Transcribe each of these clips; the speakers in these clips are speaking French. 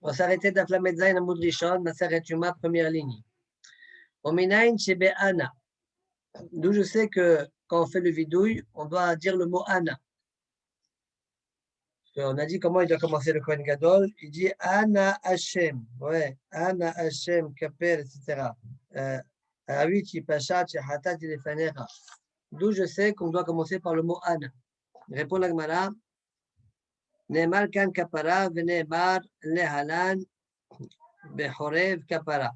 On va s'arrêter d'Aflamet Zayn Amoud Rishon, Maseret Yuma, première ligne. Ominayin Shebe Ana. D'où je sais que quand on fait le vidouille, on doit dire le mot Ana. On a dit comment il doit commencer le Kohen Gadol. Il dit Ana Hashem. Ouais, Ana Hashem, Kaper, etc. Avi Chipachat, Chehatat, Ilefanecha. D'où je sais qu'on doit commencer par le mot Ana. Répond la Gemara. Ne'emar kan kapara, ve'ne'emar lehalan, bechorev kapara.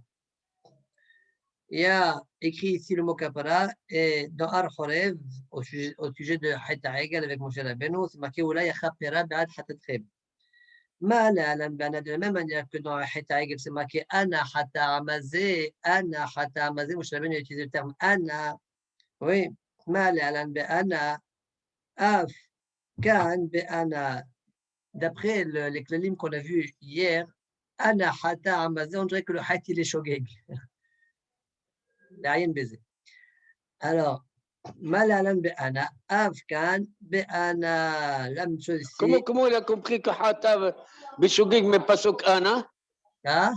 Il y a écrit ici le mot kapara, et dans Ar Chorev, au sujet de Haïta Egel avec Moshe Rabbeinu, c'est marqué Oula Yachapera Be'ad Hatatchem. Ma lehalan be'ana, de la même manière que dans Haïta Egel, c'est marqué Ana Hata Amazé, Ana Hata Amazé, Moshe Rabbeinu a utilisé le terme Ana. Oui, Ma lehalan be'ana, Af Kan be'ana. D'après les klalim qu'on a vus hier, Ana Hata Amazé, on dirait que le Haït il est shogeg. Il n'y a rien de baisé. Alors, Malalan be'ana, Afkan be'ana. La même chose ici. Comment il a compris que Hata Bishogig mais pas Ana? Ah?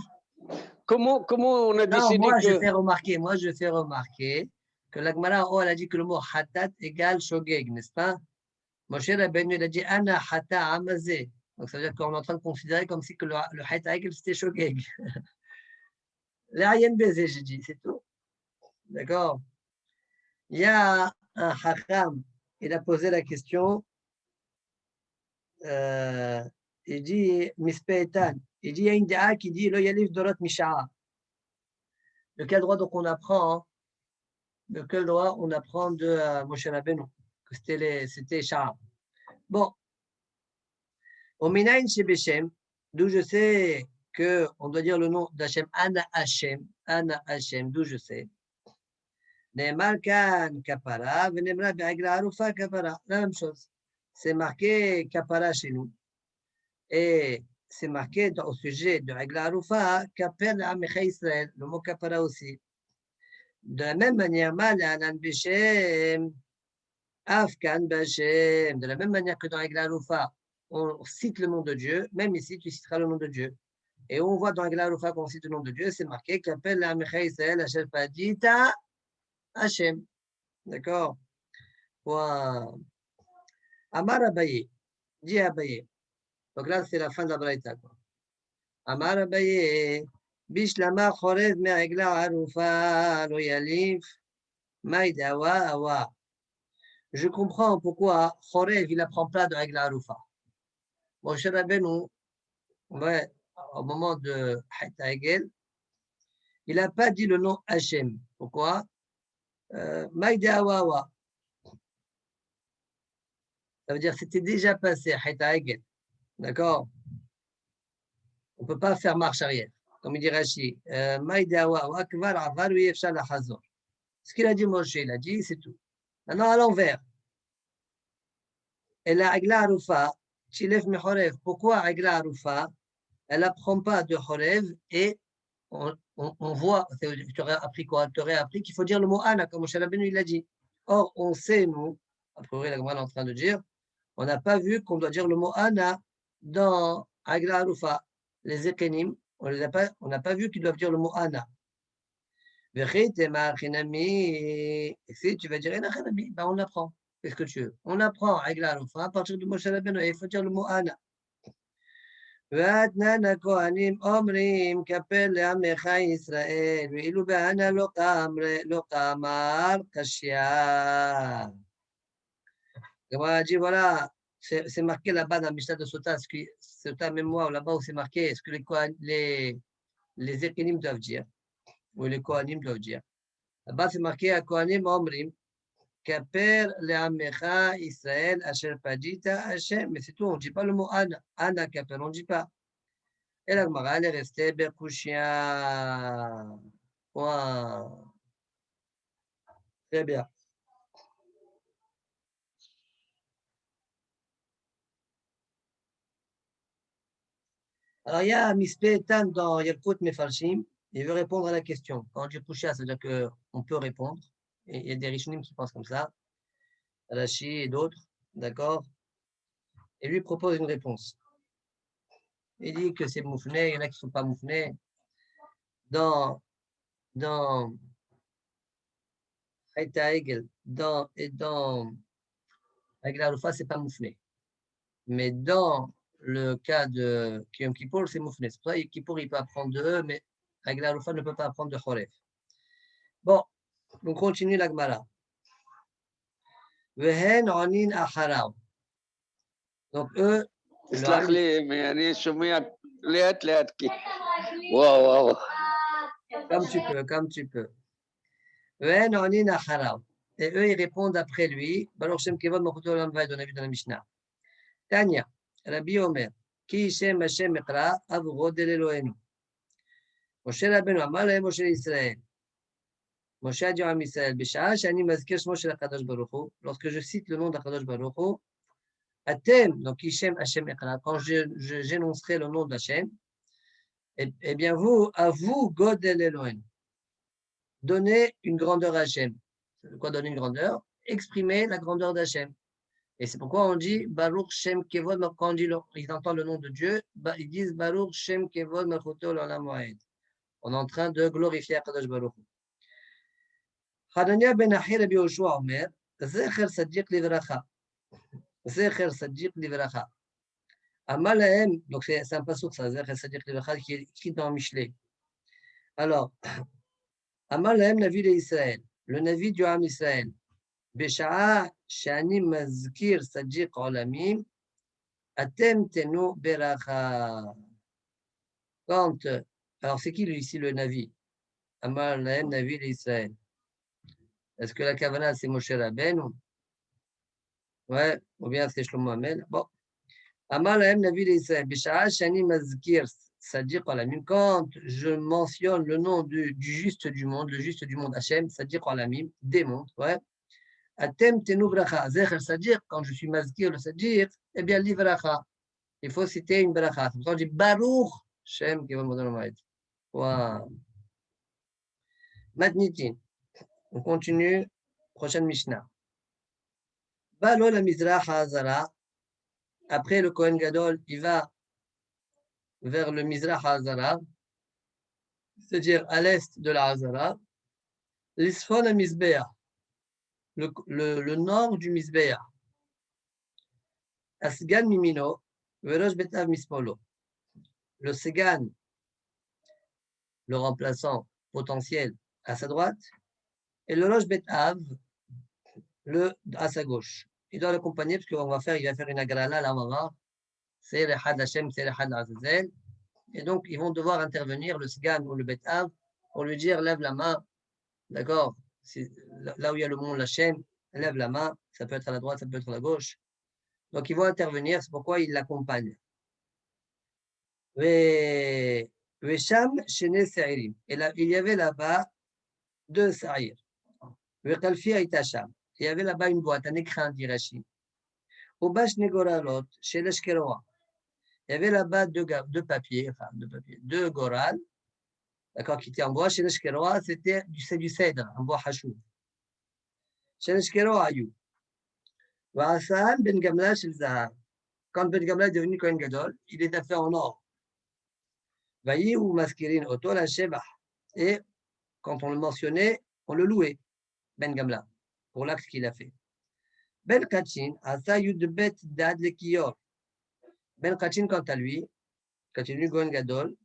Comment on a décidé non, moi, que... je fais remarquer que la Gemara, elle a dit que le mot Hatat égale Shogeg, n'est-ce pas? Moshe Rabbeinu, il a dit Ana Hata Amazé. Donc, ça veut dire qu'on est en train de considérer comme si que le Haïta Egel, c'était Shogeg. Il n'y a rien de baisé, j'ai dit, c'est tout. D'accord? Il y a un Hacham, il a posé la question, il dit, Mispeetan, il dit, il y a une da'a qui dit, Lo yalif dorot misha'a. De quel droit donc on apprend, de quel droit on apprend de Moshe Rabbeinu, que c'était Sha'a. Bon, au Minayin Shebeshem, d'où je sais qu'on doit dire le nom d'Hachem, Ana Hashem, d'où je sais. Ne'emar kan kapara, ve'nemra be'agla arufa kapara, la même chose. C'est marqué kapara chez nous. Et c'est marqué au sujet de Agla Arufa, Kaper l'Amecha Israël, le mot kapara aussi. De la même manière, Malanan Beshem, Afkan Beshem, de la même manière que dans Agla Arufa, on cite le nom de Dieu, même ici tu citeras le nom de Dieu. Et on voit dans Agla Arufa qu'on cite le nom de Dieu, c'est marqué Kaper l'Amecha Israël, Hachem Padita, Hachem. D'accord? Amar Abaye, dit Abaye. Donc là, c'est la fin de la braïta. Amar Abaye, Bishlama Chorev Me'agla Arufa Lo Yalif Maïdawa Awa. Je comprends pourquoi Chorev, il apprend pas de Agla Arufa. Moshe Rabbeinu, ouais, au moment de Haïta Egel, il n'a pas dit le nom Hachem. Pourquoi? Maïdawa Awa. Ça veut dire que c'était déjà passé à Haïta Egel. D'accord? On ne peut pas faire marche arrière. Comme il dit Rashi, Maïdawa Awa, Kvar Avar, Yefshal Achazor. Ce qu'il a dit Moshe, il a dit, c'est tout. Maintenant, à l'envers. Et la Agla Arufa, Chilef Mechorev. Pourquoi Agla Arufa, elle n'apprend pas de Chorev et on voit, tu aurais appris quoi? Tu aurais appris qu'il faut dire le mot Ana, comme Moshe Rabbeinu il a dit. Or, on sait, nous, a priori, la Gemara est en train de dire, on n'a pas vu qu'on doit dire le mot Ana dans Agla Arufa. Les Ekenim, on n'a pas vu qu'ils doivent dire le mot Ana. Et si tu vas dire, ben on apprend. Qu'est-ce que tu veux? On apprend à partir de Moshe Rabbeinu, il faut dire le mot Ana. ואתנן הכהנים אומרים כפר לעמך ישראל, ואילו בהנה לא כאמר קשיא. Gemara dit, voilà, c'est marqué là-bas dans le Mishnah de Sota, Sota mémoire, là-bas où c'est marqué ce que les Ekenim doivent dire, ou les Kohanim doivent dire. Là-bas, c'est marqué à Kohanim Omrim, Kaper le'amecha Israël, Asher Padita, Hashem. Mais c'est tout, on ne dit pas le mot Ana. Ana Kaper, on ne dit pas. Et la Gemara, elle est restée Berkushia. Wow. Très bien. Alors, il y a Mispé Tan dans Yalkut Mefarshim. Il veut répondre à la question. Quand on dit Kushia, ça veut dire qu'on peut répondre. Et il y a des Rishonim qui pensent comme ça. Rashi et d'autres. D'accord? Et lui propose une réponse. Il dit que c'est moufné, il y en a qui ne sont pas moufnés. Dans Haïta Egel, et dans Egel Aloufa, ce n'est pas moufné. Mais dans le cas de Kiyom Kippour, c'est moufné. C'est pour ça que Kippour, il peut apprendre de eux, mais Egel Aloufa ne peut pas apprendre de Choref. Bon, on continue la Gemara. Vehen onin acharav. Donc eux, תסלח לי, אני שומע לאט לאט כי... וואו, וואו. comme tu peux, comme tu peux. Vehen onin acharav. Et eux, ils répondent après lui. Baruch Shem Kevod Malchuto Olam Vaed, on a vu dans la Mishnah. Tanya, Rabbi Omer, Ki Shem Hashem Ekra, Avuro Del Elohenu. Moshe Rabbeinu Amar Lahem Moshe Israël. Moshe a dit à Israël, Bisha'a Shani Mazkir Shmo Shel HaKadosh Baruch Hu, lorsque je cite le nom d'Akadosh Baruch Hu, Atem, donc Kishem Hashem Ekra, quand j'énoncerai le nom d'Hashem, eh bien vous, à vous, Godel Elohim, donnez une grandeur à Hachem. Quoi donner une grandeur? Exprimer la grandeur d'Hachem. Et c'est pourquoi on dit Baruch Shem Kevod, quand ils entendent le nom de Dieu, ils disent Baruch Shem Kevod Malchuto Olam Vaed. On est en train de glorifier Akadosh Baruch Hu. Hanania ben Achi Rabbi Yoshua Omer, Zecher Sadiq Livracha. Zecher Sadiq Livracha. Amalahem, donc c'est un passouk, ça, Zecher Sadiq Livracha, qui est écrit dans Michelet. Alors, Amalahem, Navi d'Israël, le Navi du Ham Israël, Besha'a Shani Mazkir Sadiq Olamim, Atem Tenu Beracha. Quand, alors c'est qui ici le Navi? Amalahem, Navi d'Israël. Est-ce que la Kavana c'est Moshe Rabbeinu? Ouais, ou bien c'est Shlomo Amel. Bon. Amalahem Navi d'Israël. Bisha'a Shani Mazkir Sadiq Olamim. Quand je mentionne le nom du juste du monde, le juste du monde Hachem, Sadiq Olamim, des mondes, ouais. Atem Tenu Bracha. Zecher Sadiq, quand je suis Mazkir le Sadiq, eh bien, Livracha. Il faut citer une bracha. C'est pour ça qu'on dit Baruch Shem Kevod Malchuto Olam Vaed. Wow. Matnitin. On continue. Prochaine Mishnah. Balo la Mizrach Hazara. Après le Kohen Gadol, il va vers le Mizrach Hazara, c'est-à-dire à l'est de la Hazara. L'Isfon à Mizbeah, le nord du Mizbeah. Asgan Mimino, Verosh Betav Mispolo. Le Segan, le remplaçant potentiel, à sa droite, et le Rosh Betav, à sa gauche. Il doit l'accompagner parce qu'il va faire une agrala, là, on va voir. C'est le Had Hashem, c'est le Had Azazel. Et donc, ils vont devoir intervenir, le Sgan ou le Betav, pour lui dire lève la main, d'accord? Là où il y a le mont Lachem, lève la main, ça peut être à la droite, ça peut être à la gauche. Donc, ils vont intervenir, c'est pourquoi ils l'accompagnent. Et là, il y avait là-bas deux Sa'ir. Il y avait là-bas une boîte, un écrin d'Irachi. Au Bash Negoralot, chez l'Eshkeroa. Il y avait là-bas deux papiers, deux goral, d'accord, qui étaient en bois. Chez l'Eshkeroa, c'est du cèdre, en bois hachou. Chez l'Eshkeroa, ayou. Va'asan ben Gamla shel Zahar. Quand Ben Gamla est devenu Kohen Gadol, il est fait en or. Vayi ou maskirin oto la shebah. Et quand on le mentionnait, on le louait, Ben Gamla, pour l'acte qu'il a fait. Ben Kachin, asa yudbet dad le kiyor. Ben Kachin, quant à lui, quand il est venu Kohen Gadol,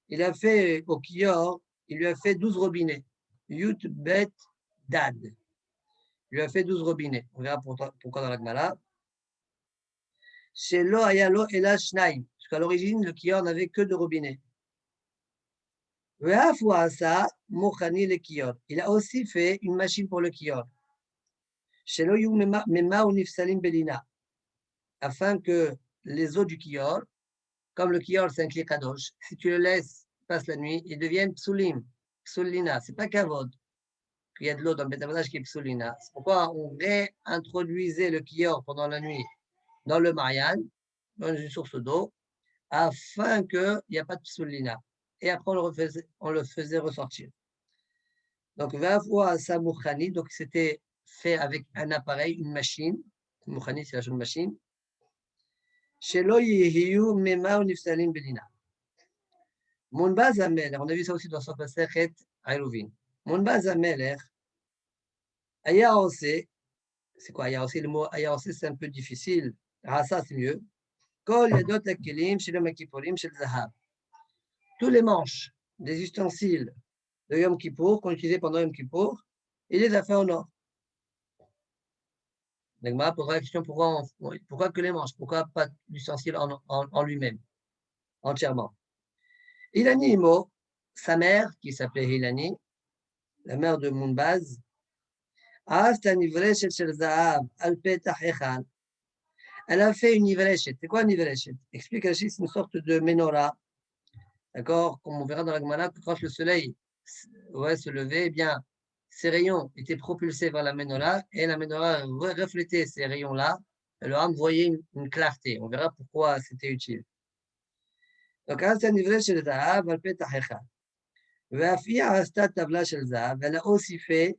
il a fait au kiyor, il lui a fait 12 robinets. Yudbet dad. Il lui a fait 12 robinets. On verra pourquoi dans la Gemara. Chez Lo Ayalo Ela Shnaim. Parce qu'à l'origine, le kiyor n'avait que 2 robinets. Il a aussi fait une machine pour le kiyor. Chez Lo Yu Mema ou Nifsalim Belina. Afin que les eaux du kiyor, comme le kiyor c'est un kli kadosh, si tu le laisses passer la nuit, ils deviennent psulim, psulina. C'est pas kavod qu'il y a de l'eau dans le bétamadage qui est psulina. C'est pourquoi on réintroduisait le kiyor pendant la nuit dans le Marianne, dans une source d'eau, afin qu'il n'y ait pas de psulina. Et après, on le faisait ressortir. Donc, Vavoa Samoukhani, donc c'était fait avec un appareil, une machine. Moukhani, c'est la chose de machine. Shelo yehiyu mema unifsalim belina. Monbaz Amelech, on a vu ça aussi dans son Masechet Eruvin. Monbaz Amelech, Ayaosé, c'est quoi Ayaosé? Le mot Ayaosé, c'est un peu difficile. Rasa, c'est mieux. Kol yadot hakelim shel Yom Kippurim shel Zahab. Tous les manches des ustensiles de Yom Kippour qu'on utilisait pendant Yom Kippour, il les a fait en or. L'Agma posera la question pourquoi que les manches? Pourquoi pas l'ustensile en lui-même, entièrement? Hilani Imo, sa mère, qui s'appelait Hilani, la mère de Monbaz, elle a fait une ivreshet. C'est quoi une ivreshet? Explique Rachid, c'est une sorte de menorah. D'accord? Comme on verra dans la Gemara, quand le soleil se levait, eh bien, ces rayons étaient propulsés vers la menorah et la menorah reflétait ces rayons-là. Et le Ham voyait une clarté. On verra pourquoi c'était utile. Donc, elle a aussi fait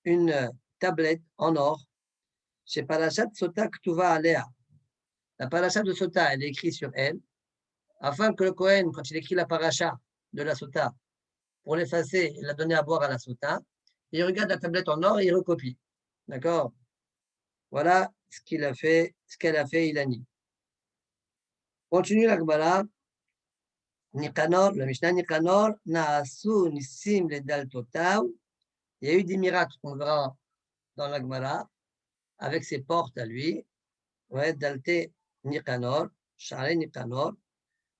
une tablette en or chez Parashat Sota Ktuva Alea. La Parashat de Sota, elle est écrite sur elle, afin que le Kohen, quand il écrit la Parashat de la Sota, pour l'effacer et la donner à boire à la Sota, il regarde la tablette en or et il recopie. D'accord? Voilà ce qu'elle a fait, Ilani. Continue la Gemara. Nikanor, le Mishnah Nikanor, Naasu Nissim le Daltotav. Il y a eu des miracles qu'on verra dans la Gemara, avec ses portes à lui. Ouais, Dalte Nikanor, Share Nikanor.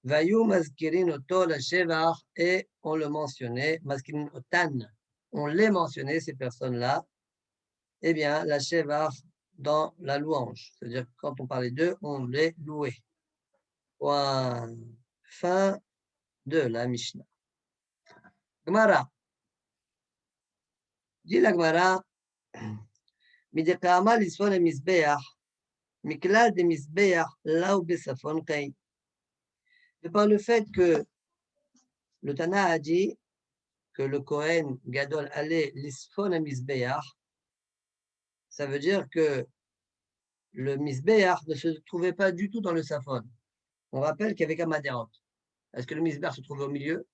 Vayu Mazkirin Oto la Shevach, et on le mentionnait, Mazkirin Otan, on les mentionnait, ces personnes-là, eh bien, la Shevach dans la louange. C'est-à-dire que quand on parlait d'eux, on les louait. Point. Fin de la Mishnah. Gemara. Dit la Gemara, Midekama lisfon et misbeach, miklal de misbeach, là où besafon kay. Et par le fait que le Tana a dit que le Kohen Gadol allait lisfon et misbeach, ça veut dire que le misbeach ne se trouvait pas du tout dans le safon. On rappelle qu'il y avait Kamadérot. Est-ce que le misbeach se trouvait au milieu?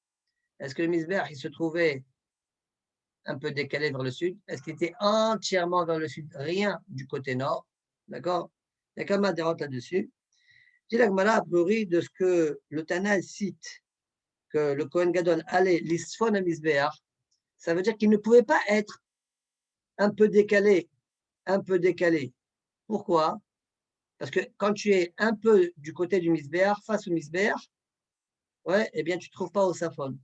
Est-ce que le misbeach il se trouvait un peu décalé vers le sud? Est-ce qu'il était entièrement vers le sud? Rien du côté nord. D'accord? Il y a Kamadérot là-dessus. Dit la Gemara, a priori, de ce que le Tana cite, que le Kohen Gadol allait l'isfon à misbeach, ça veut dire qu'il ne pouvait pas être un peu décalé. Pourquoi? Parce que quand tu es un peu du côté du misbeach, face au misbeach, ouais, eh bien, tu ne te trouves pas au safon.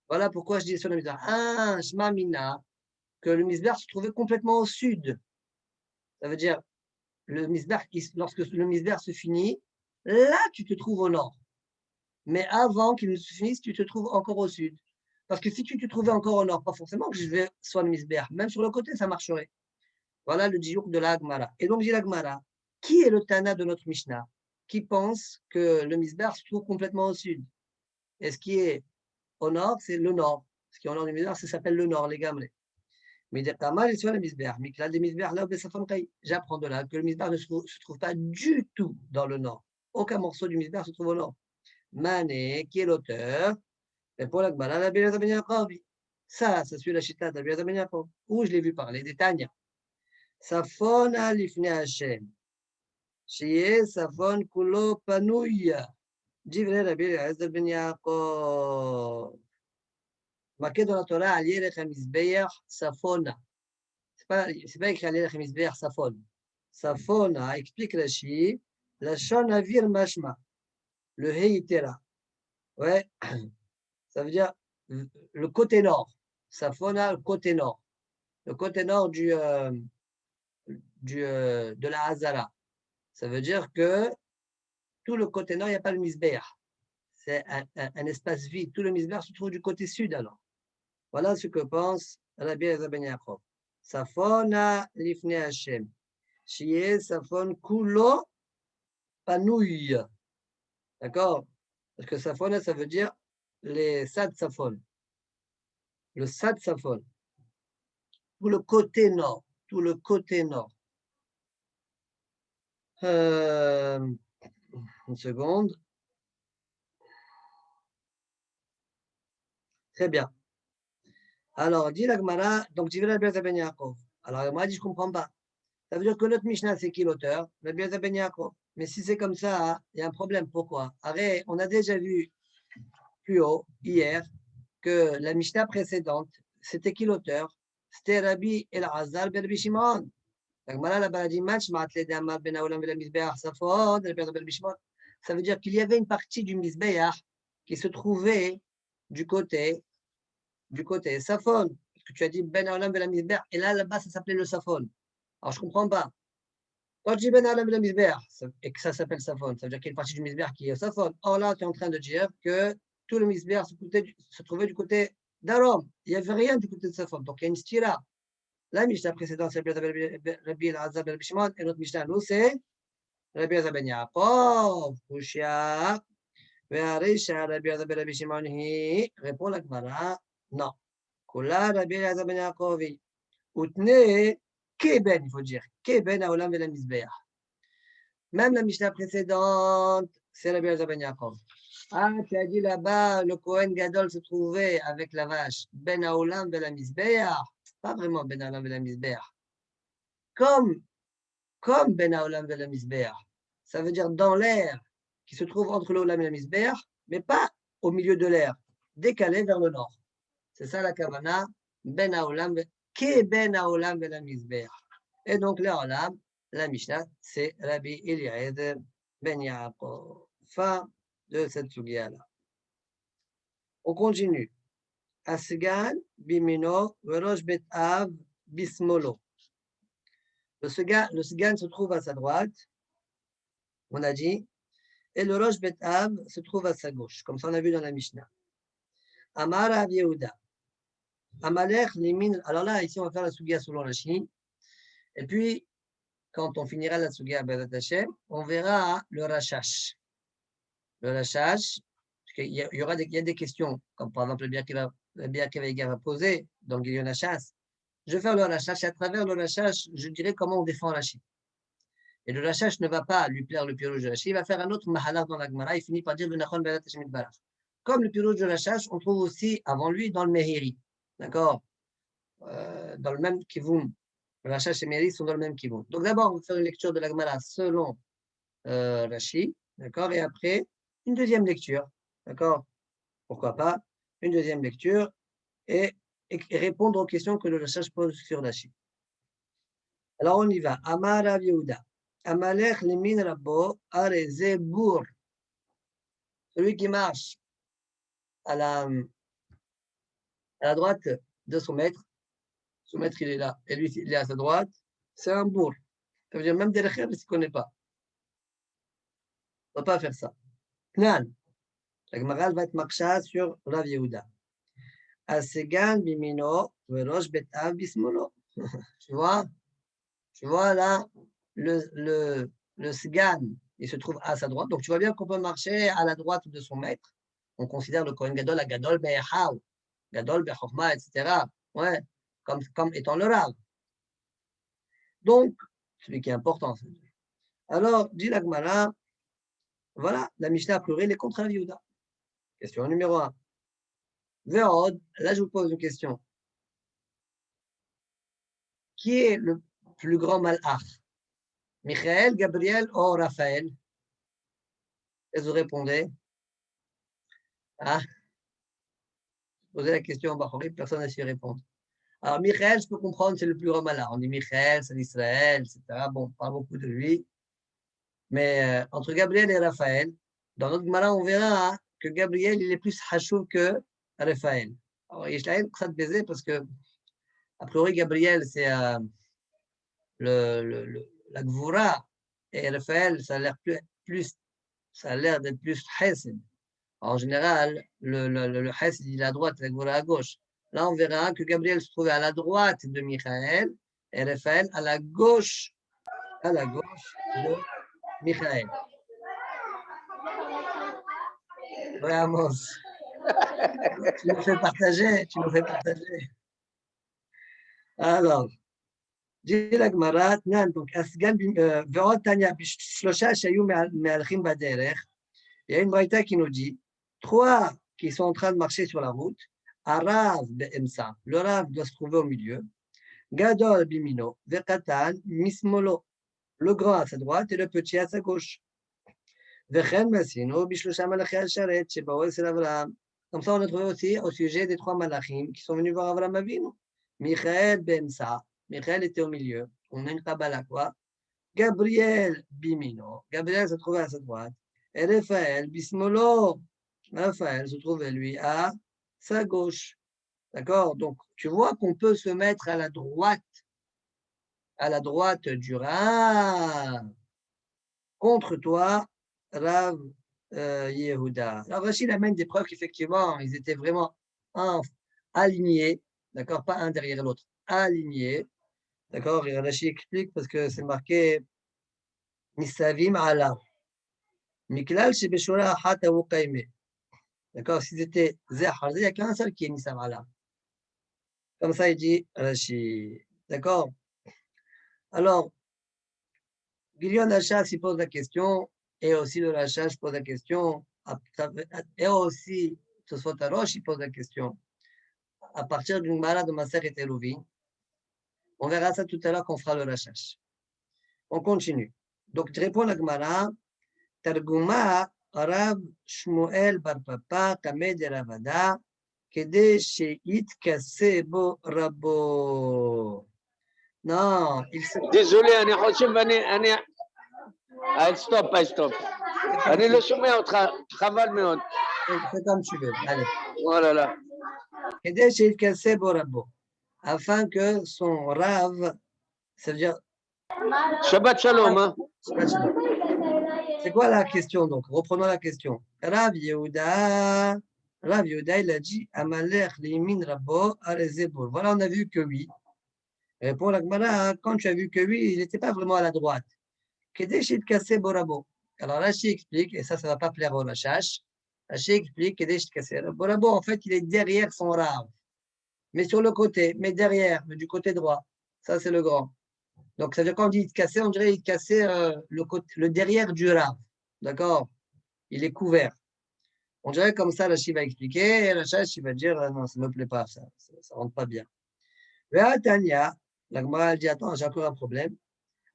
Voilà pourquoi je dis sur le misbeach. Ah, Shma Mina, que le misbeach se trouvait complètement au sud. Ça veut dire, le misbeach, lorsque le misbeach se finit, là, tu te trouves au nord. Mais avant qu'il ne se finisse, tu te trouves encore au sud. Parce que si tu te trouvais encore au nord, pas forcément que je vais sur le misbeach, même sur le côté, ça marcherait. Voilà le diouk de la Gemara. Et donc, dit la Gemara, qui est le Tana de notre Mishnah qui pense que le misbeach se trouve complètement au sud? Et ce qui est au nord, c'est le nord. Ce qui est au nord du misbeach, ça s'appelle le nord, les gamles. Mais j'apprends de là que le misbeach ne se trouve pas du tout dans le nord. Aucun morceau du misbeach se trouve au nord. Mané, qui est l'auteur, et pour la Gemara, la Bielad Ben Yaakov. Ça suit la chita de la Bielad Ben Yaakov, où je l'ai vu parler des Tanya. Safona lifne Hashem. Shiye safon kulo panouya. Divrei la Bielad Ben Yaakov. Marqué dans la Torah, Alierech HaMizbeach Safona. C'est pas écrit Alierech HaMizbeach Safon. Safona, explique Rashi, la Shon Avir Mashma. Le Heitera. Ouais. Ça veut dire le côté nord. Safona, le côté nord. Le côté nord de la Hazara. Ça veut dire que tout le côté nord, il n'y a pas le misbeach. C'est un espace vide. Tout le misbeach se trouve du côté sud alors. Voilà ce que pense Rabbi Eliezer ben Yaakov. Safona lifne Hashem. Shiye safon kulo panouille. D'accord? Parce que safona, ça veut dire les sad safon. Le sad safon. Tout le côté nord. Une seconde. Très bien. Alors, dit la Gemara, donc tu veux la Rabbi Ben Yaakov. Alors, moi, je ne comprends pas. Ça veut dire que notre Mishnah, c'est qui l'auteur? Rabbi Ben Yaakov. Mais si c'est comme ça, il y a un problème. Pourquoi? Arrête, on a déjà vu plus haut, hier, que la Mishnah précédente, c'était qui l'auteur? C'était Rabbi El-Azhar Ben Rabbi Shimon. La Gemara là-bas a dit match, Ben Haolam Ben Mizbeach Safon, Rabbi Shimon. Ça veut dire qu'il y avait une partie du Mizbeach qui se trouvait du côté Safon. Parce que tu as dit Ben Haolam Ben Mizbeach, et là-bas, ça s'appelait le Safon. Alors, je ne comprends pas. Quand je dis Ben Haolam Ben Mizbeach, et que ça s'appelle Safon, ça veut dire qu'il y a une partie du Mizbeach qui est Safon. Or là, tu es en train de dire que tout le Mizbeach se trouvait du côté d'Arom. Il n'y avait rien du côté de Safon. Donc, il y a une stira. La Mishnah précédente, c'est Rabbi El-Azhar Ben Rabbi Shimon, et notre Mishnah, nous, c'est Rabbi El-Azhar Ben Yaakov. Kushia. Ve'arisha Rabbi El-Azhar Ben Rabbi Shimon hi. Répond la Gemara, non. Kula Rabbi El-Azhar Ben Yaakovi. Utne Keben, il faut dire. Keben Haolam Ve'la Mizbeach. Même la Mishnah précédente, c'est Rabbi El-Azhar Ben Yaakov. Ah, tu as dit là-bas, le Kohen Gadol se trouvait avec la vache. Ben Haolam Ve'la Mizbeach. Pas vraiment Ben Haolam Ve'la Mizbeach. Comme Ben Haolam Ve'la Mizbeach. Ça veut dire dans l'air qui se trouve entre l'Olam et la Mizbeach, mais pas au milieu de l'air, décalé vers le nord. C'est ça la Kavana, Ben Haolam, Ke Ben Haolam Ve'la Mizbeach. Et donc, le Olam, la Mishnah, c'est Rabbi Eliezer Ben Yaakov. Fin de cette sugia-là. On continue. Asgan Bimino, Verosh Bet Av Bismolo. Le Sgan se trouve à sa droite, on a dit, et le Rosh Bet Av se trouve à sa gauche, comme ça on a vu dans la Mishnah. Amar Rav Yehuda. Amalech Limin. Alors là, ici, on va faire la sugia selon la Chine. Et puis, quand on finira la sugia à Bezat Hashem, on verra le Rashash. Le Rashash, il y a des questions, comme par exemple le Biakiva va poser dans Gilion Hachas. Je vais faire le Rashash, et à travers le Rashash, je dirai comment on défend la Chine. Et le Rashash ne va pas lui plaire le pirouge de la Chine, il va faire un autre Mahalar dans la Gemara, il finit par dire le Nachon Bezat Hashem Barach. Comme le pirouge de Rashash, on trouve aussi avant lui dans le Mehiri. D'accord, dans le même Kivum. Le Rashash et Mehiri sont dans le même Kivum. Donc d'abord, on va faire une lecture de la Gemara selon Rashi, d'accord, et après, une deuxième lecture, d'accord, pourquoi pas, une deuxième lecture, et répondre aux questions que le Rashash pose sur Rashi. Alors on y va. Amar Rav Yehuda. Amalech limin rabbo areze bour. Celui qui marche à la droite de son maître il est là, et lui il est à sa droite, c'est un bourg. Ça veut dire même derrière, il ne se connaît pas. On ne va pas faire ça. Knan. La Gemara va être marcha sur Rav Yehuda. Asegan bimino verosh betav bismolo. Tu vois là, le Sgan, il se trouve à sa droite. Donc tu vois bien qu'on peut marcher à la droite de son maître. On considère le Kohen Gadol, la Gadol Be'echau, Gadol Be'chochma, etc. Ouais, comme étant le Rav. Donc, celui qui est important. Alors, dit la Gemara, voilà, la Mishnah a pleuré les contre Rav Yehuda. Question numéro 1. Ve'od, là je vous pose une question. Qui est le plus grand malach? Michael, Gabriel ou Raphaël? Et vous répondez? Ah, posez la question en Bahori, personne n'a su répondre. Alors, Michael, je peux comprendre, c'est le plus grand malach. On dit Michael, c'est l'Israël, etc. Bon, pas beaucoup de lui. Mais entre Gabriel et Raphaël, dans notre Gemara, on verra que Gabriel, il est plus hachou que Raphaël. Alors, il y a ça de baiser parce que, a priori, Gabriel, c'est la Gvura, et Raphaël, ça a l'air ça a l'air d'être plus Hesed. En général, le Hesed, il est à droite, la Gvura à gauche. Là, on verra que Gabriel se trouvait à la droite de Michael et Raphaël à la gauche de Michael. Ouais, Amos. Tu nous fais partager. Alors, dit la Gemara, donc, Asgan, Ve'od Tanya, Shlosha Shayu Me'alchim Baderech. Il y a une braïta qui nous dit 3 qui sont en train de marcher sur la route. Arav Be'emsa, le Rav doit se trouver au milieu. Gadol Bimino, Ve'katan Mismolo, le grand à sa droite et le petit à sa gauche. Ve'chen Masino, Bishlosha Malachi Al-Sharet, Shebaoel Sel Avraham. Comme ça, on a trouvé aussi au sujet des 3 malachim qui sont venus voir Avraham Avinu. Michael Be'emsa, Michael était au milieu. On a une Kabbalah, quoi. Gabriel Bimino, Gabriel se trouvait à sa droite. Et Raphaël Bismolo, Raphaël se trouvait lui à sa gauche. D'accord? Donc, tu vois qu'on peut se mettre à la droite du Rav. Contre toi, Rav Yehuda. Alors, Rachid amène des preuves qu'effectivement, ils étaient vraiment alignés, d'accord? Pas un derrière l'autre, alignés. D'accord? Et Rachid explique parce que c'est marqué Misavim ala. Miklal Shebeshura Hata Wukaime. D'accord? S'ils étaient Zahar, il n'y a qu'un seul qui est Nisav ala. Comme ça, il dit Rachid. D'accord? Alors, Gilion Hachas, il pose la question, et aussi le Hachas pose la question, et aussi Tosfot Arosh, il pose la question. À partir d'une Mara de Maseret Eruvin, on verra ça tout à l'heure qu'on fera le Hachas. On continue. Donc, tu réponds à la Gemara, Targuma Rav Shmuel Bar Papa Kamed Ravada Kede Sheitkase Bo Rabo. Non, il se... Désolé, stop. אני לא שומע אותך, חבל מאוד. C'est comme tu veux, allez. Oh là. Kede Sheitkase Bo Rabo. Afin que son Rav, ça veut dire... Shabbat Shalom, hein? Shabbat Shalom. C'est quoi la question donc? Reprenons la question. Rav Yehuda, il a dit Amalek limin rabo arezebur. Voilà, on a vu que oui. Répond la Gemara, quand tu as vu que oui, il n'était pas vraiment à la droite. Kedeshit kase borabo. Alors Rashi explique, et ça ne va pas plaire au Rachash. Rashi explique Kedeshit kase borabo. En fait, il est derrière son Rav, mais sur le côté, mais derrière, mais du côté droit. Ça, c'est le grand. Donc, ça veut dire quand on dit casser, on dirait casser le derrière du Rav. D'accord? Il est couvert. On dirait comme ça, Rashi va expliquer, et Rashi va dire non, ça ne me plaît pas, ça ne rentre pas bien. Tanya, la Gemara dit attends, j'ai encore un problème.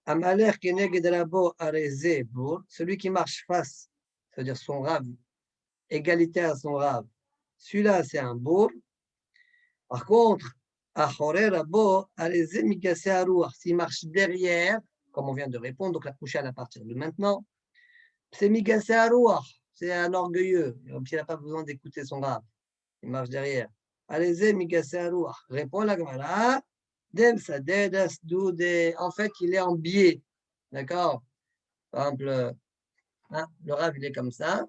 Amalek keneged rabo areze bour, celui qui marche face, c'est-à-dire son Rav, égalité à son Rav. Celui-là, c'est un bourg. Par contre, Achore rabo areze mikase aruach, s'il marche derrière, comme on vient de répondre, donc la couchelle à partir de maintenant, c'est mikase aruach. C'est un orgueilleux, il n'a pas besoin d'écouter son Rav. Il marche derrière. Allez-y, Migasarouach. Répond la Gemara. En fait, il est en biais. D'accord? Par exemple, le Rav, il est comme ça.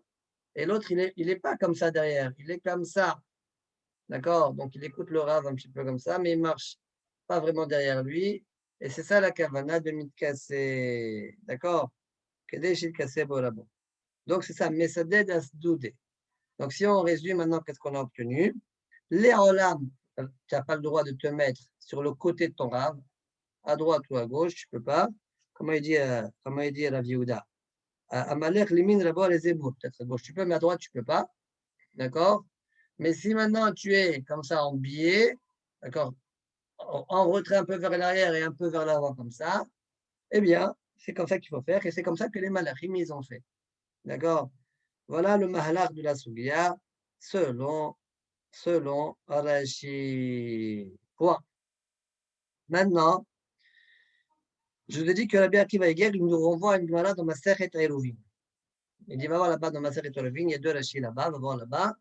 Et l'autre, il est pas comme ça derrière. Il est comme ça. D'accord? Donc, il écoute le Rav un petit peu comme ça, mais il marche pas vraiment derrière lui. Et c'est ça la kavana de Mitkase. D'accord? Kedesh Mitkase Borabo. Donc, c'est ça, Mesaded Asdoudé. Donc, si on résume maintenant, qu'est-ce qu'on a obtenu? Les olam, tu n'as pas le droit de te mettre sur le côté de ton Rav, à droite ou à gauche, tu ne peux pas. Comment il dit Rav Yehuda? Amalek limin rabo les ébouts. Peut-être à gauche, tu peux, mais à droite, tu ne peux pas. D'accord? Mais si maintenant tu es comme ça en biais, d'accord, en retrait un peu vers l'arrière et un peu vers l'avant comme ça, eh bien, c'est comme ça qu'il faut faire et c'est comme ça que les malachim, ils ont fait. D'accord? Voilà le mahalach de la Sougia selon Rashi. Point. Maintenant, je vous ai dit que Rabbi Akiva Eger, il nous renvoie à une Gemara dans Masechet Eruvin. Il dit, va voir là-bas dans Masechet Eruvin, il y a 2 Rashi là-bas, va voir là-bas.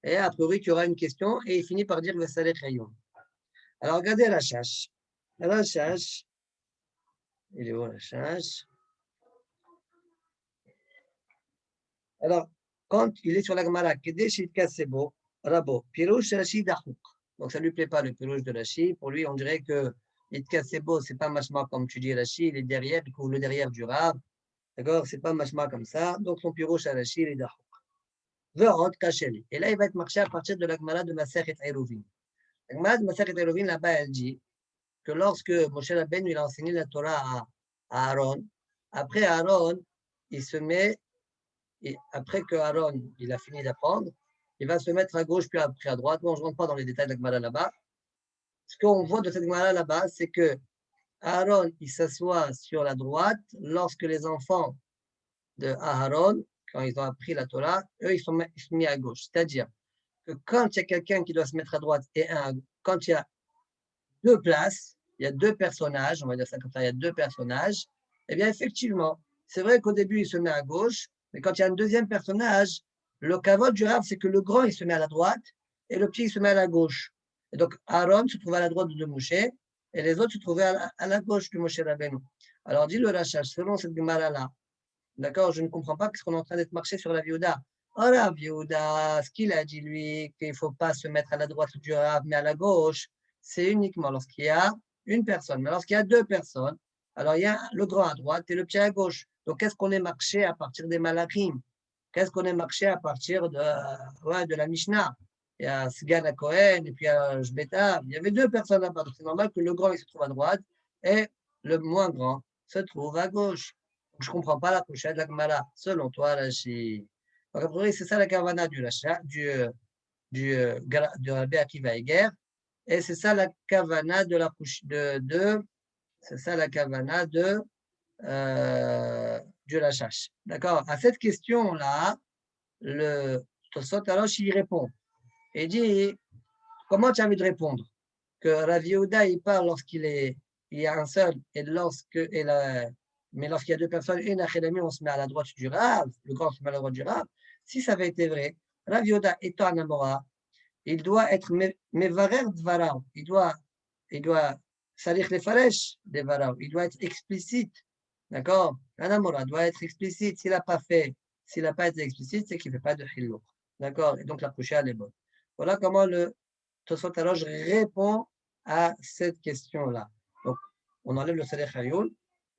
Et a priori, qu'il y aura une question et il finit par dire Vesalech Hayom. Alors, regardez Rachash. Rachash, il est où Rachash? Alors, quand il est sur la Gemara, Kedesh Kasebo, Rabo, Pirouche Rashi Dachouk. Donc, ça ne lui plaît pas le pirouche de Rashi. Pour lui, on dirait que Itkasebo, ce n'est pas machma comme tu dis Rashi, il est derrière, il couvre le derrière du Rav. D'accord? Ce n'est pas machma comme ça. Donc, son pirouche à Rashi, il est Dachouk. Verot Kacheli. Et là, il va être marché à partir de la Gemara de Masechet Eruvin. La Gemara de Masechet Eruvin, là-bas, elle dit que lorsque Moshe Rabbeinu il a enseigné la Torah à Aaron, après Aaron, il se met, et après que Aaron il a fini d'apprendre, il va se mettre à gauche puis après à droite. Bon, je ne rentre pas dans les détails de la Gemara là-bas. Ce qu'on voit de cette Gemara là-bas, c'est que Aaron il s'assoit sur la droite lorsque les enfants de Aaron, quand ils ont appris la Torah, eux, ils sont mis à gauche. C'est-à-dire que quand il y a quelqu'un qui doit se mettre à droite et quand il y a deux places, il y a deux personnages, on va dire ça comme ça, il y a deux personnages, eh bien, effectivement, c'est vrai qu'au début, il se met à gauche, mais quand il y a un deuxième personnage, le kavod du Rav, c'est que le grand, il se met à la droite et le petit, il se met à la gauche. Et donc, Aaron se trouvait à la droite de Moshe et les autres se trouvaient à la gauche de Moshe Rabbeinu. Alors, dit le Rachach, selon cette Gemara-là, d'accord, je ne comprends pas parce qu'on est en train d'être marché sur la Yehuda. Oh, la Yehuda, ce qu'il a dit, lui, qu'il ne faut pas se mettre à la droite du Rav, mais à la gauche, c'est uniquement lorsqu'il y a une personne. Mais lorsqu'il y a deux personnes, alors il y a le grand à droite et le petit à gauche. Donc, qu'est-ce qu'on est marché à partir des Malachim? Qu'est-ce qu'on est marché à partir de la Mishnah? Il y a Sgan à Cohen et puis il y a Jbeta. Il y avait deux personnes là-bas. Donc, c'est normal que le grand il se trouve à droite et le moins grand se trouve à gauche. Donc, je ne comprends pas la couchette de la Gemara. Selon toi, Rashi. Donc, a priori, c'est ça la kavana de Rabbi Akiva Eger. Et c'est ça la kavana de la c'est ça la kavana du Rachash. D'accord? À cette question-là, le Tosot Arosh y répond. Il dit, comment tu as envie de répondre? Que Rav Yehuda, il parle il y a un seul, mais lorsqu'il y a deux personnes, une Achédami, on se met à la droite du Rav, le grand se met à la droite du Rav. Si ça avait été vrai, Rav Yehuda étant un Amora, il doit être Mevarer Dvarao, il doit salir les faresh des Varao, il doit être explicite. D'accord? Un Amora doit être explicite. S'il n'a pas été explicite, c'est qu'il ne fait pas de Hilouk. D'accord? Et donc la prochaine elle est bonne. Voilà comment le Tosfot Arosh répond à cette question-là. Donc, on enlève le Saleh Chayoul.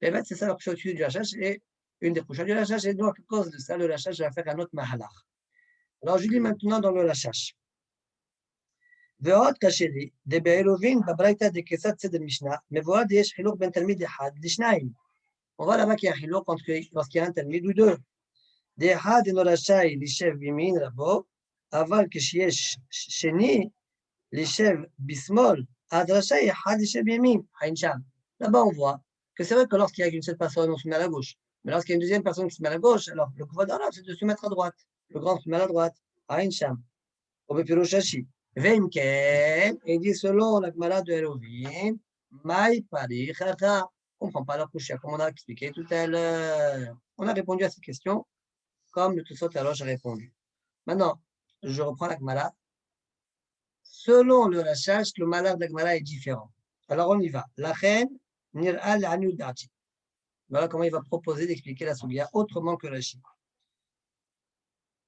Et bien, c'est ça la prochaine du Rachash et une des prochaines du Rachash. Et donc, à cause de ça, le Rachash va faire un autre Mahalach. Alors, je lis maintenant dans le Rachash. ועוד קשה לי, בעירובין בברייתא דכיצד סדר משנה, מבואר יש חילוק בין תלמיד אחד לשניים. On voit là-bas qu'il y a un chiluk lorsqu'il y a un talmid ou deux. D'echad אינו רשאי לשב בימין רבו, אבל כשיש שני לשב בשמאל, אז רשאי אחד לשב בימין, עין שם. Là-bas, on voit que c'est vrai que lorsqu'il y a une seule personne, on se met à la gauche. Mais lorsqu'il y a une deuxième personne qui se met à la gauche, alors le kavod d'Arav, c'est de se mettre à droite. Le grand se met à la droite, עין שם. Ou בפירוש רש"י. ואם כן, il dit selon la Gemara de Erovim, maï pari chata. On ne comprend pas la couche, comme on a expliqué tout à l'heure. On a répondu à cette question comme le Tosfot Arosh a répondu. Maintenant, je reprends la Gemara. Selon le Rachash, le malheur de la Gemara est différent. Alors on y va. La reine nir'al anudati. Voilà comment il va proposer d'expliquer la Sougia autrement que Rashi.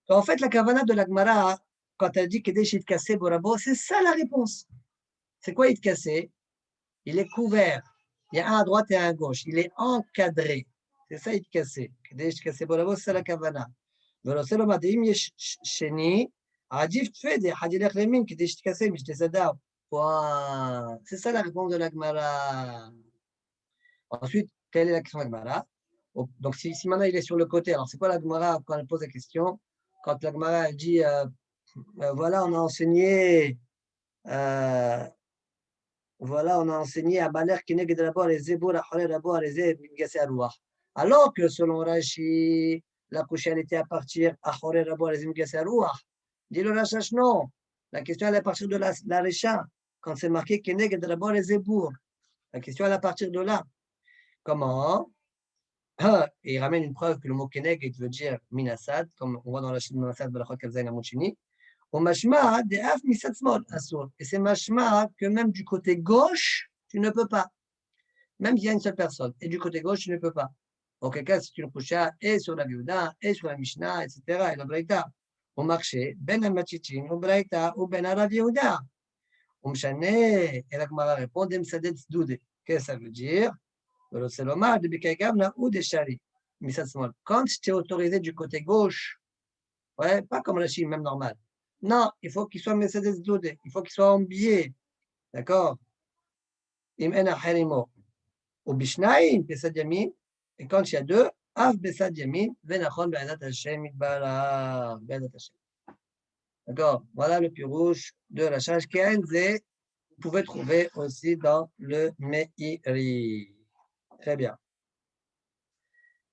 En fait, la kavana de la Gemara, quand elle dit Kedesh Itkaseh Borabo, c'est ça la réponse. C'est quoi Itkaseh? Il est couvert. Il y a un à droite et un à gauche. Il est encadré. C'est ça Itkaseh. Kedesh Itkaseh Borabo, c'est la kavana. ורוצה לומר, אם יש שני, עדיף תפדה, אחד ילך לימין כדי שתכסה משתסדיו. C'est ça la réponse de la Gemara. Ensuite, quelle est la question de la Gemara? Donc, si maintenant il est sur le côté, alors c'est quoi la Gemara quand elle pose la question? Quand la Gemara elle dit, voilà, on a enseigné à Baler Kineged d'abord les Zebour, à Horer d'abord les Zeb, alors que selon Rashi, la prochaine était à partir à Horer d'abord les Imgasarouach. Dit le Rachash, non. La question elle est à partir de la Recha, quand c'est marqué Kineged d'abord les Zebour. La question elle est à partir de là. Comment? Et il ramène une preuve que le mot Keneged veut dire Minasad, comme on voit dans la Chine Minasad, Balachot Kavzaïn Amochini. Et c'est mashma que même du côté gauche, tu ne peux pas. Même s'il y a une seule personne. Et du côté gauche, tu ne peux pas. Auquel cas, c'est une coucha et sur la Yehuda, et sur la Mishnah, etc. Et la Braïta. Au marché, ben al-Machitin, ou Braïta, ou ben Arav Yehuda. Mshane, et la Gemara répond, Demsadet Zdoude. Qu'est-ce que ça veut dire? Quand tu es autorisé du côté gauche, ouais, pas comme la Chine, même normal. Non, il faut qu'il soit Mercedes Doudé, il faut qu'il soit en biais. D'accord? Im en acherimo. Ou bishnaim, besad yamin. Et quand il y a deux, av besad yamin, venachon be'adat Hashem itbarach. Be'adat Hashem. D'accord? Voilà le pirouche de Rashash Ken. Vous pouvez trouver aussi dans le Meiri. Très bien.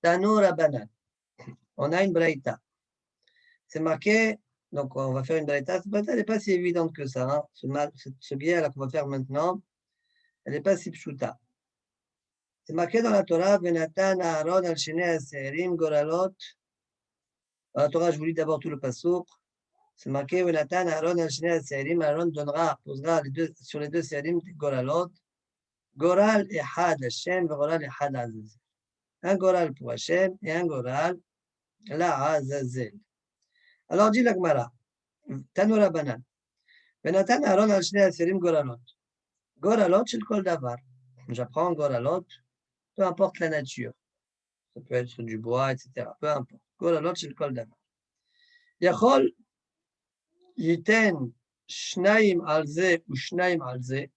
Tanu Rabbanan. On a une braïta. C'est marqué, donc on va faire une braïta. Cette braïta n'est pas si évidente que ça. Hein. Ce biais-là qu'on va faire maintenant, elle n'est pas si pshuta. C'est marqué dans la Torah, Venatan Aaron al Shnei Aserim Goralot. Dans la Torah, je vous lis d'abord tout le passouk. C'est marqué, Venatan Aaron al Shnei Aserim. Aaron donnera, posera sur les deux Serim Goralot. Goral Ehad Hashem, Goral Ehad Azazel. Un Goral pour Hashem et un Goral la Azazel. Alors dit la Gemara, Tanu Rabbanan. Venatan Aaron al Shnei Aserim Goralot. Goralot shel kol davar. J'apprends Goralot, peu importe la nature. Ça peut être du bois, etc. Peu importe. Goralot shel kol davar. Yachol yiten shnaim al ze ou shnaim al ze.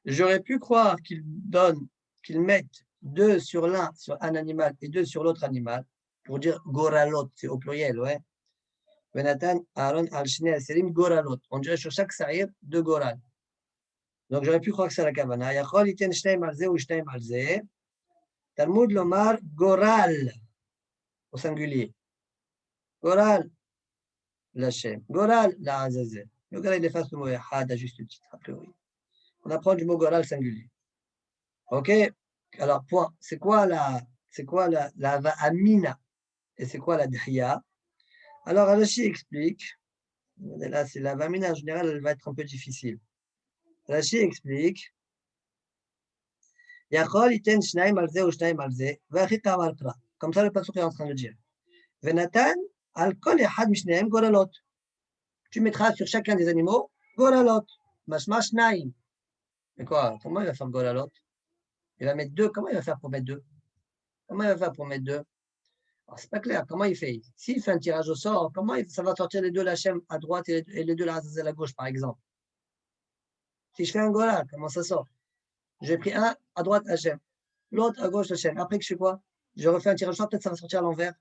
J'aurais pu croire qu'ils mettent deux sur l'un, sur un animal, et deux sur l'autre animal, pour dire goralot, c'est au pluriel, ouais. Venatan Aaron al Shnei Aserim Goralot. On dirait sur chaque saïr deux goral. Donc j'aurais pu croire que c'est la kavana. Yachol yiten shnaim al ze ou shnaim al ze. Talmud lomar goral, au singulier. Goral, l'Hachem. Goral, la Azazel. Le goral, il efface le mot Ehad à juste titre, a priori. On apprend du mot goral singulier. Ok? Alors, point. C'est quoi la va'amina et c'est quoi la dhya? Alors, Rashi explique. Là, c'est la va'amina en général, elle va être un peu difficile. Rashi explique. Yachol iten shnaim al ze ou shnaim al ze, v'achi kamar pra. Comme ça, le pasuk est en train de dire. Venatan al kol ehad mishneim goralot. Tu mettras sur chacun des animaux goralot. Mashma shnaim. Mais quoi? Comment il va faire goralot? Il va mettre deux. Comment il va faire pour mettre deux? Comment il va faire pour mettre deux? C'est pas clair. Comment il fait? S'il fait un tirage au sort, comment ça va sortir les deux l'Hachem à droite et les deux l'Azazel à gauche, par exemple? Si je fais un goral, comment ça sort? J'ai pris un à droite Hachem, l'autre à gauche Hachem. Après que je fais quoi? Je refais un tirage au sort, peut-être ça va sortir à l'envers.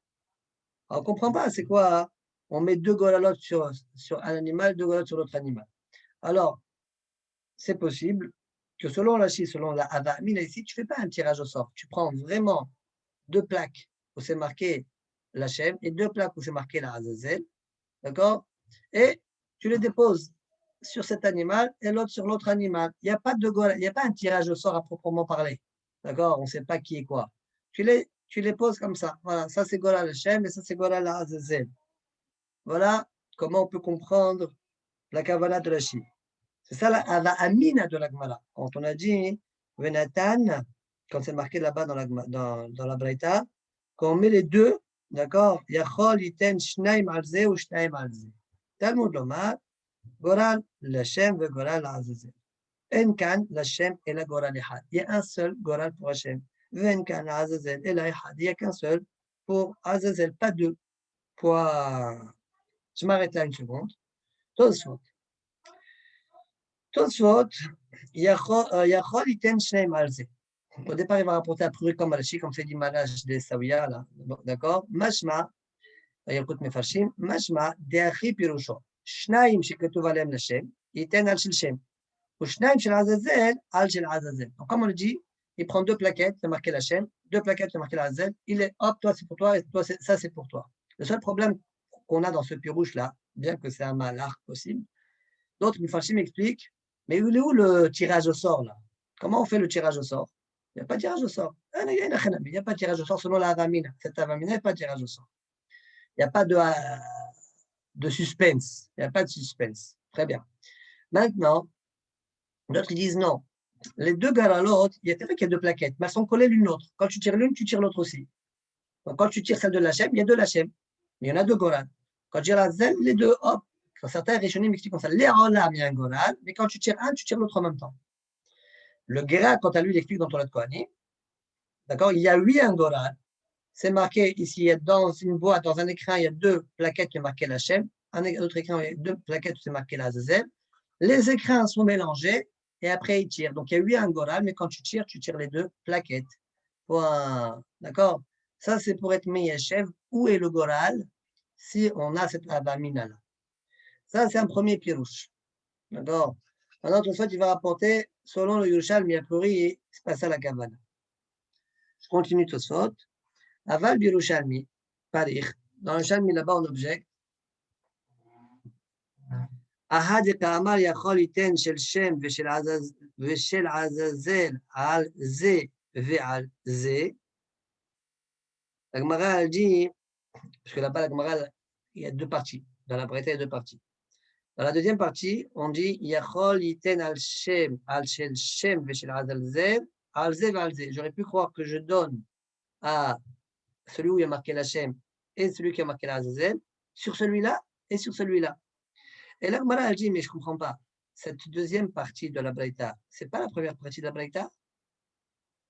Alors, on ne comprend pas, c'est quoi? Hein? On met deux goralotes sur un animal, deux goralotes sur l'autre animal. Alors, c'est possible que selon la Chi, selon la Avamina, ici, tu ne fais pas un tirage au sort. Tu prends vraiment deux plaques où c'est marqué l'Hachem et deux plaques où c'est marqué la Azazel. D'accord? Et tu les déposes sur cet animal et l'autre sur l'autre animal. Il n'y a pas il n'y a pas un tirage au sort à proprement parler. D'accord? On ne sait pas qui est quoi. Tu les poses comme ça. Voilà, ça c'est Goral Hashem et ça c'est Goral la Azazel. Voilà comment on peut comprendre la Kavanah de la Chi. C'est ça la Amina de la Gemara. Quand on a dit Venatan, quand c'est marqué là-bas dans la Braïta, quand on met les deux, d'accord, Yachol iten shnaim al ze ou shnaim al ze. Talmud lomar, Goral l'Hachem ve Goral l'Azazel. En kan l'Hachem et la Goral ehad. Il y a un seul Goral pour Hachem. Ven kan l'Azazel et la ehad. Il n'y a qu'un seul pour Azazel, pas deux. Point. Je m'arrête là une seconde. Tosfot. Tosfot, Yachol iten shnaim al ze. Au départ, il va rapporter un priori comme Rashi, comme c'est dit Marash de Saouya, là. D'accord? Mashma, écoute mes fashim, Mashma, Deachi Pirusho. Shnaim shekatuv alem l'Hachem, iten al shel Shem. Ou Shnaim shel Azazel, al shel Azazel. Donc, comme on le dit, il prend deux plaquettes, c'est marqué l'Hachem, deux plaquettes, c'est marqué l'Azazel. Il est, hop, toi c'est pour toi, et toi ça c'est pour toi. Le seul problème qu'on a dans ce pirouche-là, bien que c'est un malach possible, d'autres Mifashim expliquent, mais il est où le tirage au sort, là? Comment on fait le tirage au sort? Il n'y a pas de tirage au sort. Il n'y a pas de tirage au sort selon la Avamina. Cette Avamina, il n'y a pas de tirage au sort. Il n'y a pas de suspense. Il n'y a pas de suspense. Très bien. Maintenant, d'autres disent non. Les deux garalotes, c'est vrai qu'il y a deux plaquettes, mais elles sont collées l'une l'autre. Quand tu tires l'une, tu tires l'autre aussi. Donc, quand tu tires celle de l'Hachem, il y a deux l'Hachem. Il y en a deux goral. Quand tu tires la zel, les deux, hop. Quand certains Rishonim m'expliquent comme ça, les rolam, il y a un goral, mais quand tu tires un, tu tires l'autre en même temps. Le Guéra, quant à lui, il explique dans Torah de Kohanim, d'accord, il y a 8 goral. C'est marqué ici, dans une boîte, dans un écran, il y a deux plaquettes qui sont marquées l'Hachem. Un autre écran, il y a deux plaquettes qui sont marquées l'Azazel. Les écrins sont mélangés et après il tire. Donc il y a eu un goral, mais quand tu tires les deux plaquettes. Point. D'accord? Ça, c'est pour être Meyeshev. Où est le goral si on a cette avamina là? Ça, c'est un premier pirouche. D'accord? Maintenant, tout ça, tu vas rapporter, selon le Yerushalmi, a priori, c'est pas ça la Kavana. Je continue tout ça. Aval Yerushalmi, Parich. Dans le Shalmi, là-bas, on objecte. Ahad Kamar Yachol Iten Shel Shem Veshel Azazel Al Ze Ve'al Ze. La Gemara, elle dit, parce que là-bas, la Gemara, il y a deux parties. Dans la Braïta, il y a deux parties. Dans la deuxième partie, on dit Yachol Iten Al Shem Shel Shem Veshel Azazel Al Ze Ve'al Ze. J'aurais pu croire que je donne à celui où il y a marqué la Shem et celui qui a marqué la Azazel sur celui-là et sur celui-là. Et là, Gemara, elle dit, mais je ne comprends pas. Cette deuxième partie de la Braïta, ce n'est pas la première partie de la Braïta?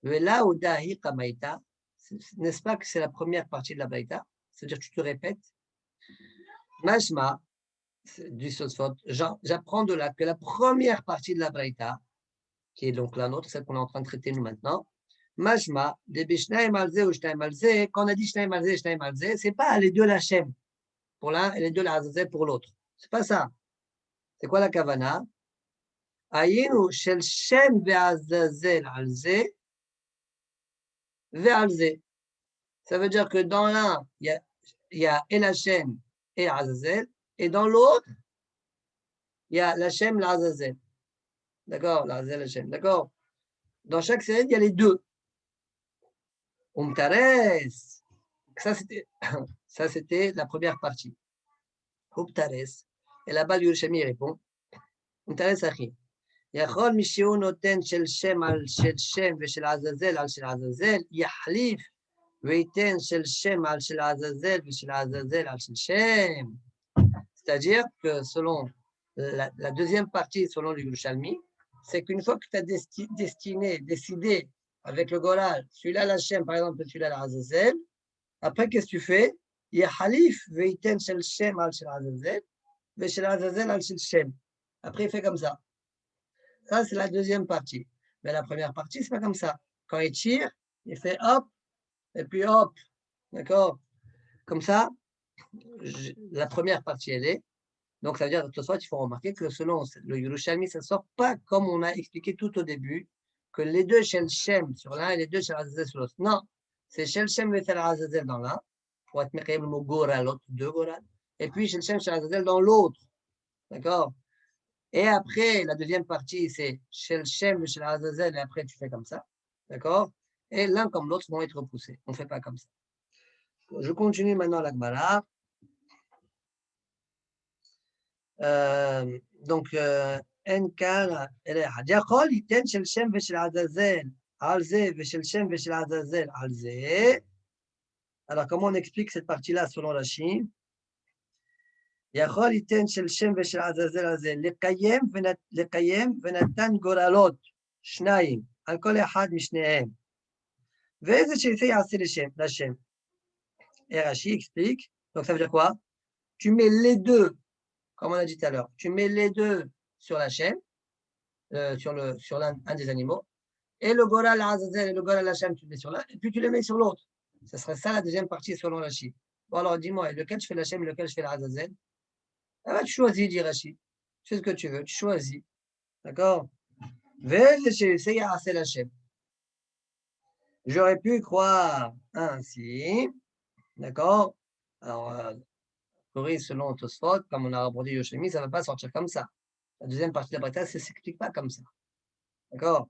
Le la ou dahi kamaïta, n'est-ce pas que c'est la première partie de la Braïta? C'est-à-dire que tu te répètes. Mashma, du Sosfot, j'apprends de là que la première partie de la Braïta, qui est donc la nôtre, celle qu'on est en train de traiter nous maintenant, Mashma, des Bishnaim Alze ou Shnaim Alze, quand on a dit Shnaim Alze, Shnaim Alze, ce n'est pas les deux la Shem pour l'un et les deux la Azazel pour l'autre. Ce n'est pas ça. C'est quoi la kavana? Ayinu shel Shem ve'azazel alze ve'alze. Ça veut dire que dans l'un, il y a et la Shem et Azazel, et dans l'autre, il y a la Shem, la Azazel. D'accord? La Azazel, la Shem. D'accord? Dans chaque scène, il y a les deux. Umtares. Ça, c'était la première partie. Umtares. Et là-bas, Yerushalmi répond Umtares Achi. יכול מי שהוא נותן של שם על של שם ושל עזאזל על של עזאזל, יחליף וייתן של שם על של עזאזל ושל עזאזל על של שם. C'est-à-dire que selon la deuxième partie, selon le Yerushalmi, c'est qu'une fois que tu as décidé avec le Goral, celui-là la Shem, par exemple, celui-là la Azazel, après qu'est-ce que tu fais? Yhalif veiten shel Shem al shel Azazel, ve shel Azazel al shel Shem. Après, il fait comme ça. Ça, c'est la deuxième partie. Mais la première partie, c'est pas comme ça. Quand il tire, il fait hop, et puis hop. D'accord? Comme ça, la première partie, elle est. Donc, ça veut dire que ce soir, il faut remarquer que selon le Yerushalmi, ça ne sort pas comme on a expliqué tout au début, que les deux Shel Shem sur l'un et les deux Shel Azazel sur l'autre. Non, c'est Shel Shem et Shel Azazel dans l'un, pour être Mekayem le mot Gora, l'autre, deux Goran, et puis Shel Shem, Shel Azazel dans l'autre. D'accord? Et après, la deuxième partie, c'est Shel Shem et Shel Azazel, et après, tu fais comme ça. D'accord? Et l'un comme l'autre vont être repoussés. On ne fait pas comme ça. Je continue maintenant la Gemara. Donc, En Kana, יכול ייתן של שם ושל עזאזל על זה ושל שם ושל עזאזל על זה. Alors, comment on explique cette partie-là selon la Chine? יכול ייתן של שם ושל עזאזל על זה לקיים ונתן גורלות שניים על כל אחד משניהם. ואיזה שיעשה יעשה לשם. Et Rashi explique, donc ça veut dire quoi? Tu mets les deux, comme on a dit tout à l'heure, tu mets les deux sur la chaîne, sur un des animaux, et le Goral Azazel et le Goral Hashem, tu le mets sur l'un, et puis tu les mets sur l'autre. Ce serait ça la deuxième partie selon Rashi. Bon, alors dis-moi, lequel je fais l'Hashem et lequel je fais l'Azazel? Ah bah, tu choisis, dit Rashi. Tu fais ce que tu veux, tu choisis. D'accord? C'est l'Hashem. J'aurais pu croire ainsi. D'accord? Alors, selon Tosfot, comme on a répondu Yoshemi, ça ne va pas sortir comme ça. La deuxième partie de la Braïta, ça ne s'explique pas comme ça. D'accord?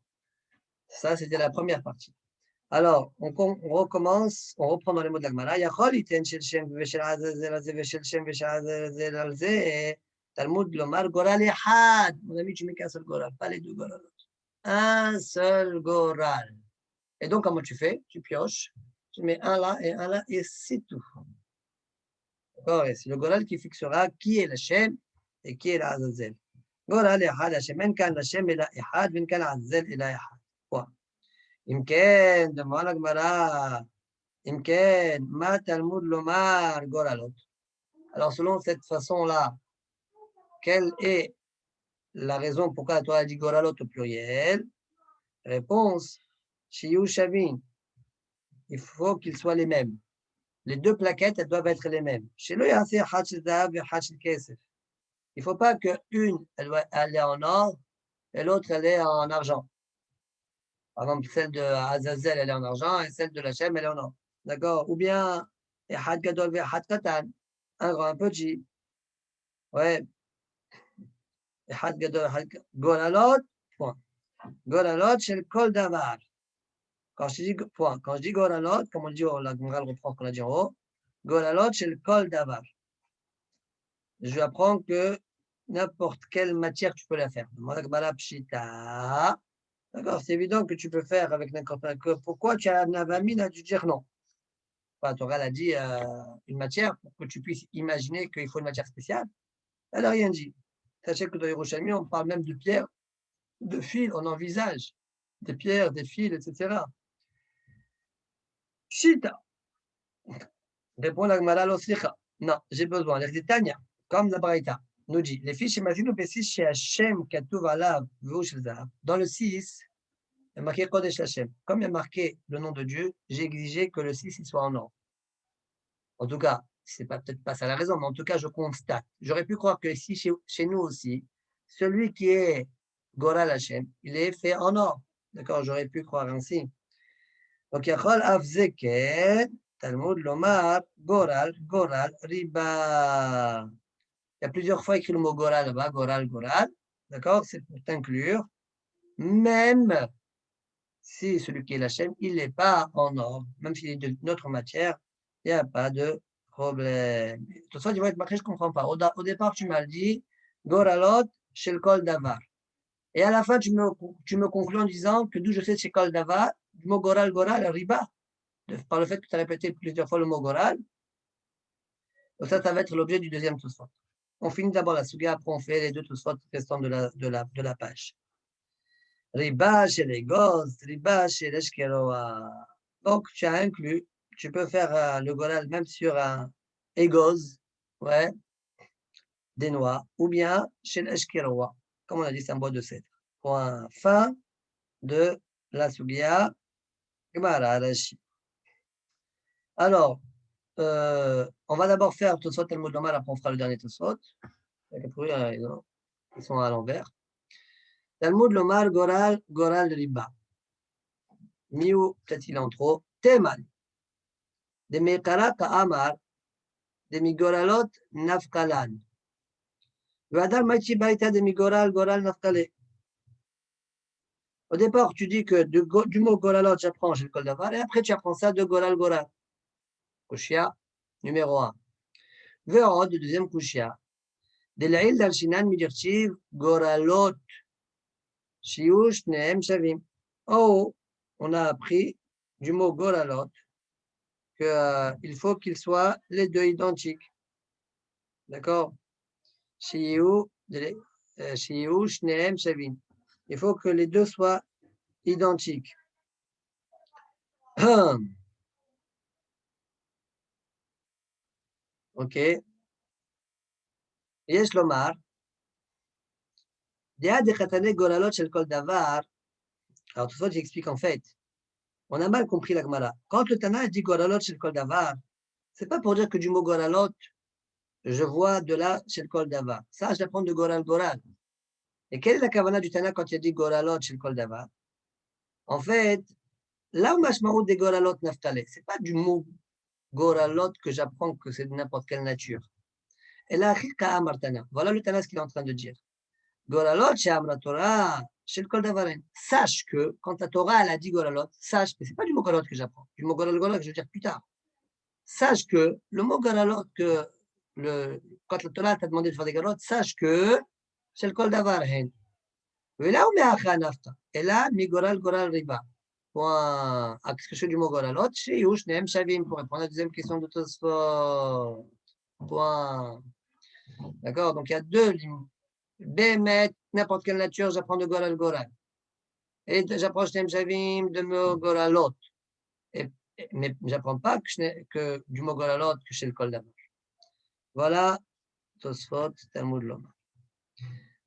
Ça, c'était la première partie. Alors, on recommence, on reprend dans les mots de la Gemara. Yachol iten shel Shem v'shel Azazel al ze v'shel Shem v'shel Azazel al ze. Talmud lomar goral echad. Mon ami, tu mets qu'un seul goral, pas les deux gorals. Un seul goral. Et donc, comment tu fais? Tu pioches, tu mets un là, et c'est tout. D'accord? Et c'est le goral qui fixera qui est la Shem et qui est la Azazel. goral echad, Hashem, en kan la Shem ela echad, en kan la Azazel ela echad. Quoi? אם כן, דמר הגמרא, אם כן, מה תלמוד לומר גורלות? Alors, selon cette façon-là, quelle est la raison pourquoi la Torah dit Goralot au pluriel. Réponse, Shiyu Shavin, il faut qu'ils soient les mêmes. Les deux plaquettes, elles doivent être les mêmes. Chez lui, il ne faut pas qu'une, elle est en or et l'autre, elle est en argent. Par exemple, celle de Azazel, elle est en argent et celle de Lachem, elle est en or. D'accord? Ou bien, Ehad Gadol Ehad Katan, un grand, un petit. Ouais. Ehad Gadol Ehad Golalot, point. Golalot, c'est le Kol Davar. Quand je dis point, quand je dis Golalot, comme on dit, la Gemara reprend ce qu'on a dit en haut, Golalot, c'est le Kol Davar. Je apprends que n'importe quelle matière, tu peux la faire. D'accord, c'est évident que tu peux faire avec n'importe quel. Pourquoi tu as Navamine à dire non? La Torah a dit une matière pour que tu puisses imaginer qu'il faut une matière spéciale. Elle n'a rien dit. Sachez que dans Yerushalmi, on parle même de pierres, de fils, on envisage des pierres, des fils, etc. Chita. Répond la Gemara l'Oslicha. Non, j'ai besoin. Les Tanya, comme la Braïta, nous dit les fiches imagine précis chez Hachem Katuv Alav dans le 6, il y a marqué Kodesh Hachem. Comme il y a marqué le nom de Dieu, j'ai exigé que le 6 il soit en or. En tout cas, c'est peut-être pas ça la raison, mais en tout cas, je constate. J'aurais pu croire que ici, chez nous aussi, celui qui est Goral Hachem, il est fait en or. D'accord, j'aurais pu croire ainsi. Donc, Yachol Avzeket, Talmud Lomar, Goral, Goral, Riba. Il y a plusieurs fois écrit le mot Goral là-bas, Goral, Goral. D'accord, c'est pour t'inclure. Même si celui qui est l'Hachem, il n'est pas en or, même s'il est de notre matière, il n'y a pas de problème. Tout ça, tu vas être marqué, je ne comprends pas. Au départ, tu m'as dit Goralot chez le Kol Davar. Et à la fin, tu me conclus en disant que d'où je sais chez Kol Davar, du mot Goral, Goral, Riba, par le fait que tu as répété plusieurs fois le mot Goral. Donc ça va être l'objet du deuxième Tosfot. On finit d'abord la Suga, après on fait les deux Tosfot restants de la page. Riba chez les gosses, riba chez les shkeroa. Donc, tu as inclus, tu peux faire le goral même sur un égoz, ouais, des noix, ou bien chez les shkeroa, comme on a dit, c'est un bois de cèdre. Point fin de la sugia. Alors, on va d'abord faire Tosfot Talmud Lomar, après on fera le dernier Tosfot. Ils sont à l'envers. Talmud Lomar, Goral, Goral Riba. Miou, peut-être il est en trop. Teman. De Mekara Ka'amar, de Migoralot Nafkalan. Vadar Machi Baita de Migoral, Goral Nafkale. Au départ, tu dis que du mot Goralot, j'apprends chez le Kol Davar, et après tu apprends ça de Goral, Goral. Kushia, numéro 1. Ve'od, deuxième Kushia. De l'Aïl d'Alshinan Midirchiv, Goralot. Shiush Nehem Shavim. Oh, on a appris du mot Goralot qu'il faut qu'ils soient les deux identiques. D'accord? Shiush Nehem Shavim. Il faut que les deux soient identiques. Ok. Yesh Lomar. Dia de Khatane Goralot Shel Kol Davar. Alors, tout ça, j'explique en fait. On a mal compris la Gemara. Quand le Tana dit Goralot Shel Kol Davar, c'est pas pour dire que du mot Goralot, je vois de là Shel Kol Davar. Ça, je l'apprends de Goral Goral. Et quelle est la kavana du Tana quand il a dit Goralot Shel Kol Davar? En fait, là où Mashmaout des Goralot Naftale, c'est pas du mot Goralot que j'apprends que c'est de n'importe quelle nature. Et là, voilà le Tana ce qu'il est en train de dire. Goralot She'amra Torah Shel Kol Davarin. Sache que quand la Torah elle a dit Goralot, sache que c'est pas du mot Goralot que j'apprends, du mot Goralot que je vais dire plus tard. Sache que le mot Goralot quand la Torah t'a demandé de faire des Goralot, sache que Shel Kol Davarin. Et là, on met Acha Nafta. Et là, mi Goral Goral Riba. Point. Qu'est-ce que je fais du mot Goralot? Chez Yush Nehem Shavim pour répondre à la deuxième question de Tosfot. Point. D'accord? Donc il y a deux lignes. Bémet, n'importe quelle nature, j'apprends de Goral Goral. Et j'apprends Nehem Shavim de mot Goralot. Mais je n'apprends pas que du mot Goralot que chez le Kol Davar. Voilà Tosfot Talmud Lomar.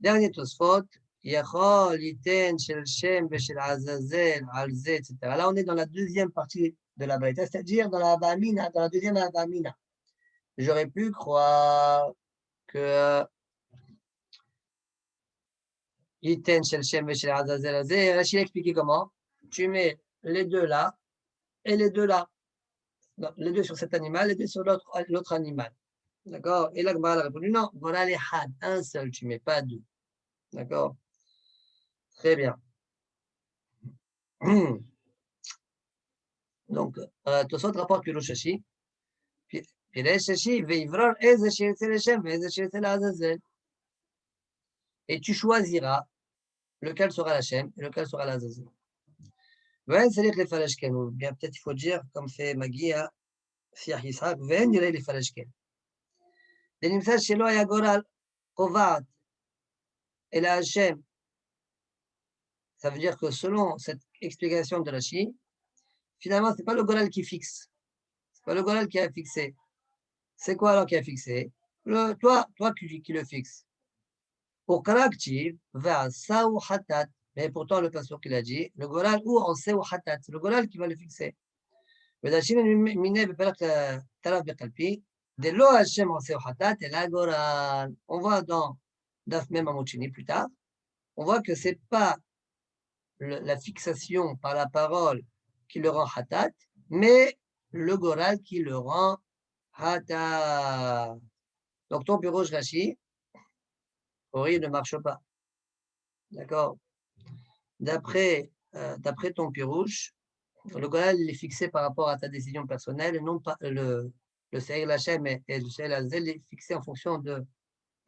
Dernier Tosfot. Yachol, Iten, Shel Shem, Veshel Azazel, Alze, etc. Là, on est dans la deuxième partie de la Braïta, c'est-à-dire dans la Havamina, dans la deuxième Havamina. J'aurais pu croire que Iten, Shel Shem, Veshel Azazel, Alze. Rachid a expliqué comment. Tu mets les deux là et les deux là. Non, les deux sur cet animal, les deux sur l'autre animal. D'accord? Et là, Gmara a répondu non, voilà les had, un seul, tu ne mets pas deux. D'accord? Très bien. Donc, Tosot rapporte Pirouche Shashi. Pirouche Shashi, Veivrar, Eze Shiretze Lechem, Eze Shiretze Azazel. Et tu choisiras lequel sera l'Hachem et lequel sera l'Azazel. Ven Selich les Falashken, ou bien peut-être il faut dire, comme fait Magia, Fiach Yitzhak, Ven Yirei les Falashken. Denimsa Shelo Ayagoral, Kovat, et la Hachem. Ça veut dire que selon cette explication de Rashi, finalement, ce n'est pas le Goral qui fixe. Ce n'est pas le Goral qui a fixé. C'est quoi alors qui a fixé? Toi qui le fixe. Pour Karaktiv, va Saou Hatat. Mais pourtant, le pasteur qu'il a dit, le Goral ou en Saou Hatat, c'est le Goral qui va le fixer. Mais Dachine Miné Beperak Taraf Bekalpi, de lo Hashem en Saou Hatat et la Goral. On voit dans Daf Mem Amochini plus tard, on voit que ce n'est pas la fixation par la parole qui le rend hatat, mais le goral qui le rend hatat. Donc ton pirouche Rashi, il ne marche pas. D'accord? D'après ton pirouche, le goral est fixé par rapport à ta décision personnelle et non pas le Seir Lachem et le Seir Lazel est fixé en fonction de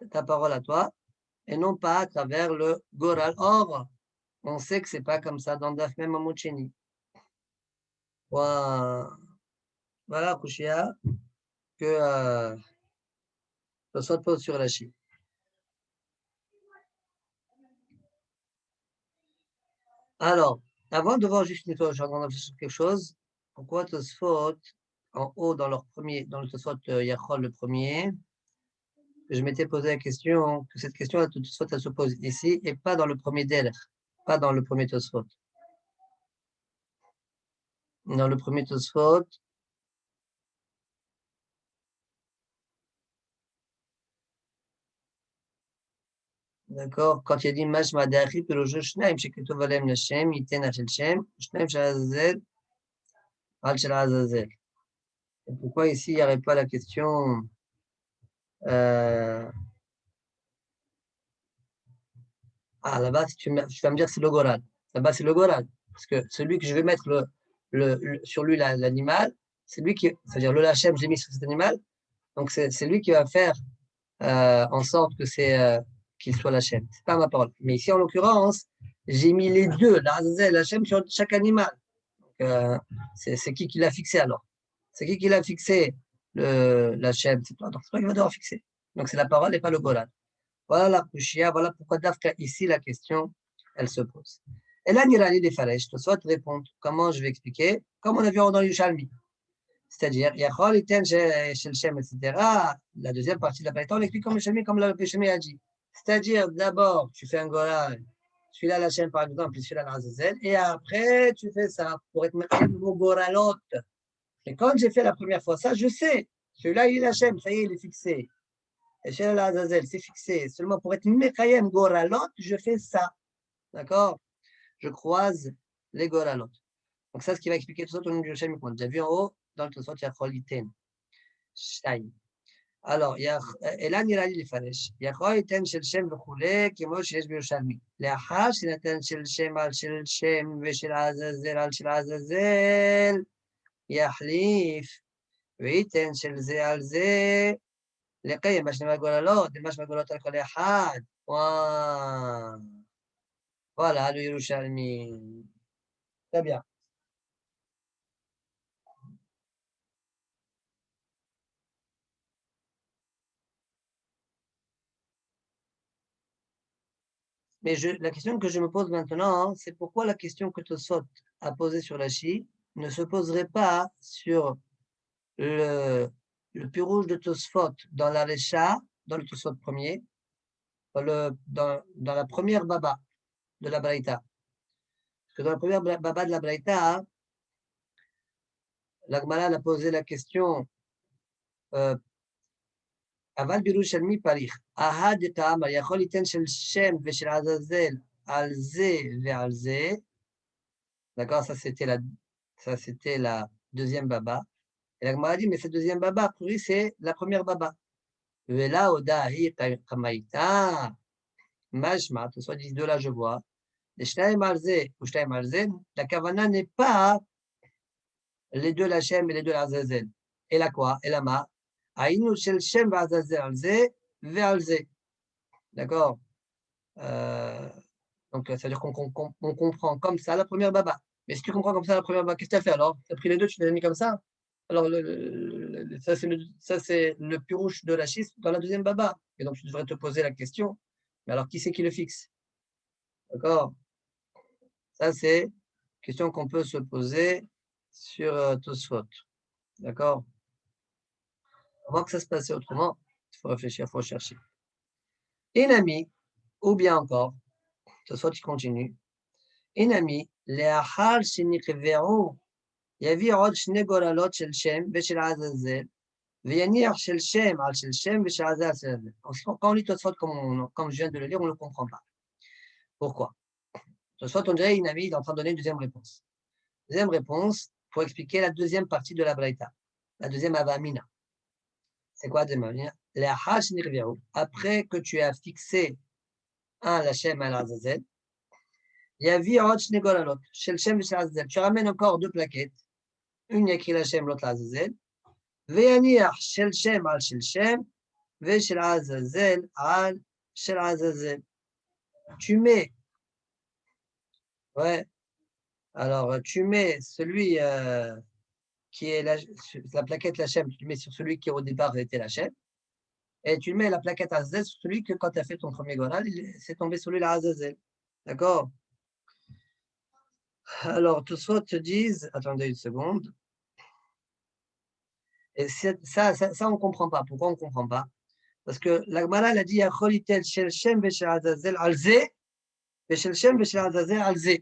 ta parole à toi et non pas à travers le goral. Or, on sait que ce n'est pas comme ça dans Daf Mem Amocheni. Voilà, Kouchia, que le soit pose sur la Chine. Alors, avant de voir juste nettoyer, je suis sur quelque chose. Pourquoi Tosfot, en haut, dans le Tosfot Yachol, le premier, je m'étais posé la question, que cette question, Tosfot, elle se pose ici, et pas dans le premier d'elle, pas dans le premier Tosfot. Dans le premier Tosfot, d'accord, quand il a dit Mash Madachi, que le jeu Shnaim, Sheketo Valem Nashem, Iten Achel Shem, Shnaim Shalazel, Al Shalazel. Et pourquoi ici, il n'y aurait pas la question là-bas, tu vas me dire c'est le Goral. Là-bas, c'est le Goral. Parce que celui que je vais mettre sur lui l'animal, c'est lui qui, c'est-à-dire le Lachem, je l'ai mis sur cet animal. Donc, c'est lui qui va faire en sorte que qu'il soit Lachem. Ce n'est pas ma parole. Mais ici, en l'occurrence, j'ai mis les deux, Lachem, sur chaque animal. Donc, c'est qui l'a fixé alors? C'est qui l'a fixé, Lachem? C'est toi. Donc, c'est toi qui vas devoir fixer. Donc, c'est la parole et pas le Goral. Voilà la Kushia, voilà pourquoi Dafka ici la question, elle se pose. Et là, Nirali les Falesh, je te souhaite répondre. Comment je vais expliquer? Comme on a vu dans Yushalmi. C'est-à-dire, Yachol, Iten, Shel Shem, etc. La deuxième partie de la Braïta, on l'explique comme Yushalmi, comme le Yushalmi a dit. C'est-à-dire, d'abord, tu fais un Goral, celui-là, la Shem, par exemple, celui-là, la Azazel, et après, tu fais ça pour être marqué au Goralot. Et quand j'ai fait la première fois ça, je sais, celui-là, il est la Shem, ça y est, il est fixé. Et chez l'Azazel, c'est fixé. Seulement pour être Mekayem Goralot, je fais ça. D'accord? Je croise les Goralot. Donc, ça, ce qui va expliquer tout ça, on a déjà vu en haut, dans le Tosot, il y a Choliten. Shtaim. Alors, et là, il y a les Faresh. Il y a Choliten, Shel Shem, Vechule, Kimo, Shesh, Birushalmi. לאחר שנתן של שם על של שם ושל עזאזל על של עזאזל, יחליף וייתן של זה על זה. לקיים משנה גוללות, משנה גוללות על כל אחד. Voilà, le Yerushalmi. Très bien. Mais la question que je me pose maintenant, c'est pourquoi la question que Tosot a posée sur la Chi ne se poserait pas sur le pirouge de Tosfot dans la Recha, dans le Tosfot premier, dans la première baba de la Braïta. Parce que dans la première baba de la Braïta, la Gemara a posé la question Aval Birushalmi Parich. Ahad Ta'amar Yachol Iten Shel Shem Veshel Azazel Al Ze Ve'al Ze. D'accord, ça c'était la deuxième baba. Et la Gemara dit, mais cette deuxième baba, a priori, c'est la première baba. Vela Odahi Kamaïta. Mashma, tout soit dit de là, je vois. Les Shtaim Alze ou Shtaim Alze, la Kavana n'est pas les deux Lachem et les deux Azazel. Et la quoi? Et la ma? Aïnou Shel Shem Azazel Alze, Ve'alze. D'accord? Donc, ça veut dire qu'on comprend comme ça la première baba. Mais si tu comprends comme ça la première baba, qu'est-ce que tu as fait alors? Tu as pris les deux, tu les as mis comme ça? Alors, ça, c'est le purouche de la schisme dans la deuxième baba. Et donc, tu devrais te poser la question, mais alors, qui c'est qui le fixe? D'accord? Ça, c'est une question qu'on peut se poser sur Tosfot. D'accord? Avant que ça se passe autrement, il faut réfléchir, il faut chercher. Enami, ou bien encore, Tosfot qui continue. Enami, le'achar shenikve'u yavir od shne goralot shel Shem ve'shel Azazel ve'yanir shel Shem al shel Shem ve'shel Azazel. Quand on lit Tosfot comme je viens de le lire, on ne le comprend pas. Pourquoi? Tosfot, on dirait Enami, il est en train de donner une deuxième réponse. Deuxième réponse, pour expliquer la deuxième partie de la Braïta, la deuxième Avamina. C'est quoi la deuxième Avamina? Après que tu as fixé un Lachem à l'Azazel, il y a Virot Shnegolalot, Shel Shem et Shel Azazel. Tu ramènes encore deux plaquettes, une écrit Lachem, l'autre l'Azazel. Ve'yanir Shel Shem al Shel Shem, ve Shel Azazel al Shel Azazel. Tu mets, ouais, alors tu mets celui qui est la plaquette Lachem, tu le mets sur celui qui au départ était Lachem, et tu mets la plaquette Azazel sur celui que quand tu as fait ton premier Goral, c'est tombé sur lui la Azazel. D'accord? Alors, tous autres te disent, attendez une seconde, et ça on ne comprend pas. Pourquoi on ne comprend pas? Parce que la Gemara a dit Yacholitel Shel Shem Veshel Azazel Alze, Veshel Shem Veshel Azazel Alze.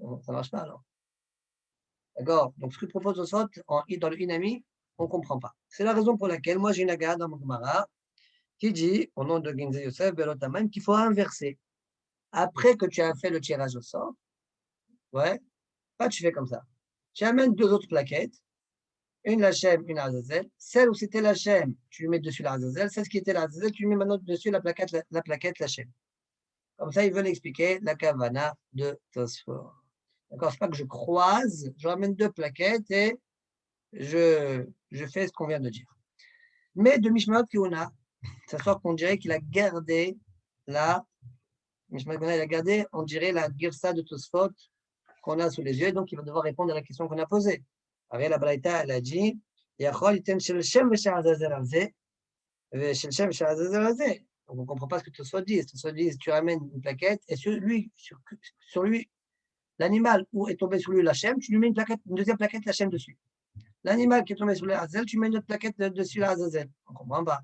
Ça ne marche pas alors. D'accord? Donc, ce que propose Tosfot dans le Inami, on ne comprend pas. C'est la raison pour laquelle moi j'ai une agara dans mon Gemara qui dit, au nom de Ginze Yosef, Belotaman, qu'il faut inverser. Après que tu as fait le tirage au sort, ouais, pas tu fais comme ça. Tu amènes deux autres plaquettes, une Lachem, une Azazel. Celle où c'était Lachem, tu mets dessus la Azazel. Celle qui était la Azazel, tu mets maintenant dessus la plaquette Lachem. Comme ça, ils veulent expliquer la Kavana de Tosfot. D'accord? C'est pas que je croise, je ramène deux plaquettes et je fais ce qu'on vient de dire. Mais de Mishmaot Kiona, ça sort qu'on dirait qu'il a gardé il a gardé, on dirait, la Girsa de Tosfot qu'on a sous les yeux, donc il va devoir répondre à la question qu'on a posée. Alors, la Braïta, elle a dit, Yachol iten shel Shem v'shel Azazel alze, v'shel Shem v'shel Azazel alze. Donc, on ne comprend pas ce que Tosfot dit. Tosfot dit, tu ramènes une plaquette, et sur lui, l'animal où est tombé sur lui la Shem, tu lui mets une deuxième plaquette la Shem dessus. L'animal qui est tombé sur le Azazel, tu mets une autre plaquette dessus la Azazel. On ne comprend pas.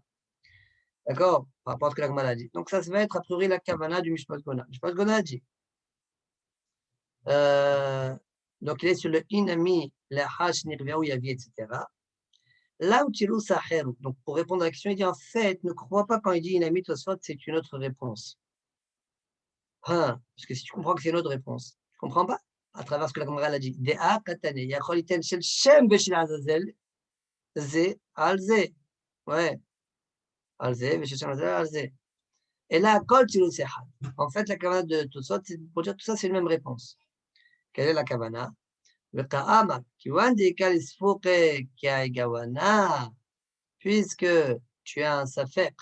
D'accord? Par rapport à ce que la Gemara a dit. Donc, ça va être a priori la Kavana du Mishpat Gona. Mishpat Gona a dit. Donc, il est sur le Inami, la Hash, Nirveou, Yavi, etc. Là où Tirou Saheru, donc pour répondre à la question, il dit en fait, ne crois pas quand il dit Inami Tosfot, c'est une autre réponse. Parce que si tu comprends que c'est une autre réponse, tu ne comprends pas à travers ce que la Gemara a dit. Dea Katane, Yacholiten Shel Shem Beshil Azazel, Ze Alze. Ouais. Alze, Beshil Shem Azazel, Alze. Et là, Kol Tirou Sehad. En fait, la Kavana de Tosfot, c'est pour dire tout ça, c'est une même réponse. Quelle est la Kavana? Puisque tu as un safek,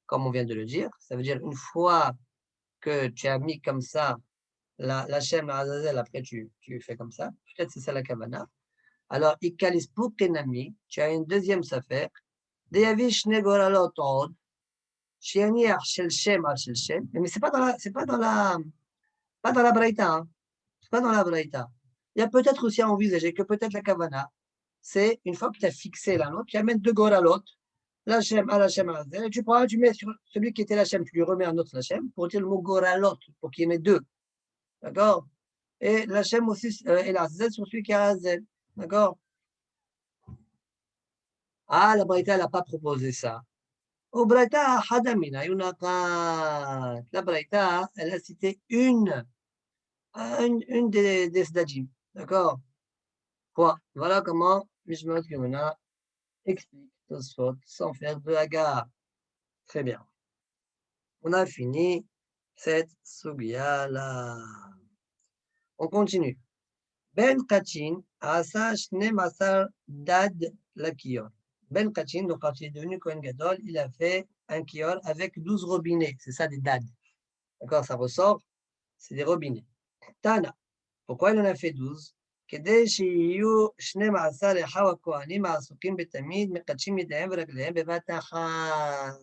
comme on vient de le dire, ça veut dire une fois que tu as mis comme ça la Shem, la Azazel, après tu fais comme ça, peut-être c'est ça la Kavana. Alors, Ikalispukenami, tu as une deuxième safek, Deyavish Negoralot Od, Shianiach Shel Shem al Shel Shem, mais c'est pas dans la Braïta, hein. C'est pas dans la Braïta. Il y a peut-être aussi à envisager que peut-être la Kavana, c'est une fois que tu as fixé la note, tu amènes deux goralot l'Hachem à l'Hachem Azel, et tu prends, tu mets sur celui qui était l'Hachem, tu lui remets un autre l'Hachem pour dire le mot Goralot, pour qu'il y en ait deux. D'accord? Et l'Hachem aussi, et l'Azel sur celui qui a Azel. D'accord? Ah, la Braïta, elle n'a pas proposé ça. Au Braïta, Hadamina, Yunakat. La Braïta, elle a cité une des Sdajim. D'accord? Voilà comment Mishmat Yomuna explique Tosfot sans faire de hagar. Très bien. On a fini cette sugia-là. On continue. Ben Kachin, Asa Shne Masar Dad la Kior. Ben Kachin, donc quand il est devenu Kohen Gadol, il a fait un Kior avec 12 robinets. C'est ça des Dad. D'accord, ça ressort, c'est des robinets. Tana. Pourquoi il en a fait 12? כדי שיהיו 12 אחיו הכהנים העסוקים בתמיד, מקדשים ידיהם ורגליהם בבת אחת.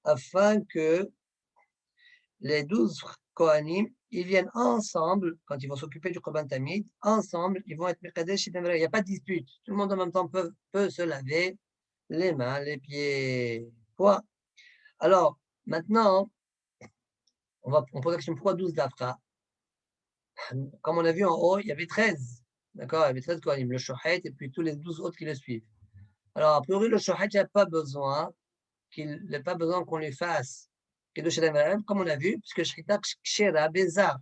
Afin que les 12 Kohanim, ils viennent ensemble, quand ils vont s'occuper du Korban Tamid, ensemble, ils vont être Mekadesh. Il n'y a pas de dispute. Tout le monde en même temps peut se laver les mains, les pieds. Quoi? Alors, maintenant, on pose la question, pourquoi 12 d'Afra? Comme on a vu en haut, il y avait 13. D'accord? Il y avait 13 Kohanim, le Shohet et puis tous les 12 autres qui le suivent. Alors, a priori, le Shohet, il n'y a pas besoin qu'on lui fasse comme on a vu, puisque Shrita Kshera Bezar,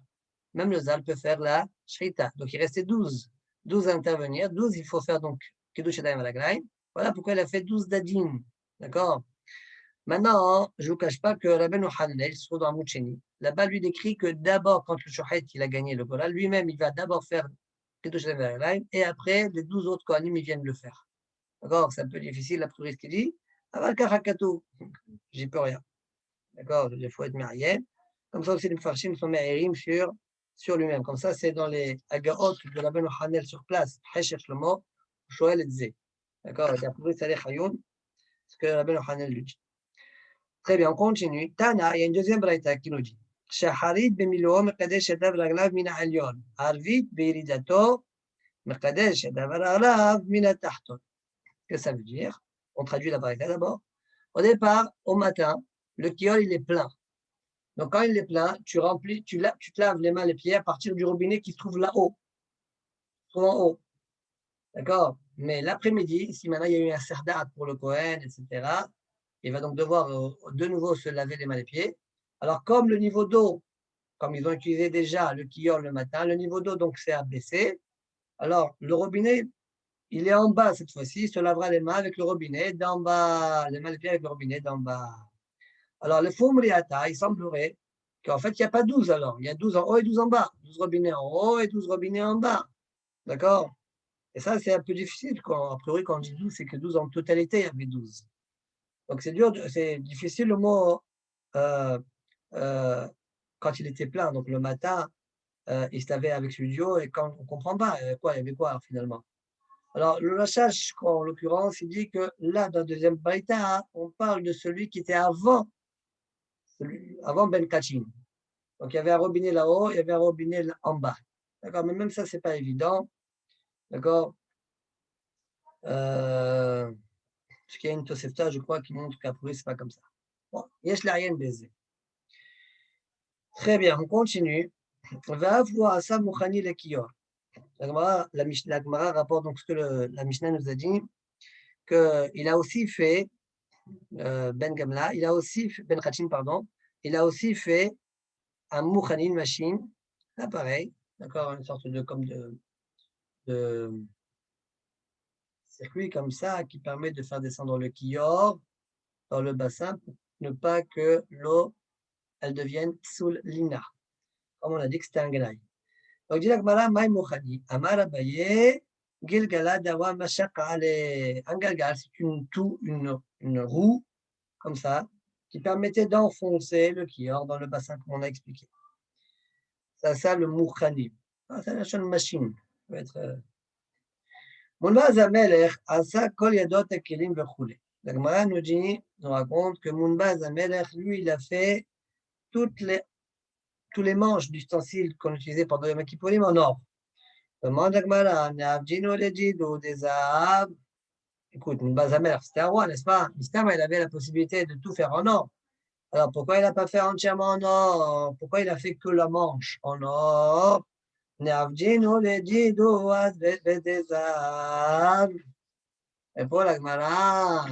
même le Zal peut faire la Shrita. Donc il restait 12. 12 à intervenir. 12, il faut faire donc Kiddush Yadayim Raglayim. Voilà pourquoi il a fait 12 dadin. D'accord? Maintenant, je ne vous cache pas que Rabbeinu Hananel, il se trouve dans Moucheni. Là-bas, lui décrit que d'abord, quand le Shohet il a gagné le Gola, lui-même, il va d'abord faire Kiddush Yadayim Raglayim et après, les 12 autres Kohanim, ils viennent le faire. D'accord? C'est un peu difficile, la prière qui dit Aval Karakato. J'y peux rien. D'accord? Il faut être marié. Comme ça aussi, les Mfarshim sont mariés sur lui-même. Comme ça, c'est dans les Agaot de Rabbeinu Hanel sur place. Hesher Shlomo, Shoel et Zé. D'accord? Et après, c'est les Chayoun, ce que Rabbeinu Hanel lui dit. Très bien, on continue. Tana, il y a une deuxième braïta qui nous dit Shaharit bemilo mekadesh yadav raglav mina alyon. Arvit beiridato mekadesh yadav raglav mina tahton. Qu'est-ce que ça veut dire? On traduit la braïta d'abord. Au départ, au matin, le kiol, il est plein. Donc, quand il est plein, tu te laves les mains, les pieds à partir du robinet qui se trouve là-haut, en haut. D'accord? Mais l'après-midi, si maintenant il y a eu un serdat pour le Kohen, etc., il va donc devoir de nouveau se laver les mains et les pieds. Alors, comme le niveau d'eau, comme ils ont utilisé déjà le kior le matin, le niveau d'eau donc s'est abaissé. Alors, le robinet, il est en bas cette fois-ci, il se lavera les mains avec le robinet d'en bas, les mains et les pieds avec le robinet d'en bas. Alors, le Foumriata, il semblerait qu'en fait, il n'y a pas 12 alors. Il y a 12 en haut et 12 en bas. 12 robinets en haut et 12 robinets en bas. D'accord? Et ça, c'est un peu difficile. A priori, quand on dit 12, c'est que 12 en totalité, il y avait 12. Donc, c'est difficile le mot euh, quand il était plein. Donc, le matin, il se lavait avec celui du haut et quand on ne comprend pas, il y avait quoi finalement? Alors, le Lachash, en l'occurrence, il dit que là, dans le deuxième braïta, on parle de celui qui était avant Ben Kachin. Donc, il y avait un robinet là-haut, il y avait un robinet en bas. D'accord? Mais même ça, ce n'est pas évident. D'accord? Parce qu'il y a une Tosefta, je crois, qui montre qu'à priori, ce n'est pas comme ça. Bon, yesh la rien baiser. Très bien, on continue. Va voir ça, Moukhani le Kiyor. La Gemara rapporte donc ce que la Mishnah nous a dit, qu'il a aussi fait, Ben Gamla, Ben Khachin, pardon, il a aussi fait un Moukhani, une machine, là pareil, d'accord, une sorte de circuit comme ça qui permet de faire descendre le kior dans le bassin pour ne pas que l'eau elle devienne soul lina. Comme on a dit que c'était un ganaï. Donc, dit l'Agmara, Maï Mokhadi, Amar Abaye, Gilgala Dawa Mashaka. Un galgal, c'est une roue comme ça qui permettait d'enfoncer le kior dans le bassin, comme on a expliqué. Ça le Moukhani. C'est la machine. Ça peut être. Mounbaz Amelech asa kol yadot kelim vechule. La Gemara nous raconte que Mounbaz Amelech, lui, il a fait tous les manches d'ustensiles qu'on utilisait pendant le Kippourim en or. Demande la Gemara, Neavjino lejido des Zahab écoute, Bazamer, c'était un roi, n'est-ce pas? Mistama, il avait la possibilité de tout faire en or. Alors, pourquoi il n'a pas fait entièrement en or? Pourquoi il a fait que la manche en or? Neavdino le dido advezezar. Et pour la Gemara,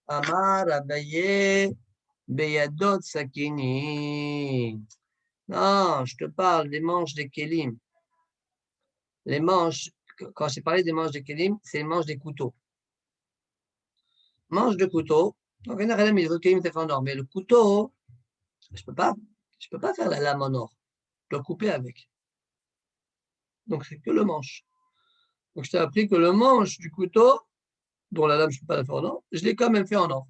Amar Abaye Beyadot Sakini. Non, je te parle des manches des Kélim. Les manches, quand j'ai parlé des manches des Kélim, c'est les manches des couteaux. Manche de couteau, donc il y en a les autres Kélim, c'est fait en or, mais le couteau, je peux pas faire la lame en or. Je dois couper avec. Donc c'est que le manche. Donc je t'ai appris que le manche du couteau, dont la lame je ne peux pas la faire en or, je l'ai quand même fait en or.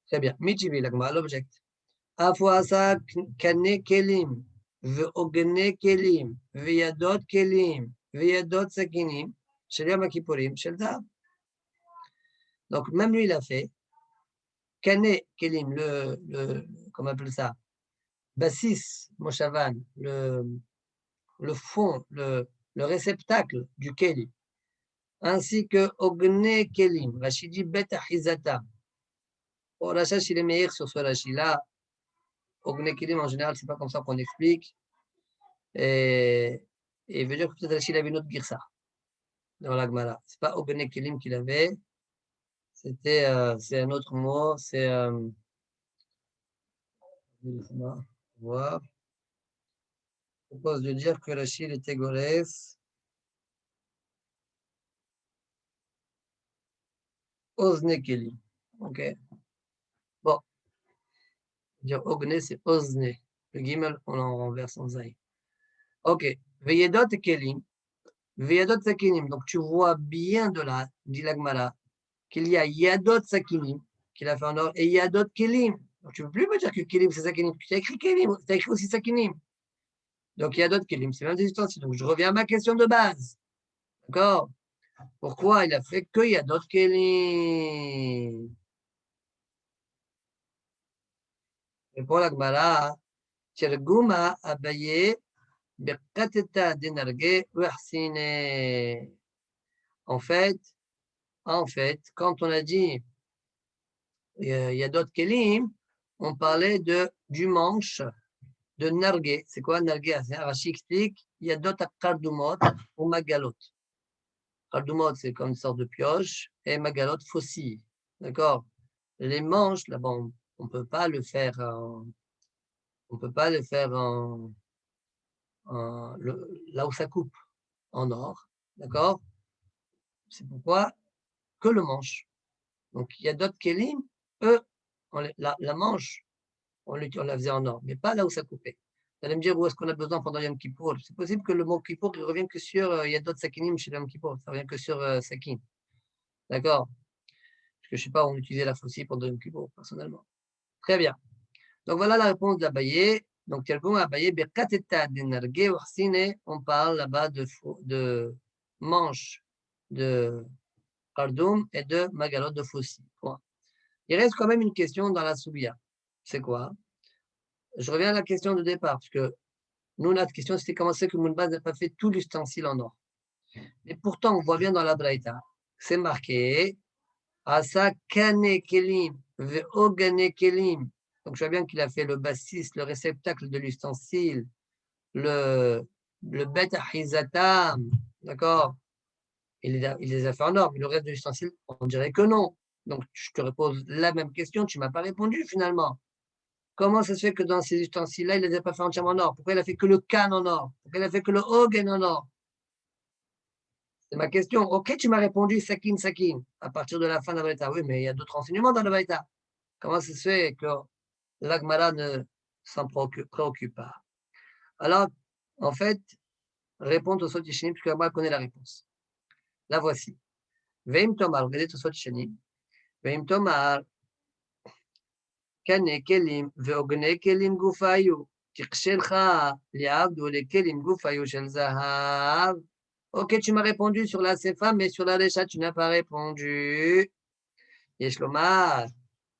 Très bien. Michivi, l'object. Afuasa kane kelim, ve'ogne kelim, ve'yadot kelim, ve'yadot sakinim, shel yom kippurim, shel zahav. Donc même lui il a fait kane kelim, comment on appelle ça, bassis moshavan, le fond, le réceptacle du kelim, ainsi que ogne kelim, Rachidi bet achizata. Bon, Rachid il est meilleur sur ce Rachid là. Ogne kelim en général c'est pas comme ça qu'on explique. Et il veut dire que peut-être Rachid avait une autre girsa dans la Gemara. Ce n'est pas Ogne Kelim qu'il avait, c'est un autre mot, c'est. Voir. Je propose de dire que Rachid était Goref. Ozne Kelim. Ok. Bon. Dire Ogne, c'est Ozne. Le Gimel, on en renverse en Zaï. Ok. Veyedot Kelim. Veyedot Sakinim. Donc tu vois bien de là, dit la Gemara, qu'il y a Yadot Sakinim, qu'il a fait en or, et Yadot Kelim. Donc, tu ne peux plus me dire que Kelim, c'est Sakinim. Tu as écrit Kelim, tu as écrit aussi Sakinim. Donc, il y a d'autres Kelim, c'est même des ustensiles. Donc, je reviens à ma question de base. D'accord? Pourquoi il a fait que il y a d'autres Kelim? Et pour la Gemara, Tirgouma Abaye, Bekateta Denarge, Uarsine. En fait, quand on a dit il y a d'autres Kelim, on parlait du manche de Nargué. C'est quoi Nargué? Rashi explique, il y a d'autres Kardumot ou Magalot. Kardumot, c'est comme une sorte de pioche, et Magalot, faucille. D'accord? Les manches, là, bon, on ne peut pas le faire là où ça coupe, en or. D'accord? C'est pourquoi que le manche. Donc, il y a d'autres Kélim, eux, la manche, on la faisait en or, mais pas là où ça coupait. Vous allez me dire où est-ce qu'on a besoin pendant Yom Kippour. C'est possible que le mot Kippour ne revienne que sur, il y a d'autres Sakinim chez Yom Kippour, ça ne revient que sur Sakin. D'accord? Parce que je ne sais pas, on utilisait la faucille pendant Yom Kippour, personnellement. Très bien. Donc voilà la réponse d'Abaye. Donc, Abaye, on parle là-bas de manche de Kardoum et de Magalot de faucille. Il reste quand même une question dans la Soubia. C'est quoi? Je reviens à la question de départ, parce que nous, notre question, c'était comment c'est que Mounbaz n'a pas fait tout l'ustensile en or. Et pourtant, on voit bien dans la Braïta, c'est marqué Asa Kane Kelim, Ve'ogane Kelim. Donc, je vois bien qu'il a fait le bassis, le réceptacle de l'ustensile, le Bet Ahizatam, d'accord? Il les a fait en or, mais le reste de l'ustensile, on dirait que non. Donc, je te repose la même question, tu ne m'as pas répondu finalement. Comment ça se fait que dans ces ustensiles-là, il ne les a pas fait entièrement en or? Pourquoi il a fait que le can en or? Pourquoi il a fait que le hogan en or? C'est ma question. Ok, tu m'as répondu sakin, sakin, à partir de la fin de la Braïta. Oui, mais il y a d'autres enseignements dans la Braïta. Comment ça se fait que l'Agmara ne s'en préoccupe pas? Alors, en fait, répondre au Sotishini, puisque l'Agmara connaît la réponse. La voici. Veim Tomar, regardez au Sotishini. Veim Tomar, Kane Kelim, Veogne Kelim Gufayu. תקשלך לעבדו לכלים גופיו של זהב. Ok, tu m'as répondu sur la Sefa, mais sur la Recha, tu n'as pas répondu. יש לומר,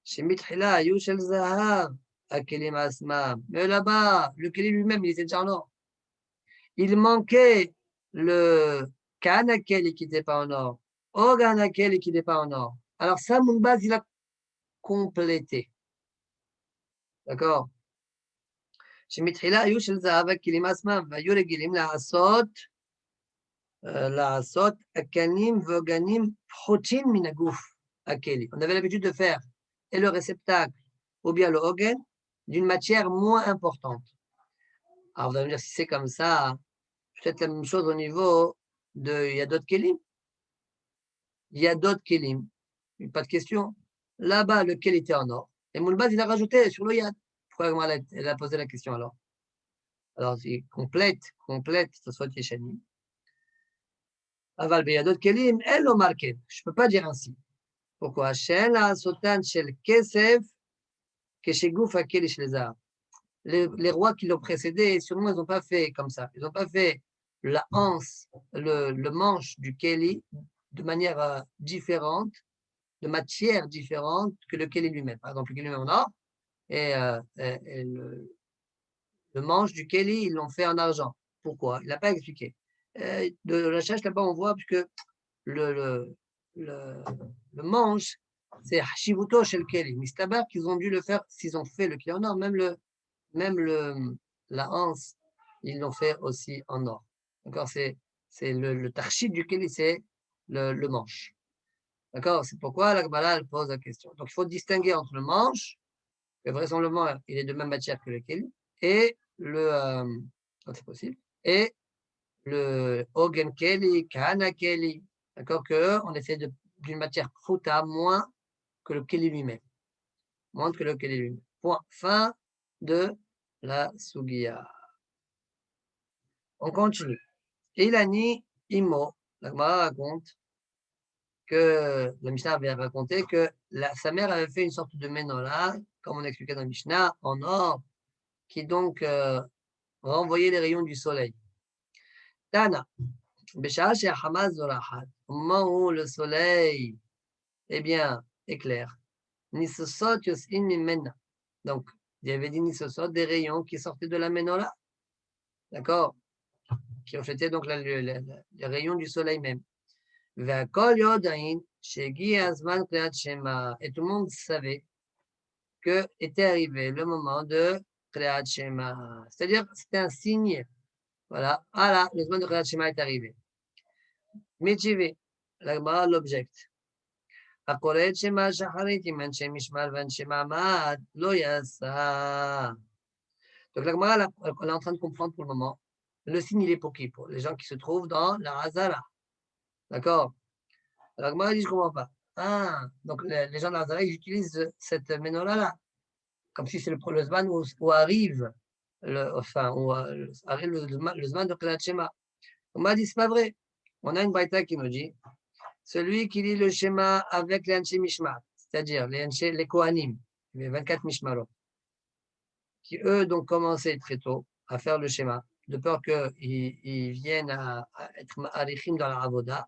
שמתחילה היו של זהב, הכלים עצמם. Mais là-bas, le kelim lui-même, il était déjà en or. Il manquait le Kanakeli qui n'était pas en or. Ogan Akeli qui n'est pas en or. Alors ça, Mounbaz, il a complété. D'accord? שמתחילה היו של זהב הכלים עצמם, והיו רגילים לעשות הקנים ועוגנים פחותים מן הגוף הכלי. On avait l'habitude de faire et le réceptacle ou bien le hogan d'une matière moins importante. Alors vous allez me dire, si c'est comme ça, peut-être la même chose au niveau de... Il y a d'autres kelim. Il y a d'autres kelim. Pas de question. Là-bas, le kel était en or. Et Moulbaz, il a rajouté sur le yad. Pourquoi elle a posé la question alors? Alors, c'est complète, ce soit Yeshanim. Aval beyadot kelim, elle l'a marqué. Je ne peux pas dire ainsi. Pourquoi? Les rois qui l'ont précédé, sûrement, ils n'ont pas fait comme ça. Ils n'ont pas fait la anse, le manche du keli de manière différente, de matière différente que le keli lui-même. Par exemple, le keli lui-même en or, et le manche du keli, ils l'ont fait en argent. Pourquoi? Il n'a pas expliqué. De la chasse là-bas, on voit, puisque le manche, c'est Hashivuto chez le keli. Mais c'est là-bas qu'ils ont dû le faire, s'ils ont fait le keli en or, même la anse, ils l'ont fait aussi en or. D'accord? C'est le tarchit du keli, c'est le manche. D'accord? C'est pourquoi la Kabbalah elle pose la question. Donc il faut distinguer entre le manche, que vraisemblablement il est de même matière que le keli, et quand c'est possible, et le Hogan Keli, Kahana Keli, d'accord, qu'on essaie d'une matière prouta moins que le Keli lui-même. Moins que le Keli lui-même. Point. Fin de la Sugiya. On continue. Ilani Imo, la Gemara raconte que la Mishnah avait raconté que sa mère avait fait une sorte de menorah, comme on expliquait dans la Mishnah, en or, qui donc renvoyait les rayons du soleil. Tana, au moment où le soleil, eh bien, éclaire. Donc, il y avait dit nisosot, des rayons qui sortaient de la menorah. D'accord? Qui reflétaient donc les rayons du soleil même. Et tout le monde savait que était arrivé le moment de Kriyat Shema. C'est-à-dire, c'était un signe. Voilà. Ah là, le moment de Kriyat Shema est arrivé. Michivé, la Gemara l'objecte. הקורא את שמע השחרית עם אנשי משמר ואנשי מעמד לא יעשה. Donc la Gemara, elle est en train de comprendre pour le moment. Le signe, il est pour qui? Pour les gens qui se trouvent dans la Hazara. D'accord? La Gemara dit, je ne comprends pas. Ah, donc les gens de la Hazara, ils utilisent cette menorah-là. Comme si c'est le Zman où arrive le Zman de Kriyat Shema. On m'a dit, c'est pas vrai. On a une baïta qui nous dit, celui qui lit le schéma avec les Anshei Mishmat, c'est-à-dire les Kohanim, les 24 Mishmarot, qui eux donc commencé très tôt à faire le schéma, de peur qu'ils viennent à être arichim dans la avoda,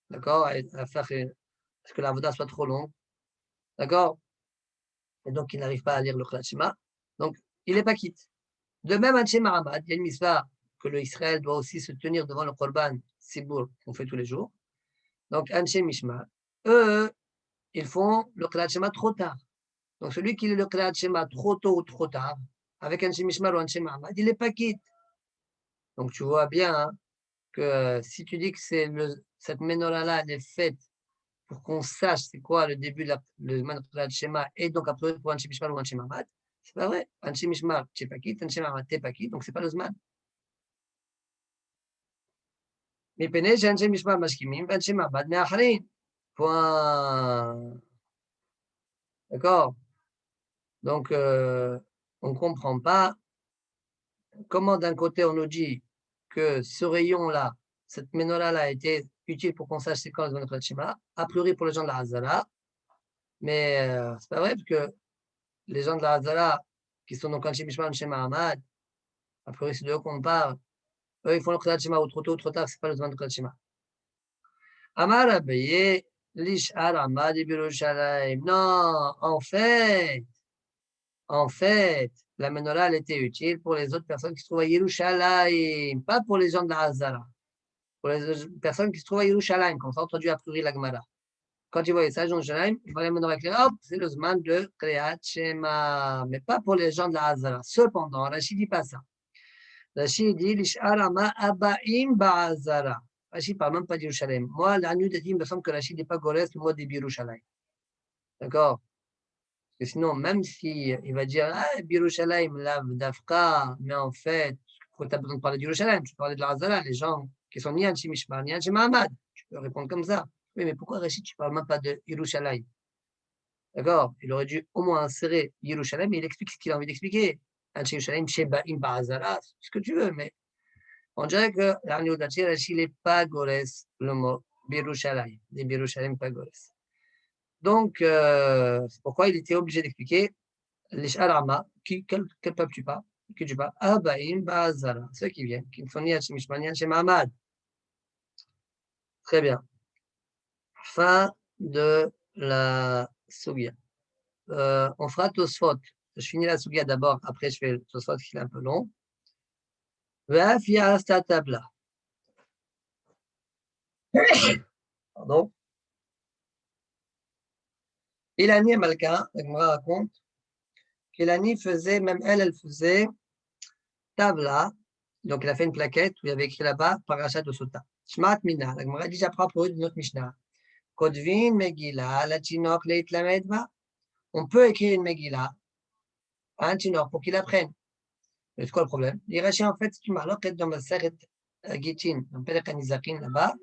d'accord, à faire que la avoda soit trop longue, d'accord, et donc ils n'arrivent pas à lire le schéma, donc il n'est pas quitte. De même, Anshei Mahamad, il y a une mitzvah que le Israël doit aussi se tenir devant le Korban Sibour qu'on fait tous les jours. Donc, Anshei Mishmar, eux, ils font le Kriyat Shema trop tard. Donc, celui qui lit le Kriyat Shema trop tôt ou trop tard, avec Anshei Mishmar ou Anshei Mahamad, il n'est pas quitte. Donc, tu vois bien hein, que si tu dis que cette menorah-là, elle est faite pour qu'on sache c'est quoi le début de le Kriyat Shema et donc après pour Anshei Mishmar ou Anshei Mahamad, c'est pas vrai. Anshei Mishmar, tu n'es pas quitte, Anshei Mahamad, tu n'es pas quitte, donc c'est pas le Zman. מפני שאנשי משמר משכימים ואנשי מעבד מאחרים. Point. D'accord? Donc, on ne comprend pas comment d'un côté on nous dit que ce rayon-là, cette menorah-là a été utile pour qu'on sache c'est quoi le Zman Shema, a priori pour les gens de la Hazara, mais c'est pas vrai parce que les gens de la Hazara, qui sont donc Anshei Mishmar, Anshei Mahamad, a priori c'est de eux qu'on parle, eux ils font le Kriyat Shema ou trop tôt ou trop tard, c'est pas le Zman Shema. Amar Abaye, Lishar Amad Birushalayim. Non, en fait, la menorah elle était utile pour les autres personnes qui se trouvent à Yerushalayim, pas pour les gens de la Hazara. pour les personnes qui se trouvent à Yerushalayim, comme ça on traduit a priori la Gemara. Quand ils voient les sages de Yerushalayim, ils vont les mener avec les hop, c'est le Zman de Kriyat Shema, mais pas pour les gens de la Hazara. Cependant, Rachid dit pas ça. Rachid dit Lish'arama Abaim Ba'azara. Rachid parle même pas d'Yerushalayim. Moi, la nuit il me semble que Rachid n'est pas Gorès le mot des Yerushalayim. D'accord? Parce que sinon, même si il va dire ah, Yerushalayim, la Dafka, mais en fait, pourquoi tu as besoin de parler d'Yerushalayim? Tu parlais de la Hazara, les gens qui sont ni Anchi Mishmar, ni Anchi Mahamad. Tu peux répondre comme ça. Oui, mais pourquoi Rachid, tu ne parles même pas de Yerushalayim? D'accord? Il aurait dû au moins insérer Yerushalayim, mais il explique ce qu'il a envie d'expliquer. Anchi Yerushalayim, Shebaim Ba'azara, ce que tu veux, mais on dirait que Rachid n'est pas Gorès le mot Yerushalayim. Les Yerushalayim, pas Gorès. Donc, c'est pourquoi il était obligé d'expliquer les Sharama, quel peuple tu parles? Que tu parles? Abaim Ba'azara, ceux qui viennent, qui ne sont ni Hachim Mishmar, ni Hachim Mahamad. Très bien. Fin de la Sugia. On fera Tosfot. Je finis la Sugia d'abord, après je fais le Tosfot qui est un peu long. Ve'afia sta tabla. Pardon. Ilani Malka, la Gemara raconte qu'Ilani faisait, même elle faisait Tabla. Donc, il a fait une plaquette où il y avait écrit là-bas Parashat de Sota. Shmat Mina. La Gemara dit j'apprends pour eux de notre Mishnah. Kodvin Megillah, la Tinok Leit Lamedva. On peut écrire une Megillah à un Tinok pour qu'il apprenne. Mais c'est quoi le problème? L'Irachi, en fait, c'est une mahloket dans ma Seret Gitin, dans Perek Anizakin là-bas.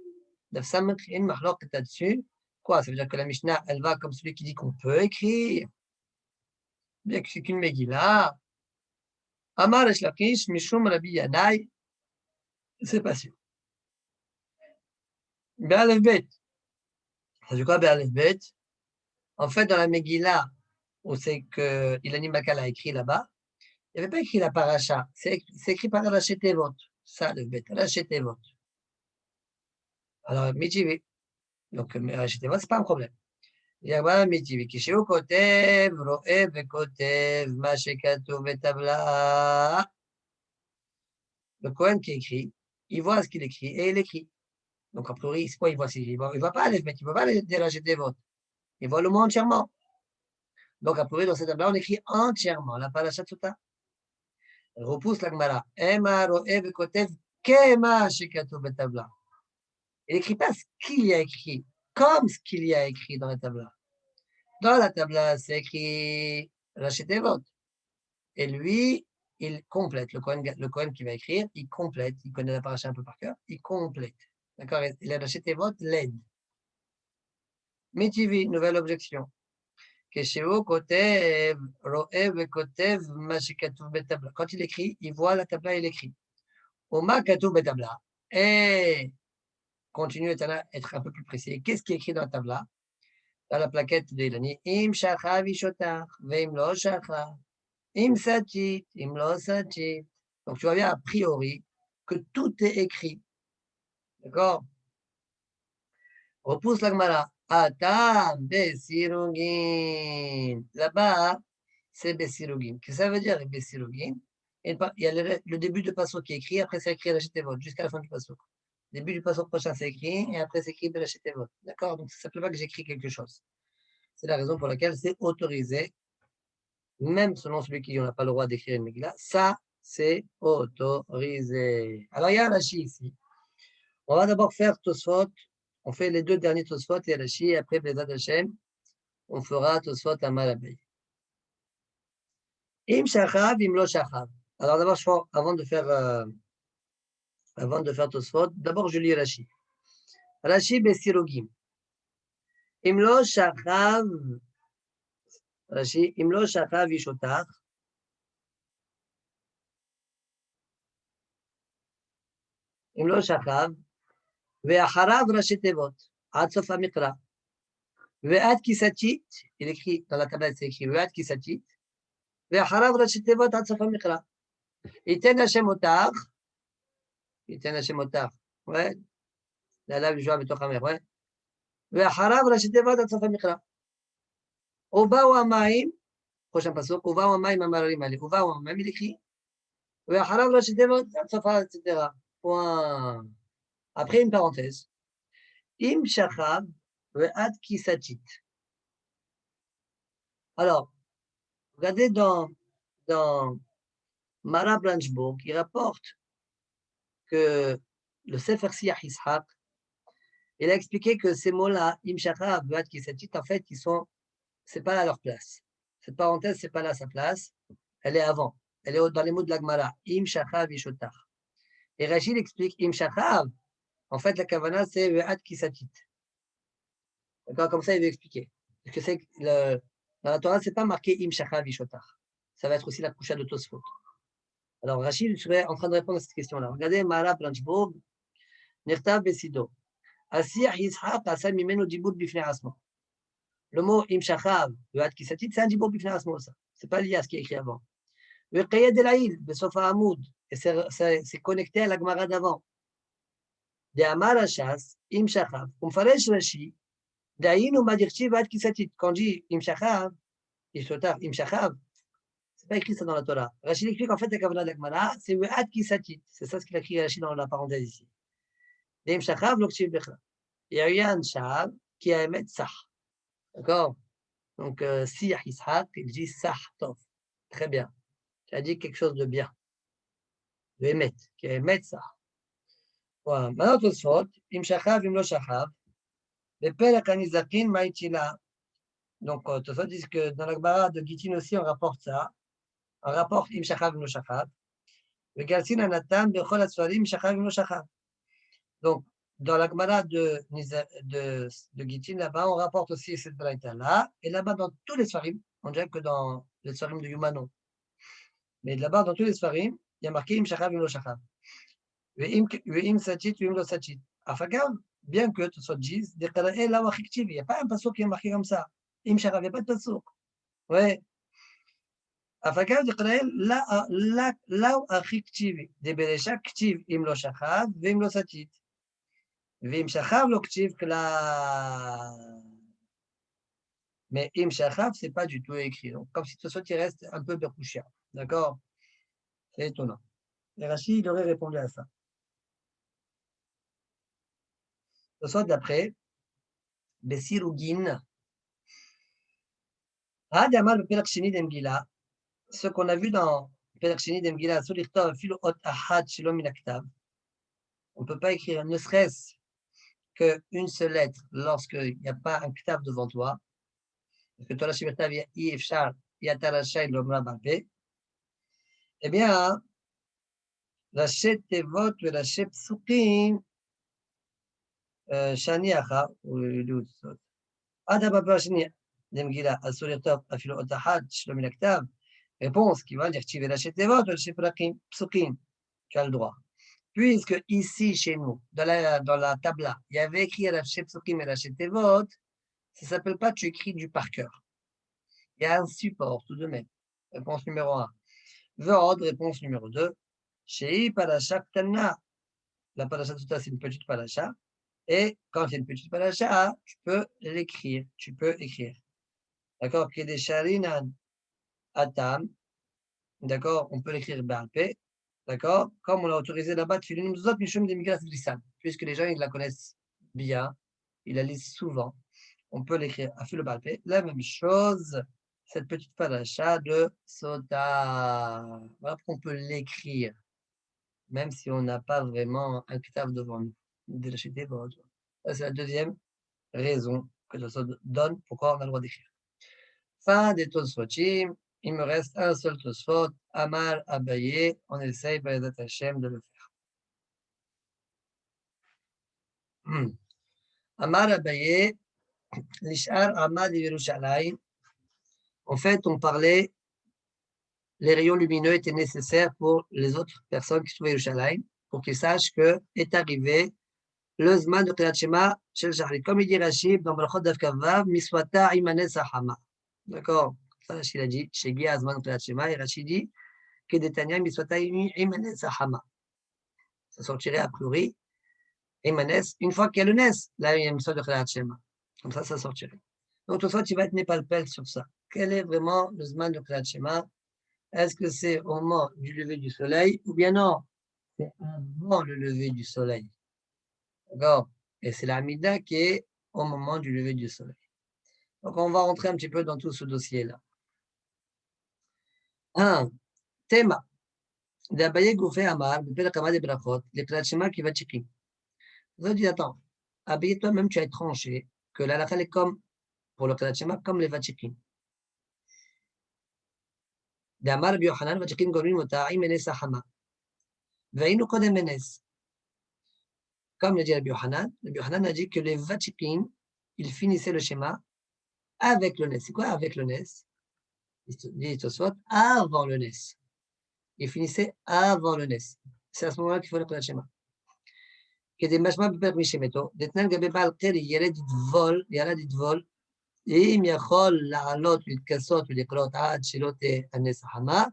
D'Afsamach, il y a une mahloket là-dessus. Quoi? Ça veut dire que la Mishnah, elle va comme celui qui dit qu'on peut écrire. Bien que c'est qu'une Megillah. Amar Eshlakish, Mishum Rabbi Yadai. C'est pas sûr. Be'alef Bet. Ça veut quoi Be'alef Bet? En fait, dans la Megillah, où c'est que Ilani Makal a écrit là-bas, il n'y avait pas écrit la paracha. C'est écrit par Rachetevot. Ça, le Bet. Rachetevot. Alors, Mijivi. Donc, Rachetevot, ce n'est pas un problème. Il y a voilà Mijivi. Kishéo Kotev, Ro'ev et Kotev, Mashekato Betabla. Le Kohen qui écrit, il voit ce qu'il écrit et il écrit. Donc, a priori, c'est quoi il voit? Il ne voit pas les Bet, il ne voit pas les Rachetevot. Il voit le mot entièrement. Donc, a priori, dans cette table-là, on écrit entièrement la parashat Sota. Repousse la Gemara. Ema ro'ev kotev kema shekatu betabla. Il n'écrit pas ce qu'il y a écrit, comme ce qu'il y a écrit dans la table-là. Dans la table-là, c'est écrit Rachetevot. Et lui, il complète. Le Kohen qui va écrire, il complète. Il connaît la parasha un peu par cœur. Il complète. D'accord? Et la Rachetevot l'aide. Mitivi, nouvelle objection. Quand il écrit, il voit la tabla, il écrit. Et continue à être un peu plus précis. Qu'est-ce qui est écrit dans la tabla? Dans la plaquette de Ilani. Im shacha vishotar, veim lo shacha, im satit, im lo satit. Donc tu vois bien a priori que tout est écrit. D'accord? Repousse la Gemara. Atam besirugin. Là-bas, c'est besirugin. Qu'est-ce que ça veut dire, besirugin? Il y a le début du passeau qui est écrit, après c'est écrit Rachetevot, jusqu'à la fin du passeau. Le début du passeau prochain, c'est écrit, et après c'est écrit Rachetevot. D'accord? Donc ça ne s'appelle pas que j'écris quelque chose. C'est la raison pour laquelle c'est autorisé, même selon celui qui n'a pas le droit d'écrire une Megillah, ça, c'est autorisé. Alors il y a un Rashi ici. On va d'abord faire Tosfot. On fait les deux derniers Tosfot et Rashi, et après Bezat Hashem, on fera Tosfot à Malabé. Im Shachav, Im Lo Shachav. Alors d'abord, avant de faire Tosfot, d'abord je lis Rashi. Rashi Besirogim. Im Lo Shachav, Rashi, Im Lo Shachav Yishotach. Im Lo Shachav, Ve'acharav Rachetevot, Ad Sof HaMikra. Ve'ad Kisatit, il écrit dans la tablette, c'est écrit Ve'ad Kisatit. Ve'acharav Rachetevot, Ad Sof HaMikra. Iten Hashem Otach. Iten Hashem Otach. Ouais. La lave du joie בתוך המח, ouais. ואחריו ראשי תיבות עד סוף המקרא. ובאו המים, prochain פסוק, ובאו המים המררים האלה, ובאו המים, il écrit, ואחריו ראשי תיבות עד סוף, etc. Point. Après une parenthèse. Im shachav ve'ad kisatit. Alors, regardez dans Mara Blanchbourg, il rapporte que le Sefer Siach Ishaq, il a expliqué que ces mots-là, Im shachav ve'ad kisatit, en fait, c'est pas à leur place. Cette parenthèse, c'est pas là à sa place. Elle est avant. Elle est dans les mots de l'Agmara. Im shachav ishotar. Et Rachid explique Im shachav. En fait, la kavana, c'est ve'ad kisatit. D'accord, comme ça, il veut expliquer. Parce que c'est dans la Torah, c'est pas marqué Im shachav ishotar. Ça va être aussi la coucha de Tosfot. Alors, Rachid serait en train de répondre à cette question-là. Regardez, Mara Blanchbourg, Nirtav Besido. Asir Yitzhak asa mimenu dibur bifnei asmo. Le mot Im shachav ve'ad kisatit, c'est un dibur bifnei asmo, ça. C'est pas lié à ce qui est écrit avant. Ve'qayed el-aïl, besofa hamoud. Et c'est connecté à la Gemara d'avant. De Amar Hashas, Im shachav. Umfaresh Rashi, Daïnu madirchi ve'ad kisatit. Quand on dit Im shachav, ishotar, Im shachav, c'est pas écrit ça dans la Torah. Rachid explique en fait la Kavanah de la Gemara, c'est ve'ad kisatit. C'est ça ce qu'il a écrit Rachid dans la parenthèse ici. Im shachav l'oktiv bechla. Il y a eu un shachav qui a émet sah. D'accord? Donc, si Ishaq, il dit sah tov. Très bien. Tu as dit quelque chose de bien. De émet, qui a émet sah. Voilà. Maintenant, Tosfot, im shachav, im lo shachav. Le père Kanizakin maïtila. Donc, Tosfot dit que dans la Gemara de Gittin aussi, on rapporte ça. On rapporte im shachav, im lo shachav. Le galsin anatam, bechol asfarim, im shachav, im lo shachav. Donc, dans la Gemara de Gittin, là-bas, on rapporte aussi cette braïta-là. Et là-bas, dans tous les sfarim, on dirait que dans les sfarim de Yumano. Mais là-bas, dans tous les sfarim, il y a marqué im shachav, im lo shachav. Ve'im satit, ve'im lo satit. Afagav, bien que tout soit dise, il n'y a pas un passouk qui est marqué comme ça. Im shachav, il n'y a pas de passouk. Ouais. Afagav, là où achiktivi, des beresha ktiv, im lo shachav, ve'im lo satit. Ve'im shachav lo ktiv, mais im shachav, c'est pas du tout écrit. Donc, comme si tout ça, il reste un peu berkouchia. D'accord? C'est étonnant. Et Rachid, il aurait répondu à ça. Ce soit d'après, Bessirugin, Hadamar le Perek Sheni d'Emgila, ce qu'on a vu dans Perek Sheni d'Emgila, sur l'Ikhtav, Filo Ot Ahad Shelo Min Aktav, on ne peut pas écrire, ne serait-ce qu'une seule lettre lorsqu'il n'y a pas un Ktav devant toi, parce que toi, la Shibertav, Yi Efshar, Yatar Hashai, Lomra Balpe, eh bien, la Shet Tevot, la Shet Psukim, Shani Acha, ou Ludot, Hadamar Perek Sheni d'Emgila, sur l'Ikhtav, Filo Ot Ahad Shelo Min Aktav, réponse qui va dire tu veux l'acheter votre chez Psukim, tu as le droit. Puisque ici, chez nous, dans la tabla, il y avait écrit la chez Psukim et la chez Tevot, ça ne s'appelle pas tu écris du par cœur. Il y a un support tout de même. Réponse numéro 1. Vod, réponse numéro 2. Chez Parasha Ktana. La Parasha Tuta, c'est une petite Parasha. Et quand c'est une petite Parasha, tu peux l'écrire. Tu peux écrire. D'accord? Kedesharinan Atam. D'accord? On peut l'écrire Barpé. D'accord? Comme on l'a autorisé là-bas, puisque les gens ils la connaissent bien, ils la lisent souvent. On peut l'écrire à le Barpé. La même chose, cette petite paracha de Sota. Voilà pourquoi on peut l'écrire, même si on n'a pas vraiment un ktav devant nous. Ça, c'est la deuxième raison que Tosfot donne pourquoi on a le droit d'écrire. Fin des Tosfotim. Il me reste un seul Tosfot, Amar Abaye. On essaye, B'ezrat Hashem, de le faire. Amar Abaye, Lishar Amad Yerushalayim. En fait, on parlait, les rayons lumineux étaient nécessaires pour les autres personnes qui se trouvaient à Yerushalayim, pour qu'ils sachent que est arrivé le Zman de Kriyat Shema Shel Shachrit. Comme il dit Rachid dans Berachot Daf Kavav, Miswata Imanes Sahama. D'accord? Ça, Rachid a dit, Shegia Zman de Kriyat Shema, et Rachid dit, Kedetania Miswata Imanes Sahama. Ça sortirait a priori, Imanes, une fois qu'il y a le Nes, là il y a une Miswata de Kriyat Shema. Comme ça sortirait. Donc, tout ça, tu vas être népalpel sur ça. Quel est vraiment le Zman de Kriyat Shema? Est-ce que c'est au moment du lever du soleil ou bien non? C'est avant le lever du soleil. D'accord? Et c'est la Mida qui est au moment du lever du soleil. Donc, on va rentrer un petit peu dans tout ce dossier-là. 1. Théma. D'Abaye Goufé Amar, Bepel Kama de Brachot, les Krachema qui va checker. Vous avez dit, attends, Abaye, toi-même, tu as tranché que la halakha est comme, pour le Krachema, comme les Vachikim. D'Amar Biohanan, Vachikim Gorin Mota'im Enes Ahama. Veinu Kodem Enes. Comme le dit Rabbi Yohanan a dit que les Vachikim, ils finissaient le schéma avec le Nes. C'est quoi avec le Nes? Dit Tosfot, avant le Nes. Ils finissaient avant le Nes. C'est à ce moment-là qu'il faut le schéma. כדי משמע בפרק משמתו, דתנן גבי בעל קרי ירד יטבול, אם יכול לעלות ולהתכסות ולקרות עד שלא תהיה הנס החמה,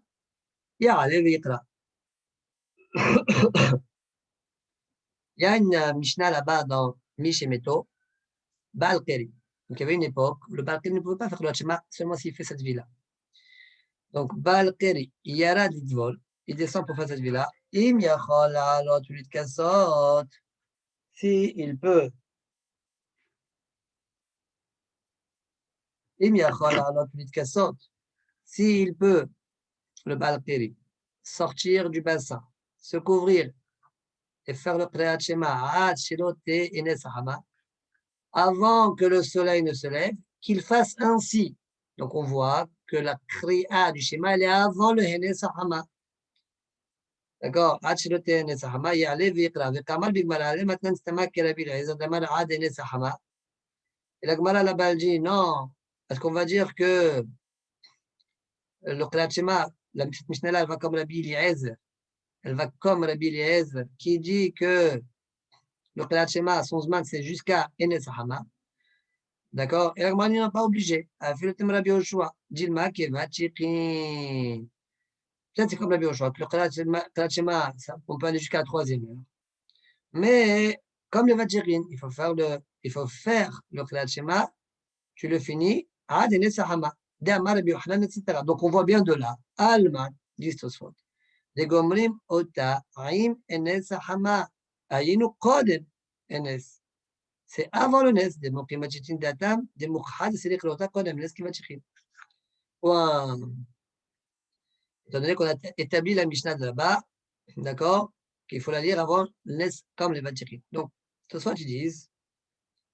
יעלה ויקרא. Il y a une Mishnah là-bas dans Mishemeto, Baal Keri. Donc il y avait une époque où le Baal Keri ne pouvait pas faire le Shema seulement s'il fait cette vie-là. Donc Baal Keri, Yarad Litvol, il descend pour faire cette vie-là. Im Yachol La'alot Ulitkassot, si il peut. Im Yachol La'alot Ulitkassot, s'il peut, le Baal Keri, sortir du bassin, se couvrir et faire le Kriyat Shema, Ad Shilote Enes Hama, avant que le soleil ne se lève, qu'il fasse ainsi. Donc on voit que la kriya du schéma, elle est avant le Hene Sahama. D'accord? Ad Shilote Hene Sahama, Ya'ale Viqra. Vekamal Bigmala, maintenant c'est un Kerabil, ils ont demandé Ad Hene Sahama. Et la Gmala là-bas dit non, parce qu'on va dire que le Kriyat Shema, la Mishnah là, elle va comme Rabbi Eliezer. Elle va comme Rabbi Eliezer, qui dit que le Kriyat Shema, son Zman, c'est jusqu'à Hene Sahama. D'accord? Et la Gemara n'est pas obligé. Peut-être c'est comme Rabbi Yoshua. Le Khalat Shema, on peut aller jusqu'à la troisième heure. Mais comme le Vachirin, il faut faire le Khalat Shema, tu le finis, Ad Ene Sahama, De'amar Rabbi Yochanan, etc. Donc on voit bien de là. Alma, dit Tosfot. Les Gomrim Ota, Aim Ene Sahama, Ayinu Kodem Enes. C'est avant le Nes, des mots qui machitin datam, des mots khad, c'est les clotas qu'on aime, Nes qui machitin. Étant donné qu'on a établi la Mishnah de là-bas, d'accord, qu'il faut la lire avant le Nes comme les machitin. Donc, ce soir, tu dis,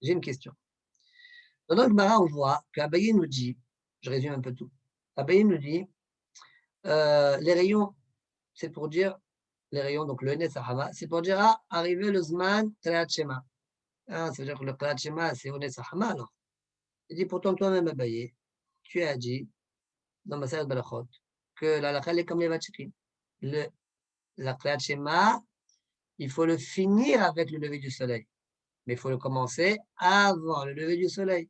j'ai une question. Dans notre Mara, on voit qu'Abaye nous dit, je résume un peu tout, Abaye nous dit, les rayons, c'est pour dire, les rayons, donc le Nes Ahama, c'est pour dire, arrivé le Zman, Kriyat Shema. Ça veut dire que le Kriyat Shema, c'est au Nes Ahama, alors. Il dit, pourtant, toi-même, Abaye, tu as dit, dans ma salle Balachot, que la halakha est comme les Vachikim. La Kriyat Shema, il faut le finir avec le lever du soleil. Mais il faut le commencer avant le lever du soleil.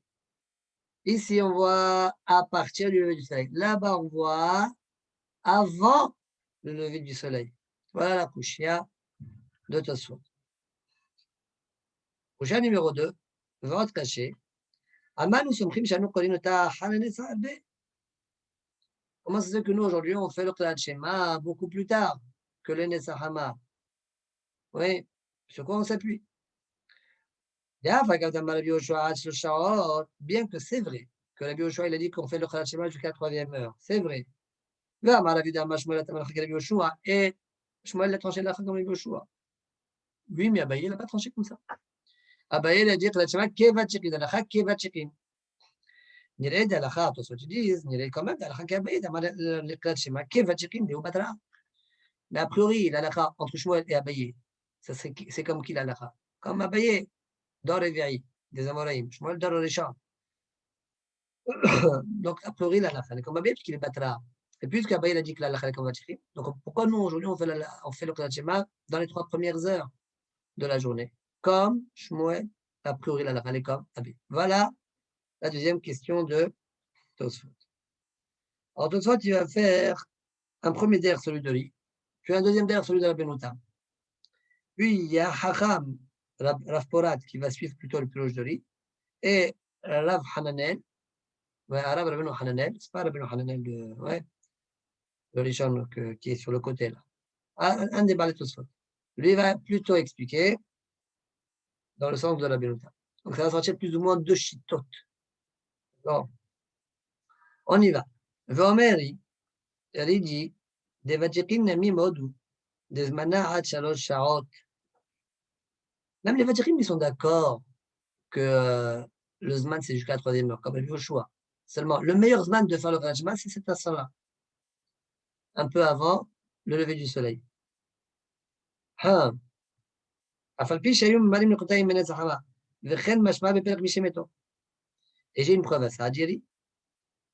Ici, on voit à partir du lever du soleil. Là-bas, on voit avant le lever du soleil. Voilà la Kushia de Tosfot. Kushia numéro 2, vote caché. Aman nous sommes Shanu Kolinota Hananesa Albe. Comment ça se fait que nous, aujourd'hui, on fait le Kriyat Shema beaucoup plus tard que le Nesahama? Oui, sur quoi on s'appuie? Bien que c'est vrai que Rabbi Yoshua, il a dit qu'on fait le Kriyat Shema jusqu'à la troisième heure. C'est vrai. Et Shmuel a tranché la fin comme Rabbi Yoshua. Oui, mais Abaye, il n'a pas tranché comme ça. Abaye, il a dit Kriyat Shema kevachikin, d'alakha kevachikin. Nirei d'alakha, toi, ce que tu dis, nirei quand même d'alakha kevachikin, le Kriyat Shema kevachikin, de Ubatra. Mais a priori, l'alakha entre Shmuel et Abaye, c'est comme qui l'alakha? Comme Abaye, dans Réveil, des Amoraïm. Shmuel dans le Richard. Donc, a priori, l'alakha est comme Abaye, puisqu'il est Batra. Et puisque Abaye a dit que l'alakha est comme Vachikim, donc pourquoi nous, aujourd'hui, on fait le Kriyat Shema dans les 3 premières heures de la journée? Comme Shmuel, a priori, l'alakha est comme Abaye. Voilà la deuxième question de Tosfot. Alors, Tosfot, il va faire un premier der, celui de lui, puis un deuxième der, celui de la Benouta. Puis, il y a Hacham, Rav Porat, qui va suivre plutôt le piloge de riz, et Rav Hananel, Rav Rabbeinu Hananel, c'est pas Rabbeinu Hananel, le Rishon qui est sur le côté là. Un des balais Tosfot. Lui va plutôt expliquer dans le sens de la Benouta. Donc ça va sortir plus ou moins 2 chitotes. Bon, on y va. Vomeri, il dit, des vatikim nami modu, des zmana ad shalosh shaot. Même les vatikim, ils sont d'accord que le zman, c'est jusqu'à la 3e heure, comme elle veut au choix. Seulement, le meilleur zman de faire le Kriyat Shema, c'est cet instant-là, un peu avant le lever du soleil. Et j'ai une preuve à ça, Djiri,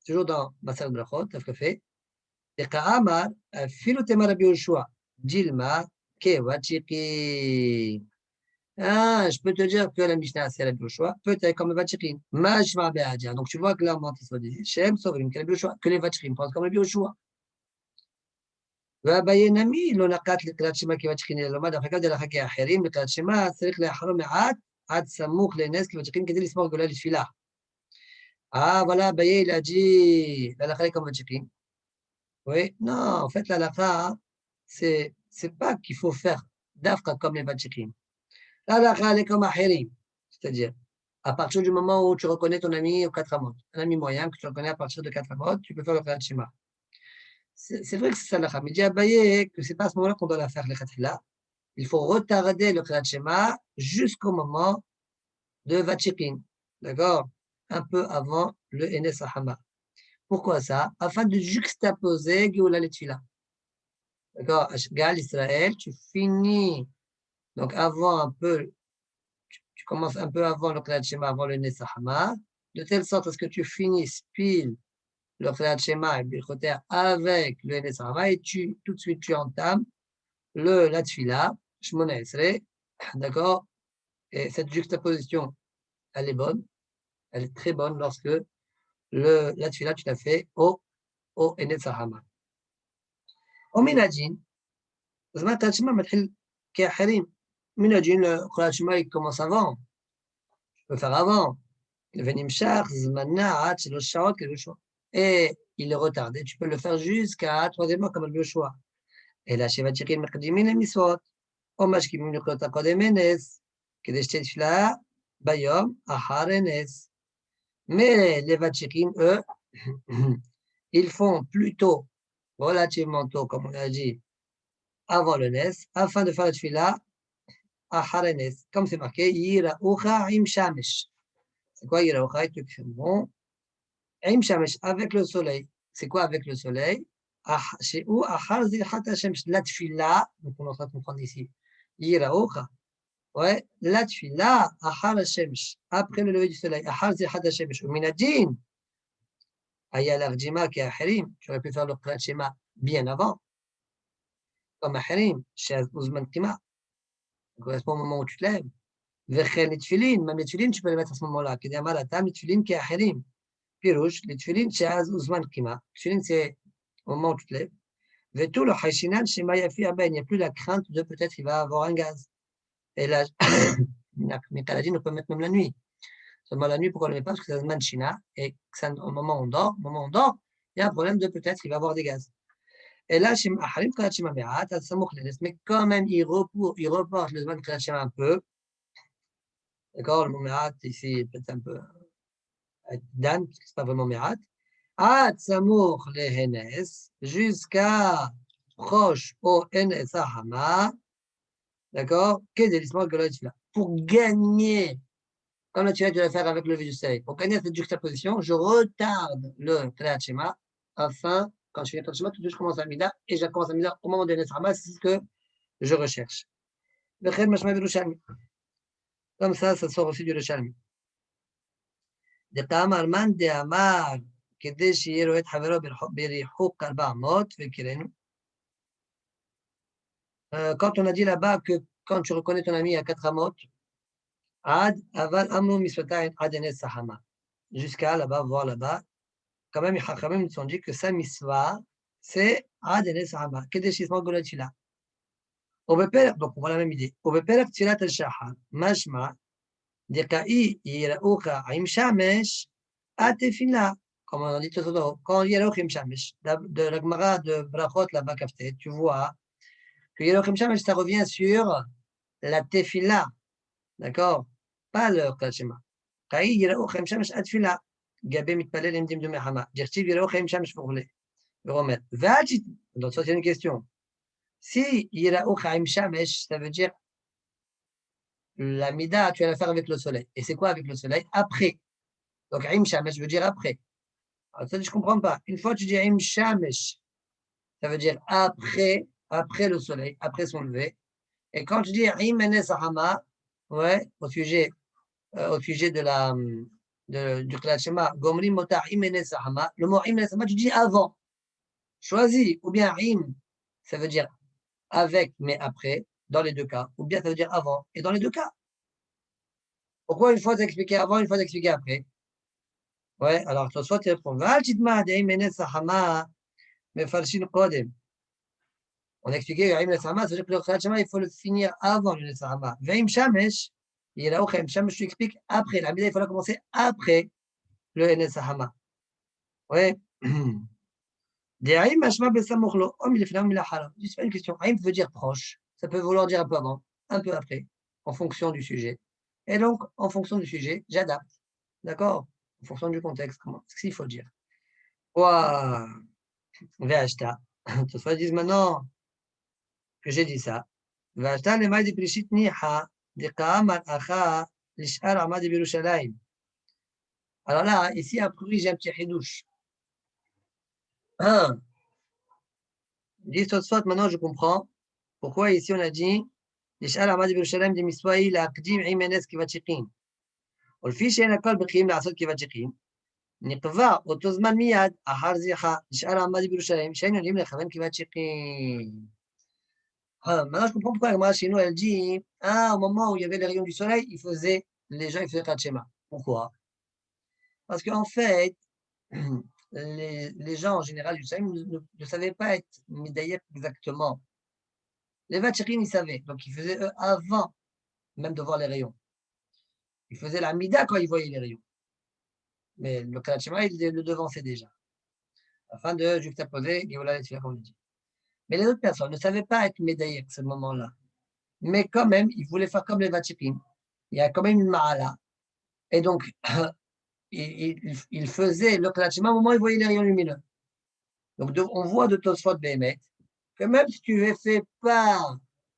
toujours dans Masar Brachot, t'as fait. Ah, je peux te dire que la Mishnah, c'est la Bioshua, peut-être comme le Vachirim. Mashma Be'adia. Donc, tu vois clairement, tu soit dit, Shem, Sovrim, que les Vachirim pensent comme le Bioshua. והבעיה נמי לא נקט לקראת שמע כבתשכין אלא למד אחר כך דרך האחרים לקראת שמע צריך לאחרו מעט עד סמוך לנס כבתשכין כדי לסמוך גולה לתפילה. voilà, Baye il a dit l'alakha est comme Vachirim. Oui, non, en fait l'alakha c'est pas qu'il faut faire d'afka comme les Vachirim. L'alakha elle est comme Ahirim, c'est-à-dire à partir du moment où tu reconnais ton ami aux 4 amot, un ami moyen que tu reconnais à partir de 4 amot, tu peux faire le Kriyat Shema. C'est vrai que c'est ça l'alakha, mais dit à Baye que c'est pas à ce moment-là qu'on doit la faire, l'echatchila. Il faut retarder le Kriyat Shema jusqu'au moment de Vachirim, d'accord? Un peu avant le Enes Hama. Pourquoi ça? Afin de juxtaposer Géoula Letfila. D'accord? Gal Israël, tu finis, donc avant un peu, tu commences un peu avant le Kriyat Shema, avant le Enes Hama, de telle sorte à ce que tu finisses pile le Kriyat Shema et Birchoter avec le Enes Hama et tout de suite tu entames la Tfila, Shmona Esrei, d'accord? Et cette juxtaposition, elle est bonne, elle est très bonne lorsque la Tfila, tu l'as fait au Enes Hama. Au Minajin, زمان قراءة الشمع ما تحل كحريم من أجل قراءة الشمع يكمل avant. Tu peux faire avant. ונמשך זמנה עד 3 שעות כביהושע. Et il est retardé. Tu peux le faire jusqu'à 3e heure comme ביהושע. אלא שוותיקים מקדימים למצוות, או משכימים לקרוא הקודם נס, כדי שתהיה תפילה ביום אחר נס. Mais les ותיקים, eux, ils font plutôt, relativement tôt, comme on a dit, avant le Nes, afin de faire la tefila à Harenes, comme c'est marqué, Yira'ucha im shamesh. C'est quoi Yira'ucha? Bon, im shamesh, avec le soleil. C'est quoi avec le soleil? Chez où? Achar zilchat Hashem, la tefila, donc on est en train de comprendre ici. Yira'ucha, ouais, la tefila, Achar Hashem, après le lever du soleil, Achar zilchat Hashem, ou minadjin, Aya l'arjima ki ahirim, tu aurais pu faire le Kriyat Shema bien avant. Comme Ahirim, chez Ouzman Kima, ça correspond au moment où tu te lèves. Vechel les tefilin, même les tefilin, tu peux les mettre à ce moment-là. Kedama la tam, les tefilin qui ahirim. Pirouche, les tefilin, chez Ouzman Kima. Tefilin, c'est au moment où tu te lèves. Vetou le haïshinan, chez Mayafi Aben, il n'y a plus la crainte de peut-être il va avoir un gaz. Et là, mais Kaladin, on peut mettre même la nuit. Seulement la nuit, pourquoi on ne le met pas? Parce que c'est un manchina, et au moment où on dort, il y a un problème de peut-être il va avoir des gaz. Et là, mais quand même, il reporte le Zman Kriyat Shema un peu. D'accord, le mot Me'at, ici, peut-être un peu Dan, parce que ce n'est pas vraiment Me'at. Ad Samour le Henes, jusqu'à proche au Enes Hama. D'accord, pour gagner, comme la tu vas faire avec le lever du soleil, pour gagner cette juxtaposition, je retarde le Kriyat Shema afin, quand je finis le Kriyat Shema, tout de suite je commence à Mida et je commence à Mida au moment de Enes Hama, c'est ce que je recherche. Comme ça sort aussi du Yerushalmi. דקאמר מאן דאמר כדי שיהיה רואה את חברו בריחוק 400 וקראנו. Quand on a dit là-bas que quand tu reconnais ton ami à 4 amot, ad aval amnu miswatayn ad enes hama, jusqu'à là-bas, voir là-bas, quand même ils nous ont dit que sa miswa c'est ad enes hama, כדי שיסמוך גולה תפילה. ובפרק, donc on voit la même idée, ובפרק תפילת השחר, משמע דקאי יראוך עם שמש Atefila, comme on a dit tout à l'heure, quand Yerochim Shamesh, de la Gemara de Brachot, là-bas, tu vois que Yerochim Shamesh, ça revient sur la Tefila, d'accord? Pas le Klat Shema. Kaï yira'u chaim shamesh ad tfila. Gabé mitpalel imdim de mehama. Dirtiv yira'u chaim shamesh pour le remettre. Donc ça c'est une question. Si yira'u chaim shamesh, ça veut dire la mida, tu vas la faire avec le soleil. Et c'est quoi avec le soleil? Après. Donc chaim shamesh veut dire après. Alors ça je comprends pas. Une fois tu dis chaim shamesh, ça veut dire après le soleil, après son lever. Et quand tu dis chaim enes hama, ouais, au sujet du Klat Shema, Gomri Mota Imene Sahama, le mot Imene Sahama, tu dis avant. Choisis, ou bien Im, ça veut dire avec, mais après, dans les deux cas, ou bien ça veut dire avant, et dans les deux cas. Pourquoi une fois t'expliquer avant, une fois t'expliquer après? Ouais, alors soit tu réponds, Val Chitma de Imene Sahama, mais Farshin Kodem. On a expliqué que Imene Sahama, ça veut dire que le Klat Shema, il faut le finir avant le Sahama. Veim Shamesh, il y a là où Shamesh, tu expliques après. La Mida, il faut la commencer après le Enes Sahama. Ouais. Des mashma besamochlo, om il est finalement il a haram. C'est pas une question. Aïm veut dire proche. Ça peut vouloir dire un peu avant, un peu après, en fonction du sujet. Et donc, en fonction du sujet, j'adapte. D'accord? En fonction du contexte, comment? Ce qu'il faut dire. Ouah, ve'ashta. Ce soit disent maintenant que j'ai dit ça. Ve'ashta le maï de prishit niha, de qa'am al-acha, l'ish'ar amad de Yerushalayim. Alors là, ici, a priori, j'ai un petit chidouche. Dis soit maintenant je comprends pourquoi ici on a dit נשאל עמד בירושלים דמסוואי להקדים עם הנס כבצ'יקים. ולפי שאין הכל בקיים לעשות כבצ'יקים, נקבע אותו זמן מיד אחר זריחה נשאל עמד בירושלים שאין יודעים לכוון כבצ'יקים. Maintenant je comprends pourquoi la chez nous elle dit au moment où il y avait les rayons du soleil, les gens ils faisaient Klat Shema. Pourquoi? Parce qu'en fait, les gens en général du Sahel ne savaient pas être médaillés exactement. Les Vachirim, ils savaient, donc ils faisaient eux avant même de voir les rayons. Ils faisaient la mida quand ils voyaient les rayons. Mais le Klat Shema, il le devançait déjà, afin de juxtaposer Géoula et Tfila, comme on dit. Mais les autres personnes ne savaient pas être médaillées à ce moment-là. Mais quand même, ils voulaient faire comme les Vachirim. Il y a quand même une ma'ala. Et donc, ils faisaient le Klat Shema au moment où ils voyaient les rayons lumineux. Donc, on voit de Tosfot Behemet que même si tu ne fais pas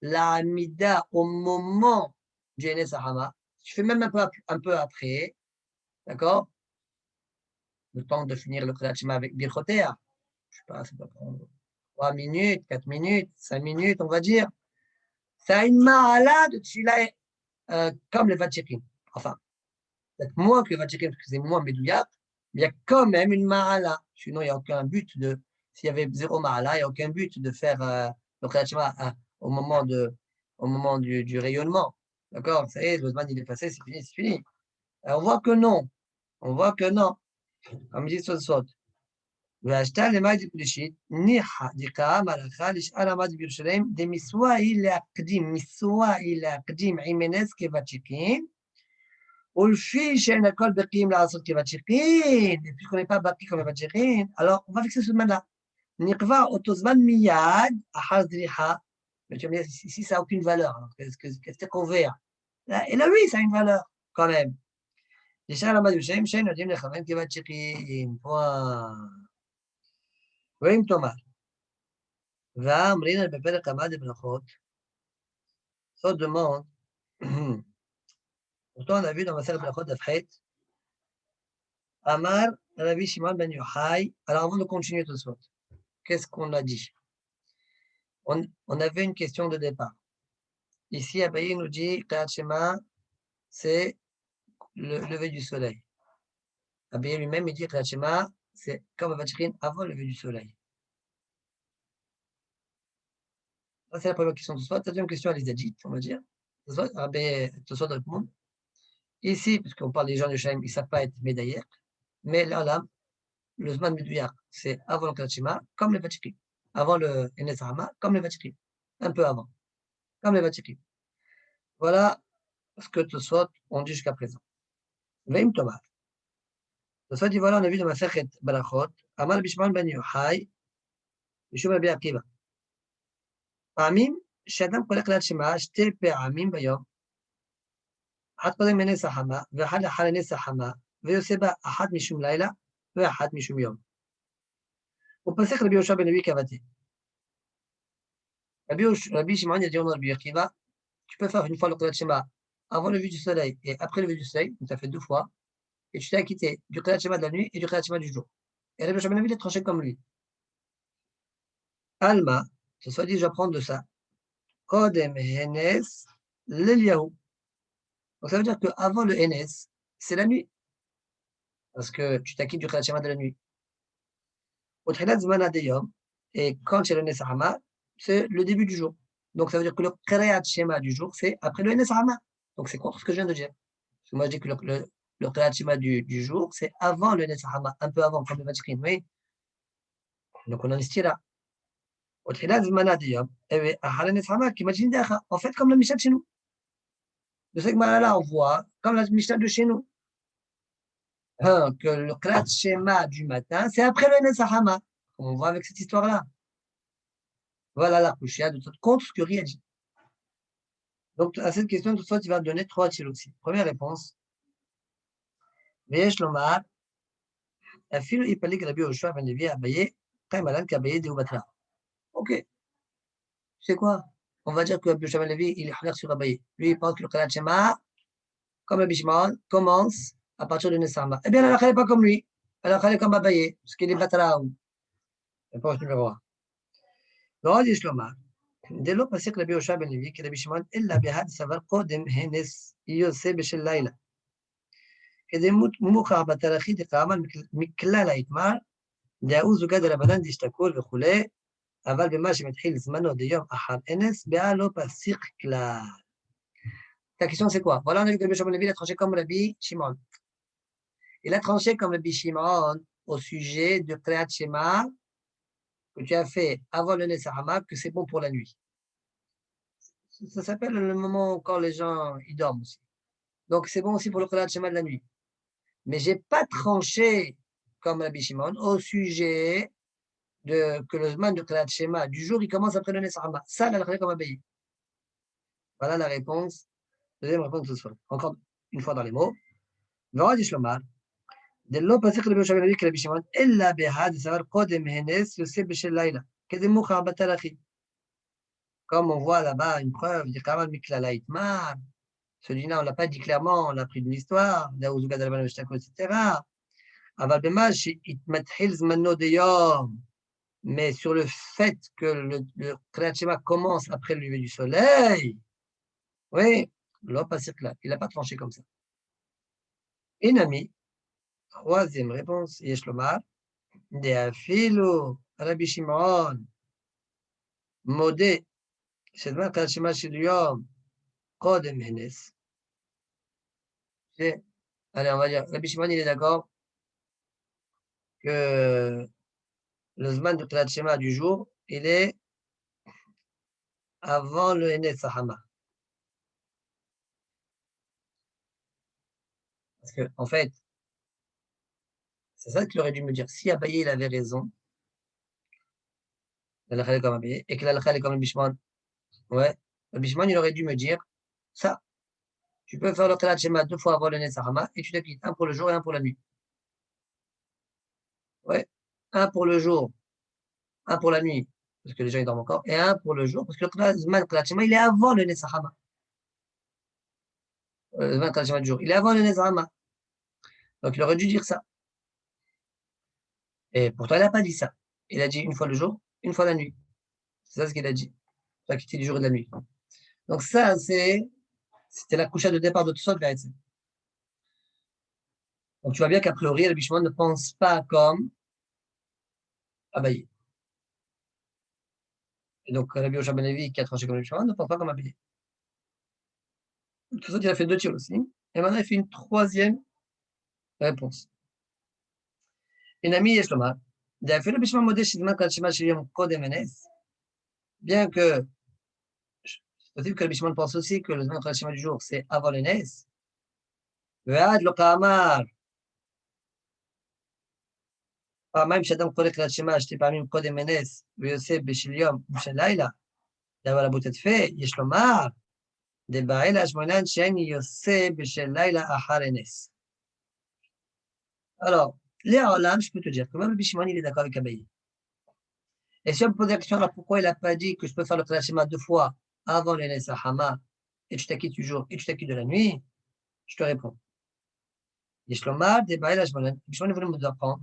la Hamida au moment du Enes Hama, tu fais même un peu après, d'accord? Le temps de finir le Klat Shema avec Birchotea. Je sais pas, ça peut prendre 3 minutes, 4 minutes, 5 minutes, on va dire. Ça a une ma'ala de Tchila comme les Vachirim. Enfin, peut-être moins que les Vachirim, parce que c'est moins Medouyak, mais il y a quand même une ma'ala. Sinon, il n'y a aucun but de. S'il y avait zéro ma'ala, il n'y a aucun but de faire le Klat Shema au moment du rayonnement. D'accord? Ça y est, le Zman, il est passé, c'est fini, c'est fini. Alors, on voit que non. On voit que non. Comme dit Sot. והשתה למד פלישית, ניחא דקה מלאכה לשאר עמד בירושלים, מסוואי להקדים עם נס כבצ'יקין, ולפי שאין הכל בקיים לעשות כבצ'יקין, et puis qu'on n'est pas bâti comme כבצ'יקין, alors on va fixer ce zman-là. נקבע אותו זמן מיד אחר זריחה, mais tu vas me dire, ici ça n'a aucune valeur, alors qu'est-ce qu'on veut? Et là oui, ça a une valeur, quand même. לשאר עמד בירושלים, שאין יודעים לכוון כבצ'יקין, point. ואם תאמר, ואמרינן בפרק כמה דברכות, זאת demande, pourtant on a vu dans Maseret Brachot d'Afret, Amar, Rabbi Shimon ben Yochai, alors avant de continuer tout ça, qu'est-ce qu'on a dit? On avait une question de départ. Ici, Abaye nous dit, Klat Shema, c'est le lever du soleil. Abaye lui-même, il dit, Klat Shema, c'est comme Vachirin avant le lever du soleil. Ça, c'est la première question de Tosfot. La deuxième question, elle les a dites, on va dire. Tosfot répond. Ici, puisqu'on parle des gens de Shem, ils ne savent pas être médaillés, mais là, le Zman Medouyak, c'est avant le Klat Shema, comme les Vachirim. Avant le Enes Hama, comme les Vachirim. Un peu avant, comme les Vachirim. Voilà ce que Tosfot ont dit jusqu'à présent. Veim Tomar. Tosfot dit voilà, on a vu dans ma Sechet Barachot, Amar Bishman ben Yochai, Bishum Rabbi Akiva. פעמים שאדם קורא קריאת שמע 2 פעמים ביום, אחד קודם מנס החמה, ואחד לאחר הנס החמה, ויוצא בה אחת משום לילה, ואחת משום יום. ופסק רבי יהושע בן לוי קבעתי. Rabbi Shimon a dit au Rabbi Akiva, tu peux faire une fois le Kriyat Shema avant le lever du soleil et après le lever du soleil, donc tu as fait 2 fois, et tu t'es acquitté du Kriyat Shema de la nuit et du Kriyat Shema du jour. Et Rabbi Yosha ben Levi il a tranché comme lui. Alma, ce soit dit, j'apprends de ça. Kodem Henes l'Eliyahu. Donc ça veut dire qu'avant le Henes, c'est la nuit. Parce que tu t'acquittes du Kriyat Shema de la nuit. Au Tchilat Zman Adeyom, et quand il y a le Nes Hama, c'est le début du jour. Donc ça veut dire que le Kriyat Shema du jour, c'est après le Nes Hama. Donc c'est contre ce que je viens de dire. Parce que moi je dis que le Kriyat Shema du jour, c'est avant le Nes Hama, un peu avant, comme le Vatikin. Oui. Donc on en est là. Au Tchilat Zman Adeyom, et à le Nes Hama, qui imagine derrière. En fait, comme la Mishnah de chez nous. De cette manière-là, on voit, comme la Mishnah de chez nous, que le Kriyat Shema du matin, c'est après le Nes Hama. On voit avec cette histoire-là. Voilà la couchia de tout contre ce que Ri a dit. Donc, à cette question, toutefois, tu vas donner 3 aussi. Première réponse. Veyesh lomar, afilu ipalik Rabbi Yoshua ben Levi abaye, kaimalan kabaye de ubatra. Ok. Tu sais quoi? On va dire que Rabbi Yoshua ben Levi, il est halak sur Abaye. Lui, il pense que le Kriyat Shema, comme Rabbi Shimon, commence à partir de Nessama. Eh bien, elle n'est pas comme lui. Elle est comme Abaye, parce qu'il est batra. Réponse numéro 1. ועוד יש לומר, דלא פסק רבי יהושע בן לוי כרבי שמעון אלא בהד סבר קודם הנס יוצא בשל לילה. כדמות מאוחר בתרחית דקאמר מכלל היתמר, דאו זוגה דרבנן דשתכול וכולי, אבל במה שמתחיל זמנו דיום אחר הנס, באה לא פסיק כלל. Ta question c'est quoi? Voilà, on a vu que Rabbi Yosha ben Levi a tranché comme Rabbi Shimon. Il a tranché comme Rabbi Shimon au sujet de Kriyat Shema que tu as fait avant le Nes Hama, que c'est bon pour la nuit. Ça s'appelle le moment quand les gens ils dorment aussi. Donc c'est bon aussi pour le Kriyat Shema de la nuit. Mais je n'ai pas tranché comme Rabbi Shimon au sujet de que le Zman de Kriyat Shema du jour il commence après le Nes Hama. Ça, la comme Abaye. Voilà la réponse. Deuxième réponse ce soir. Encore une fois dans les mots. ועוד יש לומר, דלא פסק רבי יהושע בן לוי כרבי שמעון, אלא בהד סבר קודם הנס יוצא בשל לילה, כדמוכר בתרחית. Comme on voit là-bas une preuve, il y a quand même Miklala Itmar. Celui-là, on ne l'a pas dit clairement, on l'a pris de l'histoire, etc. Aval Bemash, Itmathil Zmano Deyom. Mais sur le fait que le Kriyat Shema commence après le lever du soleil, oui, l'homme pas là, il n'a pas tranché comme ça. Enami, troisième réponse, Yesh Lomar, De Afilo, Rabbi Shimon, Modé, Shedman Kriyat Shema Shel Yom, Kodem Henes. Allez, on va dire, Rabbi Shimon, il est d'accord que le Zman de Kriyat Shema du jour, il est avant le Enes Hama. Parce que, en fait, c'est ça qu'il aurait dû me dire. Si Abaye, il avait raison, et que l'alakha est comme Rabbi Shimon, ouais, Rabbi Shimon, il aurait dû me dire ça. Tu peux faire le Kriyat Shema 2 fois avant le Enes Hama et tu t'acquittes un pour le jour et un pour la nuit. Ouais, un pour le jour, un pour la nuit, parce que les gens ils dorment encore, et un pour le jour, parce que le Zman Kriyat Shema, il est avant le Enes Hama. Le Zman Kriyat Shema du jour, il est avant le Enes Hama. Donc il aurait dû dire ça. Et pourtant, il n'a pas dit ça. Il a dit une fois le jour, une fois la nuit. C'est ça ce qu'il a dit. S'acquitter du jour et de la nuit. Donc ça, c'était la couchette de départ de tout ça. Donc tu vois bien qu'a priori, le Bishman ne pense pas comme Abaye. Et donc Rabbi Yosha ben Levi, qui a tranché comme le Bishman, ne pense pas comme Abaye. Tout ça, il a fait 2 tirs aussi. Et maintenant, il fait une troisième réponse. Enami Yeshlomar. Bien que c'est possible que le Bishman pense aussi que le Zman Kriyat Shema du jour, c'est avant le Nes. ועד לא כאמר, פעמיים שאדם קורא קריאת שמע 2 פעמים קודם הנס ויוצא בשל יום ובשל לילה, דבר אבו תתפה, יש לומר, דבעיל השמונן שאין יוסה בשל לילה אחר הנס. Alors, les Olam, je peux te dire que même le Bishimon, il est d'accord avec Abaye. Et si on me pose la question, alors pourquoi il n'a pas dit que je peux faire le Kriyat Shema 2 fois avant le Nes Hama et tu t'acquittes du jour et tu t'acquittes de la nuit? Je te réponds. Yeshlomar, Debaïl Ashmanan, Bishimon voulait nous apprendre.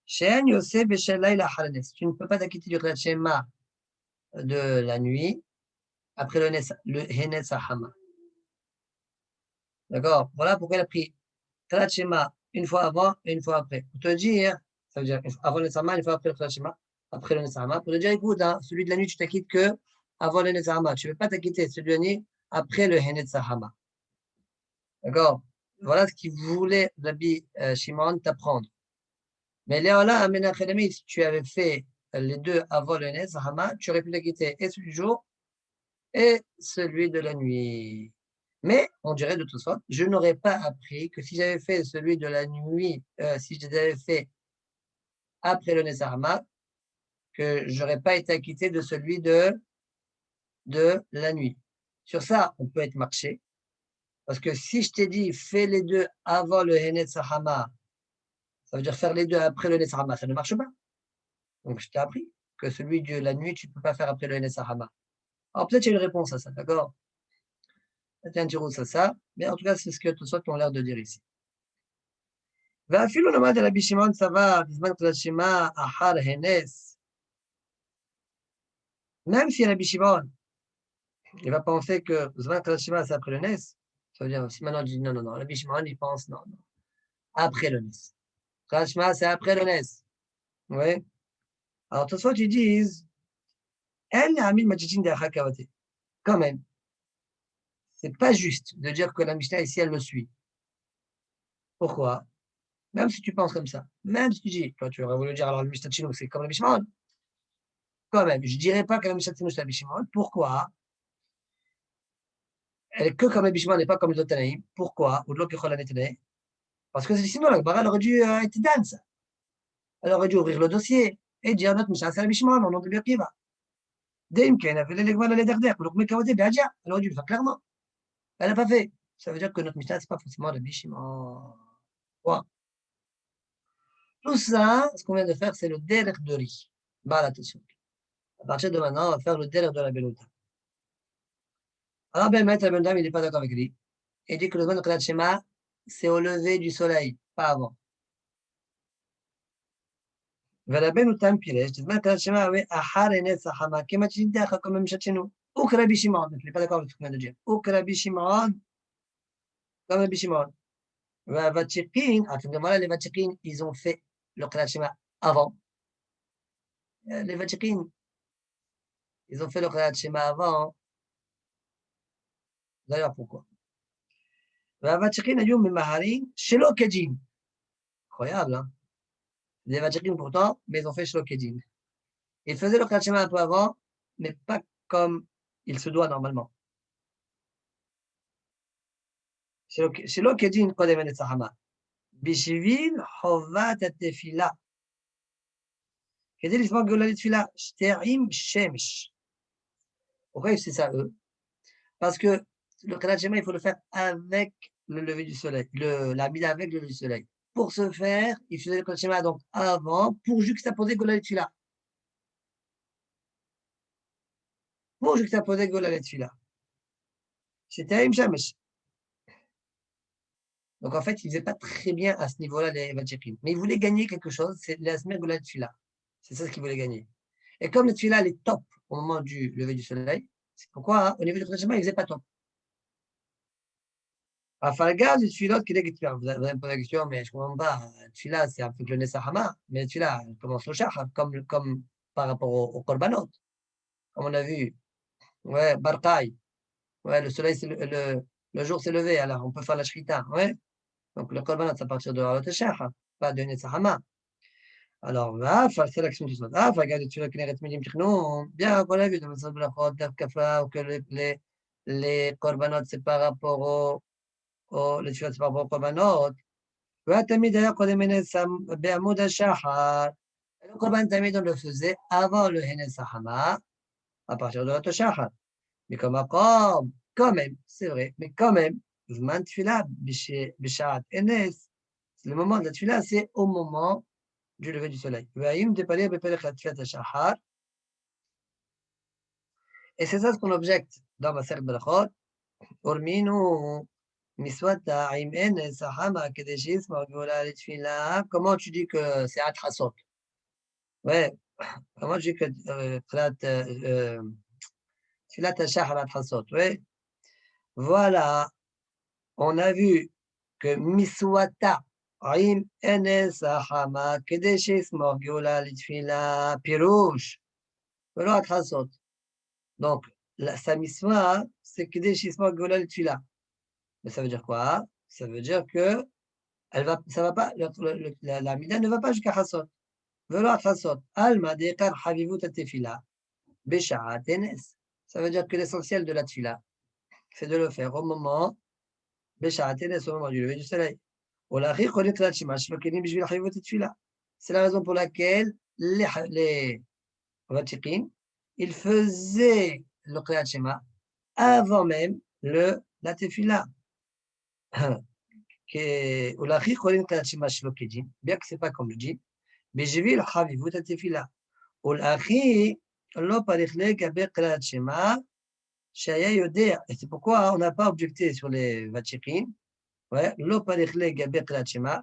She'en Yosef Beshel Laila Haranes. Tu ne peux pas t'acquitter du Kriyat Shema de la nuit après le Henes Hama. D'accord? Voilà pourquoi il a pris Kriyat Shema une fois avant et une fois après. Pour te dire, ça veut dire avant le Nes Hama, une fois après le Kriyat Shema. Après le Nes Hama, pour te dire, écoute, hein, celui de la nuit, tu t'acquittes que avant le Nes Hama. Tu ne peux pas t'acquitter celui de la nuit après le Henes Hama. D'accord? Voilà ce qu'il voulait Rabbi Shimon t'apprendre. Mais Léola, si tu avais fait les deux avant le Nes Hama, tu aurais pu t'acquitter et celui du jour et celui de la nuit. Mais on dirait de toute façon, je n'aurais pas appris que si j'avais fait celui de la nuit, si je l'avais fait après le Nes Hama, que je n'aurais pas été acquitté de celui de la nuit. Sur ça, on peut être marché. Parce que si je t'ai dit, fais les deux avant le Henetz Hama, ça veut dire faire les deux après le Henetz Hama, ça ne marche pas. Donc je t'ai appris que celui de la nuit, tu ne peux pas faire après le Henetz Hama. Alors peut-être qu'il y a une réponse à ça, d'accord? Peut-être un tirou à ça, mais en tout cas, c'est ce que tout ça ont l'air de dire ici. ואפילו למד רבי שמעון סבר בזמן קריאת שמע אחר הנס. Même si Rabbi Shimon, il va penser que בזמן קריאת שמע c'est après le Nes, ça veut dire, si maintenant je dis non, Rabbi Shimon, il pense non, après le Nes. Kriyat Shema, c'est après le Nes. Oui. Alors, tout ça, ils disent, quand même, c'est pas juste de dire que la Mishnah ici, elle le suit. Pourquoi? Même si tu penses comme ça, même si tu dis, toi, tu aurais voulu dire, alors, le Mishnah de chez nous, c'est comme la Mishnah, quand même, je dirais pas que la Mishnah de chez nous, c'est la Mishnah. Pourquoi? Elle est que comme la Mishnah, n'est pas comme les autres Tanaïm. Pourquoi? Ou de l'autre parce que sinon, la Gemara, elle aurait dû être dans ça. Elle aurait dû ouvrir le dossier et dire notre Mishnah, c'est la Mishnah, au nom de Birkiva. Dès qu'elle a fait les Gemara, les derrière, pour le Mekawade, Béadja, elle aurait dû le faire clairement. Elle n'a pas fait. Ça veut dire que notre Mishnah, ce n'est pas forcément le Bishimon. Wow. Tout ça, ce qu'on vient de faire, c'est le derrière de riz. Bah, attention. À partir de maintenant, on va faire le derrière de la Belouta. Alors, ben, maître Abendam, il n'est pas d'accord avec lui. Il dit que le Zman de Shema, c'est au lever du soleil, pas avant. ולבנו פירש, בזמן קריאת שמע אחר הנץ החמה, כמעט שנידחה comme Mishnah chez nous. Ou que Rabbi Shimon, je ne suis pas d'accord avec ce qu'on vient de dire. Ou que Rabbi Shimon, comme Rabbi Shimon. והוותיקין, voilà, les vatikin, ils ont fait le קריאת שמע avant. Les vatikin, ils ont fait le קריאת שמע avant. D'ailleurs, pourquoi? והוותיקין היו ממהרים שלא כדין. Incroyable, hein? Les vatikin pourtant, mais ils ont fait שלא כדין. Ils faisaient le קריאת שמע un peu avant, mais pas comme il se doit normalement. שלא כדין קודם הנץ החמה. בשביל חובת התפילה. כדי לסמוך גאולה לתפילה, שתעים שמש. Pourquoi c'est ça eux? Parce que le Kriyat Shema, il faut le faire avec le lever du soleil, la mila avec le lever du soleil. Pour ce faire, il faisait le Kriyat Shema donc avant, pour juxtaposer Geulah Letfila. Pour juxtaposer Geulah Letfila. C'était Im Shemesh. Donc en fait, il ne faisait pas très bien à ce niveau-là les Vachikim. Mais il voulait gagner quelque chose, c'est l'Asmer Geulah Letfila. C'est ça ce qu'il voulait gagner. Et comme le Tfila, elle est top au moment du lever du soleil, c'est pourquoi, hein, au niveau du Kriyat Shema, il ne faisait pas top. Enfin, regarde, Tfilot, qui est que tu as. Vous avez posé la question, mais je ne comprends pas. Tfila, c'est avec le Nessa Hama, mais Tfila, elle commence au Shachar, comme par rapport au Korbanot. Comme on a vu, ouais, Bartaï, ouais, le soleil, le jour s'est levé, alors on peut faire la Shrita, ouais. Donc le Korbanot, c'est à partir de Halot Shachar, pas de Nessa Hama. Alors, c'est l'action du soir. Regarde, Tfila, qui est Midim Tichnou, bien qu'on a vu dans le Sable Lachot, Kafa, que les Korbanot, c'est par rapport les Tfila, c'est par rapport au Korbanot. והתמיד היה קודם הנס בעמוד השחר. Le Korban תמיד on le faisait avant le Hennes Hama, à partir de l'autre Shachar. Mais comme quand même, c'est vrai, mais quand même, Zman Tfila, Bishat Enes, le moment de la Tfila, c'est au moment du lever du soleil. Et c'est ça ce qu'on objecte dans ma serre de la Chod. Comment tu dis que c'est Atrasot? Ouais, comment tu dis que Tfilat Hashachar Atrasot? Ouais, voilà, on a vu que Miswata, Aim Enes Ahama, Kedeshis Morgiola Litfila, Pirouche, voilà Atrasot. Donc, sa miswa, c'est Kedeshis Morgiola Litfila. Mais ça veut dire quoi? Ça veut dire que ça va pas, la mida ne va pas jusqu'à Chassot. Velo Chassot. Alma deqar havivut tefila. Besha'a tenes. Ça veut dire que l'essentiel de la tefila, c'est de le faire au moment, Besha'a tenes, au moment du lever du soleil. C'est la raison pour laquelle les Vatiqin, ils faisaient le Kriyat Shema avant même la tefila. Bien que ce n'est pas comme le djinn, בשביל חביבות התפילה. ולאחי לא פריך לגבי קריאת שמע שהיה יודע, et c'est pourquoi on n'a pas objecté sur les ותיקין, לא פריך לגבי קריאת שמע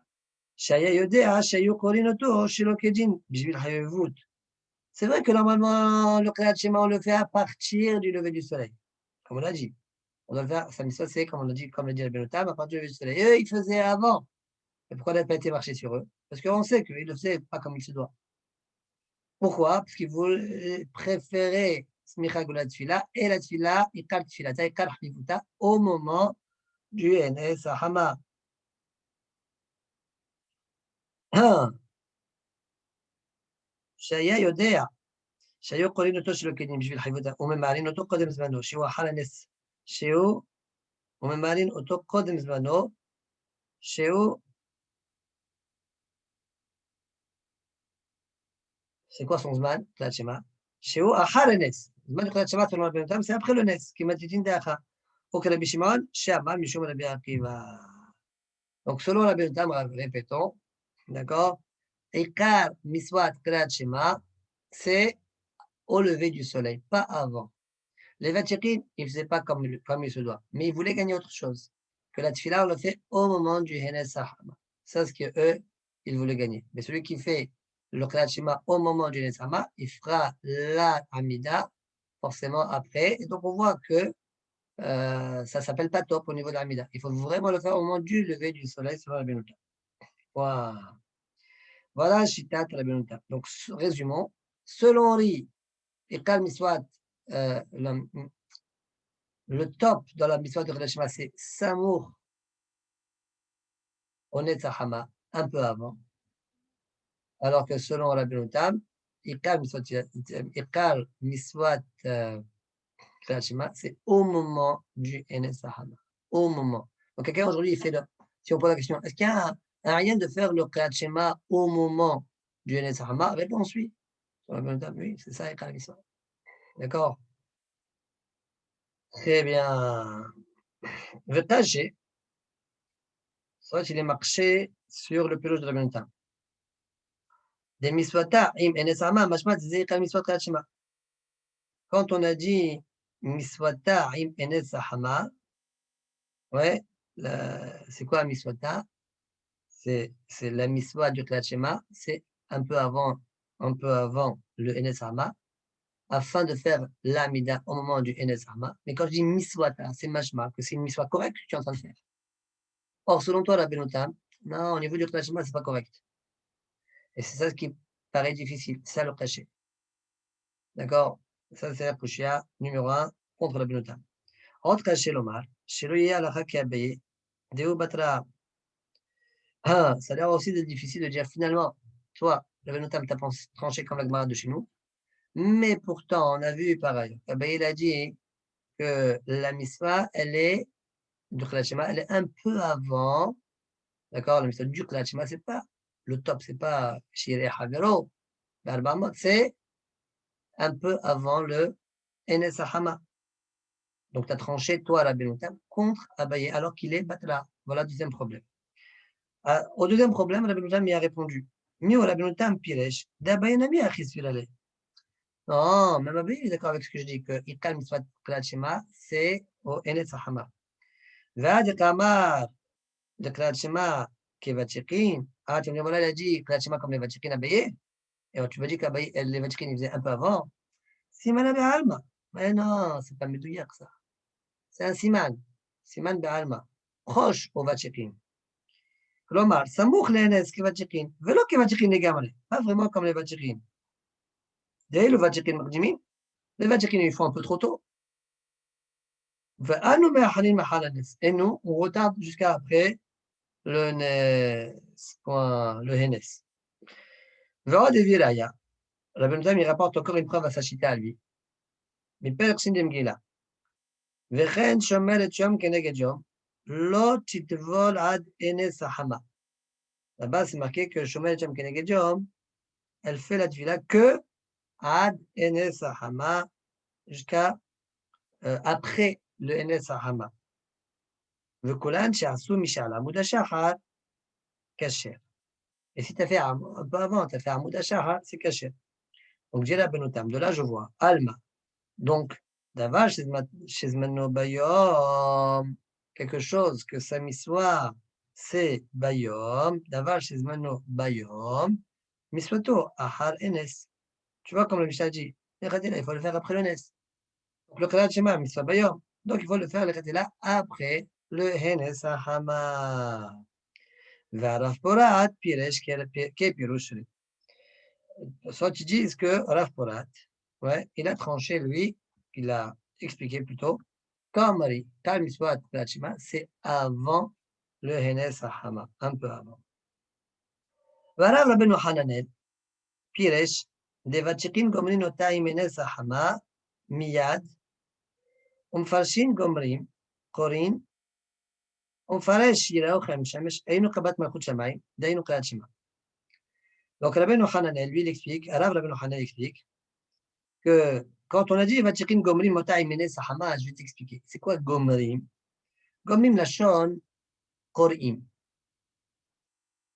שהיה יודע שהיו קוראים אותו שלא כדין בשביל חביבות. C'est vrai que normalement le קריאת שמע on le fait à partir du lever du soleil, comme on l'a dit. On doit le faire, ça c'est comme on l'a dit, comme l'a dit la Benotam, à partir du lever du soleil. Eux, ils faisaient avant. Et pourquoi n'a pas été marché sur eux? Parce qu'on sait qu'ils ne le faisaient pas comme il se doit. Pourquoi? Parce qu'ils préféraient Smicha Gula Tfila et la Tfila, Ikar Tfila, Ikar Halifuta, au moment du NS Hama. שהיה יודע שהיו קוראים אותו שלא כדין בשביל חליפותה, וממהרין אותו קודם זמנו, שהוא אכל הנס, וממהרין אותו קודם זמנו, c'est quoi son zman, Klat Shema? Sheo Achar Enes. Zman du Klat Shema, selon la Benotam, c'est après le Nes, qui m'a dit Tindeacha. Au Rabbi Shimon, Sheamal, Mishum Rabbi Akiva. Donc, selon la Benotam, répétons, d'accord? Ikar Miswat Klat Shema, c'est au lever du soleil, pas avant. Les Vatchikin, ils ne faisaient pas comme il se doit, mais ils voulaient gagner autre chose. Que la Tfila, on le fait au moment du Henes Sahama. Ça, c'est ce qu'eux, ils voulaient gagner. Mais celui qui fait le Kriyat Shema au moment du Nesama, il fera la Amida forcément après. Et donc, on voit que ça ne s'appelle pas top au niveau de l'Amida. Il faut vraiment le faire au moment du lever du soleil selon la Benouta. Voilà, Shitat la Benouta. Donc, résumons. Selon Ri, et Miswat, le top dans la Miswat de Kriyat Shema, c'est Samour au Netzahama, un peu avant. Alors que selon la Benotam, Ikal Miswat Kriyat Shema, c'est au moment du Enes Sahama. Au moment. Donc quelqu'un aujourd'hui, il fait si on pose la question, est-ce qu'il y a un rien de faire le Kriyat Shema au moment du Enes Sahama? Réponse oui. Sur la Benotam, oui, c'est ça, Ikal Miswat. D'accord? Très bien. Vetaché, soit il est marché sur le pelouse de la Benotam. Des miswata im enesama mashmat zikar miswat Kriyat Shema. Quand on a dit miswata im enesahama, ouais, c'est quoi miswata? C'est la miswa du Kriyat Shema, c'est un peu avant le enesahama, afin de faire l'amida au moment du enesahama. Mais quand je dis miswata, c'est mashma, que c'est une miswa correcte que tu es en train de faire. Or, selon toi, la Benotam, non, au niveau du Kriyat Shema, c'est pas correct. Et c'est ça ce qui paraît difficile, c'est ça le caché. D'accord? Ça, c'est la Kushia numéro 1 contre la Benotam. Autre caché l'Omar, chez le Yéa la Hakiabé, Deo Batra. Ça a l'air aussi difficile de dire finalement, toi, la Benotam t'a tranché comme la Gemara de chez nous, mais pourtant, on a vu pareil. Il a dit que la Misva, elle est, du Kriyat Shema, elle est un peu avant, d'accord? La Misva du Kriyat Shema, c'est pas le top, c'est pas Shireh Havero, c'est un peu avant le Enes Hama. Donc, tu as tranché, toi, Rabbi Tam, contre Abaye, alors qu'il est Batla. Voilà le deuxième problème. Au deuxième problème, Rabbi Tam y a répondu. Mieux Rabbi Tam Piresh, d'Abaye Nami Achis Filale. Non, même Abaye est d'accord avec ce que je dis, que Ikal Miswat Klat Shema, c'est au Enet Sahama. Vade Kamar, de Klat Shema, Kevachikin. Ah, tu me dis, voilà, il a dit Klat Shema comme les Vachikin Abaye. Et tu m'as dit qu'Abaye, les Vachikin, ils faisaient un peu avant. Siman Alma. Mais non, c'est pas Medouyak, ça. C'est un Siman. Siman Alma. Proche au Vachikin. כלומר, סמוך לאנס כבצ'יקין, ולא כבצ'יקין לגמרי, pas vraiment comme les ות'צ'יקין. דאילו ות'צ'יקין מקדימים, les ות'צ'יקין ils font un peu trop tôt. ואנו מאחלים מחל הנס. Et nous, on retarde jusqu'à après le Hennes. ועוד הביא ראיה, רבי נתן rapporte encore une preuve à sa chita à lui. מפרק סין דמגילה. וכן שומרת יום כנגד יום, לא תטבול עד אנס החמה. Là-bas, c'est marqué que Shomel Cham Keneged Yom, elle fait la tefila que Ad Enes Hama, jusqu'à après le Enes Hama. Vekulan Shasu Mishal Amud Shahar, Kasher. Et si tu as fait un peu avant, tu as fait Amud Shahar, c'est Kasher. Donc j'ai la Benotam. De là, je vois Alma. Donc, Davar Shizmano Bayom, quelque chose que Sami soir, c'est Bayom. Davar Shizmano Bayom. Miswato, Ahar Enes. Tu vois, comme le Mishnah dit, il faut le faire après le Nes. Donc, le Khalat Shema, Miswa Bayom. Donc, il faut le faire, le Khatila, après le Henes Ahama. Varaf Porat, Piresh, Kepirushri. Soit ils disent que Rav Porat, ouais, il a tranché, lui, il a expliqué plutôt, quand Marie, Tal Miswa Khalat Shema, c'est avant le Henes Ahama, un peu avant. Varav Rabbeinu Hananel, Piresh, Devachikin Gomrin Ota Imenes Ahama, Miyad, ומפרשים גומרים, קוראים, ומפרש יראוכם שמש, היינו קבלת מלכות שמיים, דהיינו קריאת שמע. Donc Rabbeinu Hananel, lui, il explique, Rav Rabbeinu Hananel explique que quand on a dit Vachikin Gomrim Mota Imene Sahama, je vais t'expliquer. C'est quoi Gomrim? Gomrim Lashon Korim.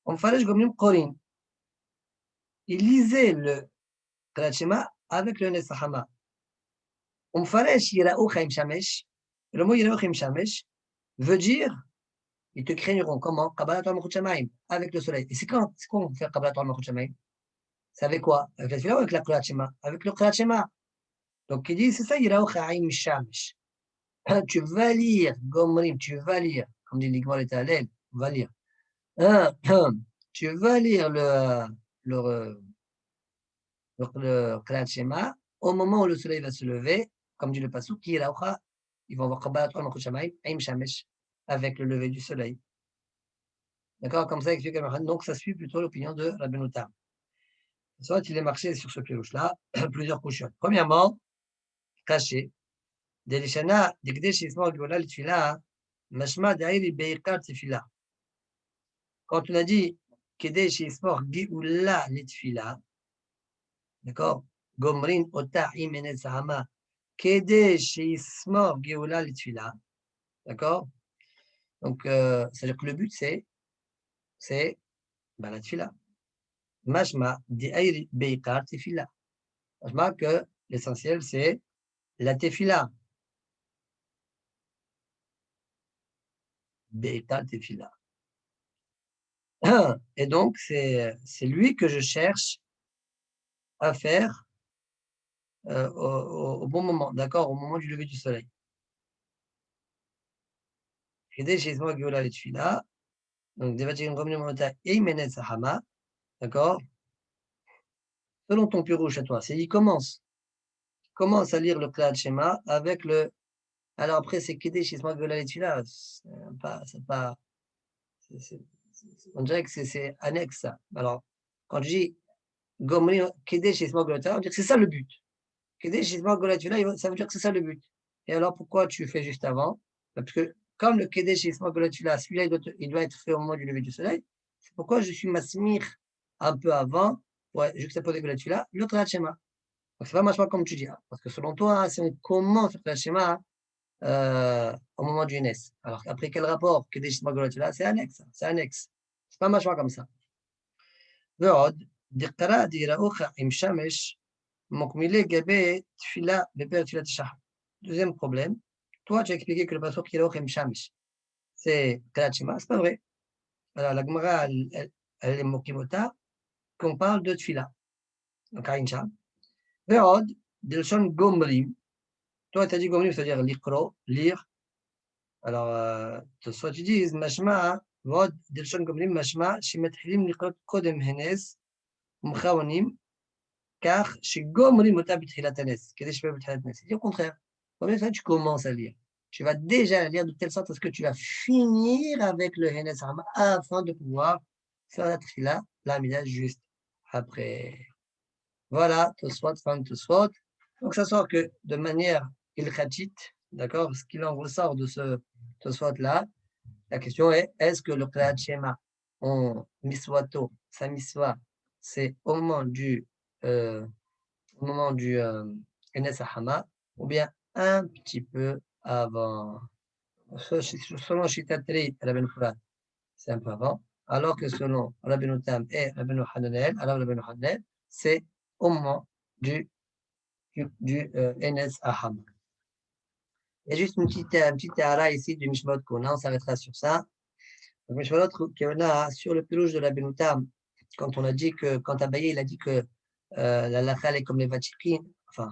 On faresh Gomrim Korim. Il lisait le Kriyat Shema avec le Nesahama. On faresh Yiraouchaim Shamesh. Le mot Yiraouchaim Shamesh veut dire ils te craigneront. Comment? Kabbalat Torah Malchut Shamayim, avec le soleil. Et c'est quoi on fait Kabbalat Torah Malchut Shamayim? C'est avec quoi? Avec la tefila ou avec la Kriyat Shema? Avec le Kriyat Shema. Donc il dit, c'est ça, Yiraouchaim Shamesh. Tu vas lire, Gomrim, tu vas lire, comme dit l'Igmar et Talel, on va lire. Tu vas lire le Kriyat Shema au moment où le soleil va se lever, comme dit le Pasuk, Yiraoucha, ils vont voir Kabbalat Torah Malchut Shamayim, Aim Shamesh, avec le lever du soleil. D'accord? Comme ça, explique Al-Mahan. Donc, ça suit plutôt l'opinion de Rabbeinu Tam. Soit il est marché sur ce pirouche-là, plusieurs couches. Premièrement, caché. Delishana, Degdesh Isma Gvola Litfila, Mashma Dairi Beikar Tefila. Quand on a dit Kedesh Isma Gvola Litfila, d'accord? Gomrin Ota Imene Sahama, Kedesh Isma Gvola Litfila, d'accord? Donc, c'est-à-dire que le but, c'est la tefila. Mashma Dairi Beikar Tefila. Mashma que l'essentiel, c'est la tefila. Be'etat tefila. Et donc, c'est lui que je cherche à faire au bon moment, d'accord, au moment du lever du soleil. Donc, d'accord. Selon ton pirouche à toi, c'est il commence à lire le Kriyat Shema avec le. Alors après, c'est Kedesh Isma Gvola Litfila, on dirait que c'est annexe ça. Alors, quand je dis Gomri Kedesh Isma Gvola Litfila, on dirait que c'est ça le but. Kedesh Isma Gvola Litfila, ça veut dire que c'est ça le but. Et alors, pourquoi tu fais juste avant? Parce que comme le Kedesh Isma Gvola Litfila, celui-là, il doit être fait au moment du lever du soleil. C'est pourquoi je suis masmir un peu avant, pour juxtaposer Gvola Litfila, le Kriyat Shema. Donc, c'est pas machma comme tu dis. Hein, parce que selon toi, si on commence le Kriyat Shema, au moment du Nes. Alors, après quel rapport c'est annexe. C'est annexe. C'est pas mâchoire comme ça. ועוד, דקרא דיראוך עם שמש, מוקמילי גבי תפילה בפרק תפילת השחר. Deuxième problème, toi tu as expliqué que le passage qui est Shamish, c'est Kriyat Shema, c'est pas vrai. Alors la Gemara, elle est mokimota, qu'on parle de tfila. Donc Aïn Sham. ועוד, דלשון גומרים, toi tu as dit gomrim, c'est-à-dire lire. Alors, soit tu dis, mashma, ועוד, דלשון גומרים, משמע שמתחילים לקרוא קודם הנס, ומכוונים, car chez Gomrim Ota Bitchilat Hanes, Kedesh Bitchilat Hanes, c'est au contraire. Combien de fois tu commences à lire? Tu vas déjà lire de telle sorte à ce que tu vas finir avec le Henes Hama afin de pouvoir faire la Tchila, la Mida juste après. Voilà, Tosfot, fin de Tosfot. Donc ça sort que de manière ilkhatite, d'accord, ce qu'il en ressort de ce Tosfot-là, la question est, est-ce que le Kriyat Shema, en miswato, sa miswa, c'est au moment du Enes Hama, ou bien un petit peu avant. Selon Shitatri et Rabbeinu Furat, c'est un peu avant, alors que selon Rabbeinu Tam et Rabbeinu Hananel, alors Rabbeinu Hananel, c'est au moment du Enes Hama. Il y a juste une petite hara ici du Mishmot qu'on a, on s'arrêtera sur ça. Le Mishmot qu'on a sur le pelouche de Rabbeinu Tam, quand on a dit que, quand Abaye il a dit que la lacha est comme les vachikin, enfin,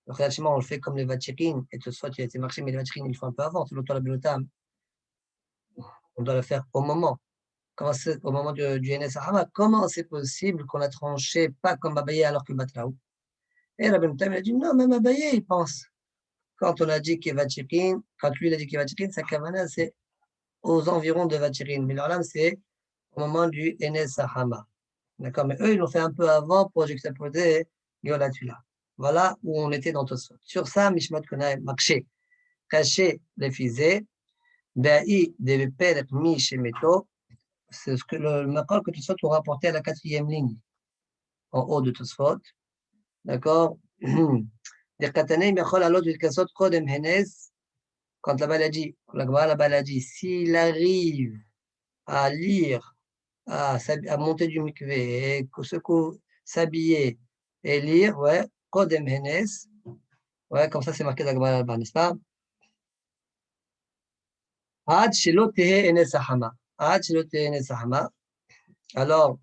le Kriyat Shema on le fait comme les vachikin, et tout soit il a été marché, mais les vachikin il faut un peu avant, selon toi Rabbeinu Tam, on doit le faire au moment. Au moment du Enes Hama, comment c'est possible qu'on a tranché pas comme Abaye alors que Batraou? Et Rabbeinu Tam il a dit non, même Abaye il pense. Quand on a dit Kevachikin, quand lui il a dit Kevachikin, sa kavana c'est aux environs de Vachirin, mais leur lame c'est au moment du Enes Hama. D'accord, mais eux ils l'ont fait un peu avant pour juxtaposer Yolatula. Voilà où on était dans Tosfot. Sur ça, Mishmat Konai Makché, caché les fisés, Ba'i de Perek Mi Shemeto, c'est ce que le Makol que Tosfot ont rapporté à la 4e ligne, en haut de Tosfot. D'accord. Quand la maladie, la maladie, s'il arrive à lire, à monter du mikvé, s'habiller et lire, ouais, Kodem Henes, ouais, comme ça c'est marqué dans la Gemara là-bas, n'est-ce pas? Ad shelo tehe enes hama. Ad shelo tehe enes hama. Alors,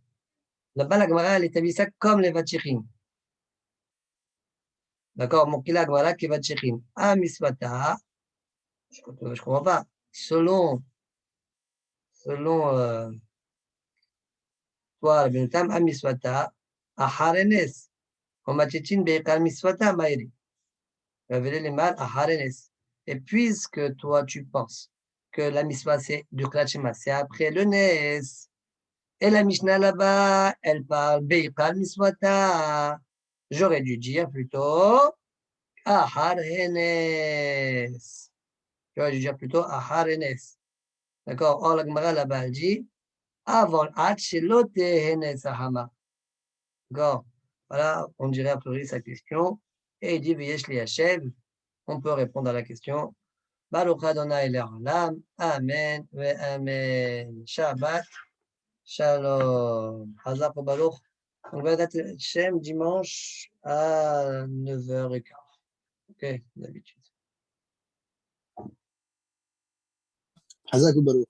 là-bas la Gemara elle établit ça comme les vachirim. D'accord, mon kila Gemara qui vachirim. A misvata, je comprends pas. Selon toi, le Benutam, a misvata, a harenes. On m'a dit beikal misvata maïri. Révéler les mal à harenes. Et puisque toi tu penses que la misva c'est du Kriyat Shema, c'est après le Nes, et la Mishnah là-bas, elle parle beikal misvata. J'aurais dû dire plutôt a harenes. J'aurais dû dire plutôt a harenes. D'accord? Or, la Gemara là-bas, elle dit avant Hachelote Henes Hama. D'accord? Voilà, on dirait a priori sa question. Et il dit Veyesh li Hashem. On peut répondre à la question. Baruch Adonai Le'olam. Amen. Ve Amen. Shabbat. Shalom. Hazak ou Baruch. On va être Hashem dimanche à 9h15. Ok, d'habitude. حذاك البروح